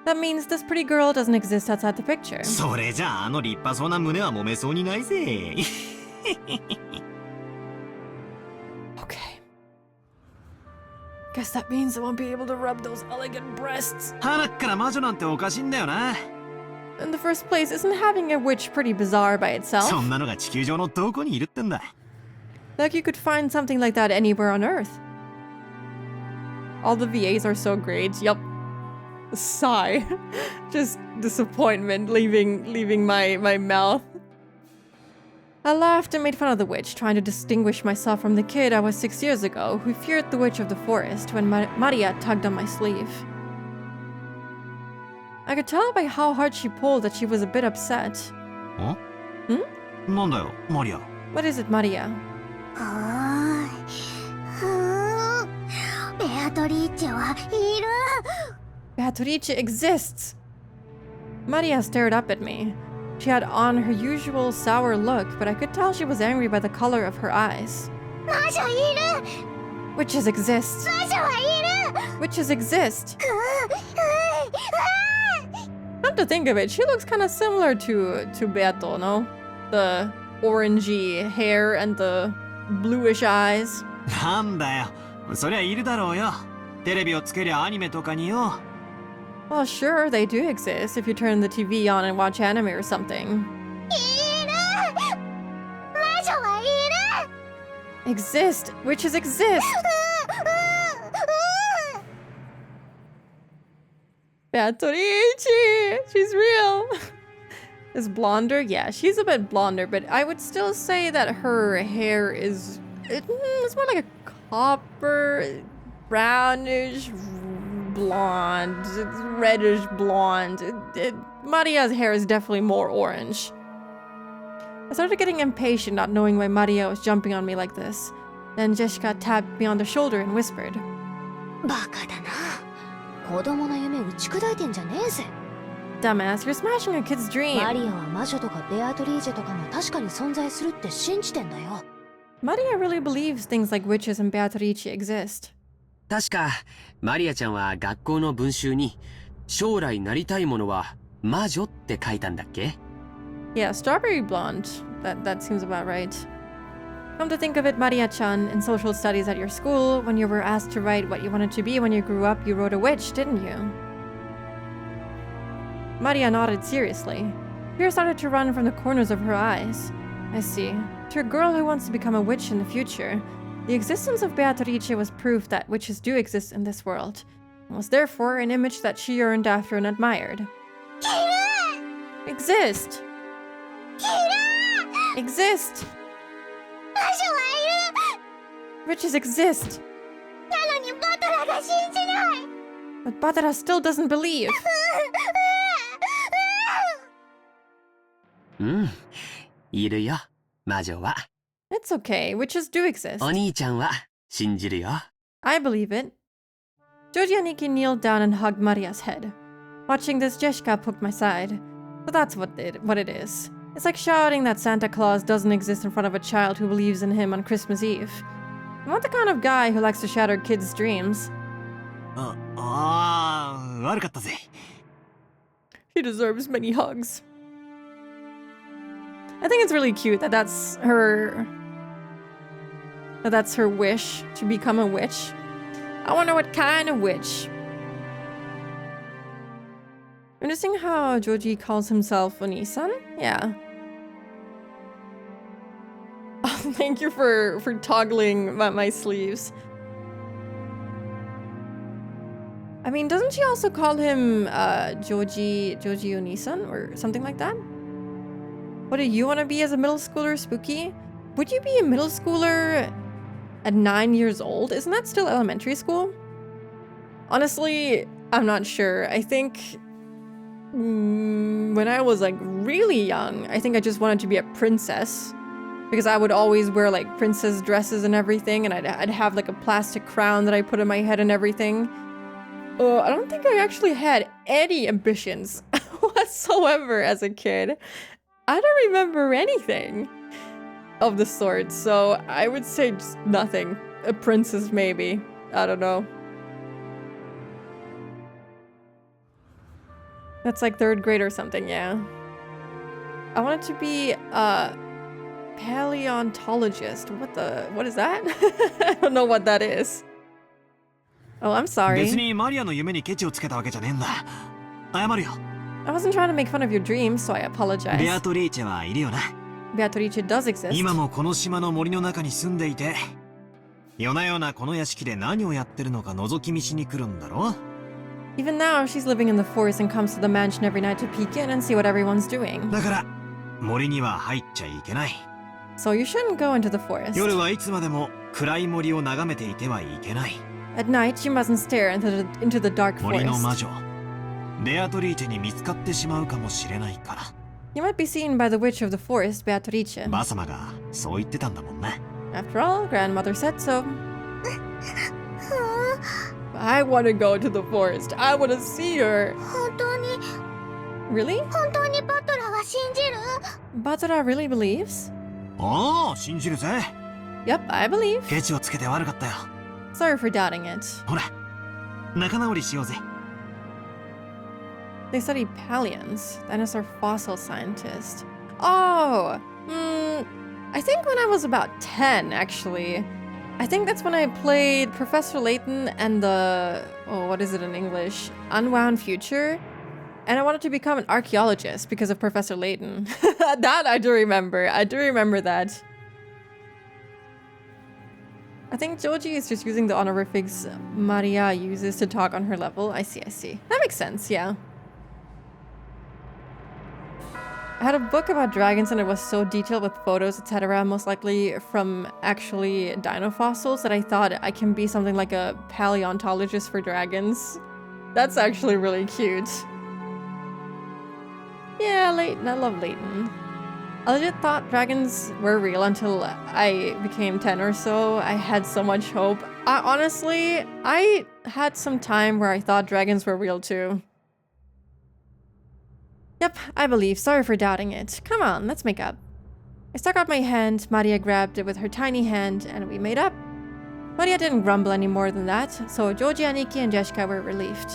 That means this pretty girl doesn't exist outside the picture. それじゃあ、あの立派そうな胸は揉めそうにないぜ。 Okay. Guess that means I won't be able to rub those elegant breasts. 鼻っから魔女なんておかしいんだよな。 In the first place, isn't having a witch pretty bizarre by そ itself? んなのが地球上のどこにいるってんだ。 Like you could find something like that anywhere on Earth. All the VAs are so great. Yup. Sigh. Just disappointment leaving my mouth. I laughed and made fun of the witch, trying to distinguish myself from the kid I was 6 years ago who feared the witch of the forest when Maria tugged on my sleeve. I could tell by how hard she pulled that she was a bit upset. なんだよ、マリア。 What is it, Maria? ベアトリーチェはいる。 Beatrice exists! Maria stared up at me. She had on her usual sour look, but I could tell she was angry by the color of her eyes. 魔女いる。 Witches exist! 魔女はいる。 Witches exist! Come to think of it, she looks kind of similar to Beato, no? The orangey hair and the bluish eyes. なんだよ、そりゃいるだろうよ。テレビをつけりゃアニメとかによ。 Well, sure, they do exist if you turn the TV on and watch anime or something. いる。魔女はいる。 Exist! Witches exist! Beatrice! She's real! Is blonder? Yeah, she's a bit blonder, but I would still say that her hair is... It's more like a copper, brownish blonde, reddish blonde. Maria's hair is definitely more orange. I started getting impatient, not knowing why Maria was jumping on me like this. Then Jessica tapped me on the shoulder and whispered. バカだな。子供の夢打ち砕いてんじゃねえぜ。 Dumbass, you're smashing a kid's dream. マリアは魔女とかベアトリーチェとかが確かに存在するって信じてんだよ。Maria really believes things like witches and Beatrice exist. 確かマリアちゃんは学校の文集に将来なりたいものは魔女って書いたんだっけ？ Yeah, strawberry blonde. That seems about right. Come to think of it, Maria-chan, in social studies at your school, when you were asked to write what you wanted to be when you grew up, you wrote a witch, didn't you? Maria nodded seriously. Tears started to run from the corners of her eyes. I see. To a girl who wants to become a witch in the future, the existence of Beatrice was proof that witches do exist in this world, and was therefore an image that she yearned after and admired. Exist! Exist! Witches exist! But Badara still doesn't believe. いるよ、魔女は。 It's okay, witches do exist. お兄ちゃんは信じるよ。 I believe it. Joji and Nikki kneeled down and hugged Maria's head. Watching this, Jessica poked my side. So that's what it is. It's like shouting that Santa Claus doesn't exist in front of a child who believes in him on Christmas Eve. I'm not the kind of guy who likes to shatter kids' dreams. He deserves many hugs. I think it's really cute that that's her wish, to become a witch. I wonder what kind of witch. Noticing how Joji calls himself Onisan? Yeah. Oh, thank you for toggling my sleeves. I mean, doesn't she also call him Joji Onisan or something like that? What do you want to be as a middle schooler, Spooky? Would you be a middle schooler at 9 years old? Isn't that still elementary school? Honestly, I'm not sure. I think when I was like really young, I think I just wanted to be a princess. Because I would always wear like princess dresses and everything, and I'd have like a plastic crown that I put in my head and everything. I don't think I actually had any ambitions whatsoever as a kid. I don't remember anything of the sort, so I would say just nothing. A princess, maybe. I don't know. That's like 3rd grade or something, yeah. I wanted to be a paleontologist. What is that? I don't know what that is. Oh, I'm sorry. I wasn't trying to make fun of your dreams, so I apologize. Beatrice does exist. Even now, she's living in the forest and comes to the mansion every night to peek in and see what everyone's doing. So you shouldn't go into the forest. At night, you mustn't stare into the dark forest. You might be seen by the witch of the forest, Beatrice. After all, grandmother said so. I want to go to the forest. I want to see her. Really? Badara really believes? Yep, I believe. Sorry for doubting it. They study Palians, dinosaur fossil scientist. Oh! I think when I was about 10, actually. I think that's when I played Professor Layton and the... Oh, what is it in English? Unwound Future? And I wanted to become an archaeologist because of Professor Layton. That I do remember. I do remember that. I think Joji is just using the honorifics Maria uses to talk on her level. I see, I see. That makes sense, yeah. I had a book about dragons and it was so detailed with photos, etc., most likely from actually dino fossils, that I thought I can be something like a paleontologist for dragons. That's actually really cute. Yeah, Leighton. I love Leighton. I legit thought dragons were real until I became 10 or so. I had so much hope. Honestly, I had some time where I thought dragons were real too. Yep, I believe. Sorry for doubting it. Come on, let's make up. I stuck out my hand, Maria grabbed it with her tiny hand, and we made up. Maria didn't grumble any more than that, so Joji, Aniki, and Jessica were relieved.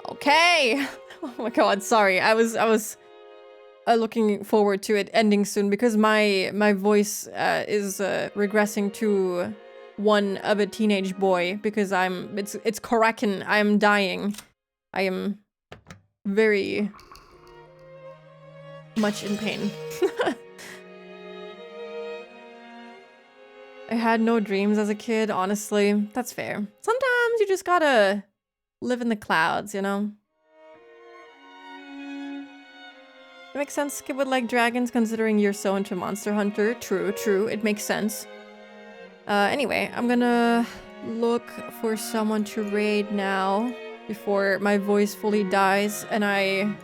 Okay! Oh my god, sorry. I was looking forward to it ending soon because my voice is regressing to one of a teenage boy because it's Korakin. I am dying. I am very much in pain. I had no dreams as a kid, honestly. That's fair. Sometimes you just gotta live in the clouds, you know? It makes sense Skip would like dragons considering you're so into Monster Hunter. True, true. It makes sense. Anyway, I'm gonna look for someone to raid now before my voice fully dies and I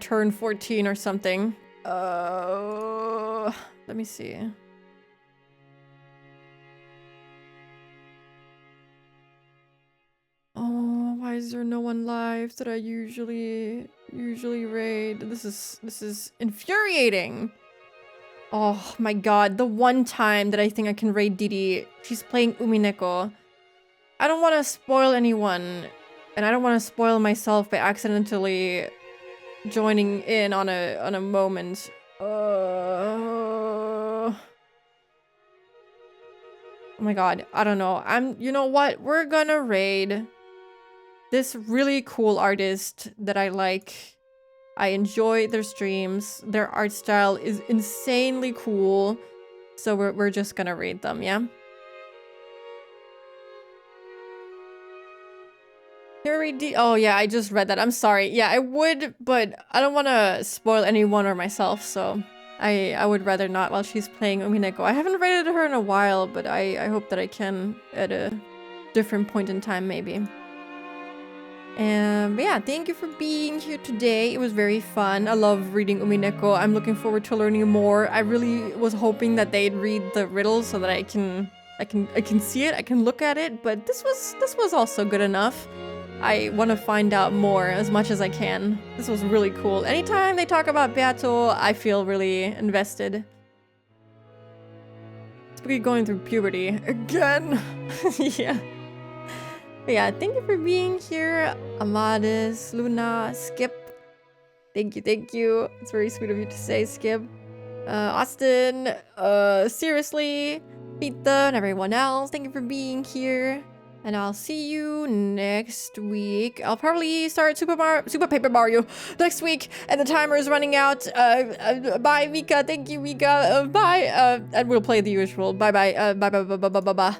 turn 14 or something. Let me see. Oh, why is there no one live that I usually raid? This is infuriating. Oh my god, the one time that I think I can raid Didi, she's playing Umineko. I don't want to spoil anyone, and I don't want to spoil myself by accidentally joining in on a moment. Oh my god, I don't know. You know what? We're gonna raid this really cool artist that I like. I enjoy their streams. Their art style is insanely cool. So we're just gonna raid them, yeah? Oh yeah, I just read that. I'm sorry. Yeah, I would, but I don't want to spoil anyone or myself, so I would rather not while she's playing Umineko. I haven't raided her in a while, but I hope that I can at a different point in time, maybe. But yeah, thank you for being here today. It was very fun. I love reading Umineko. I'm looking forward to learning more. I really was hoping that they'd read the riddle so that I can see it, I can look at it, but this was also good enough. I want to find out more as much as I can. This was really cool. Anytime they talk about Beato, I feel really invested. Spooky going through puberty again. Yeah. But yeah, thank you for being here. Amadis, Luna, Skip. Thank you. It's very sweet of you to say, Skip. Austin, seriously, Pita, and everyone else, thank you for being here. And I'll see you next week. I'll probably start Super Paper Mario next week, and the timer is running out. Bye, Mika. Thank you, Mika. Bye. And we'll play the usual. Bye. Bye.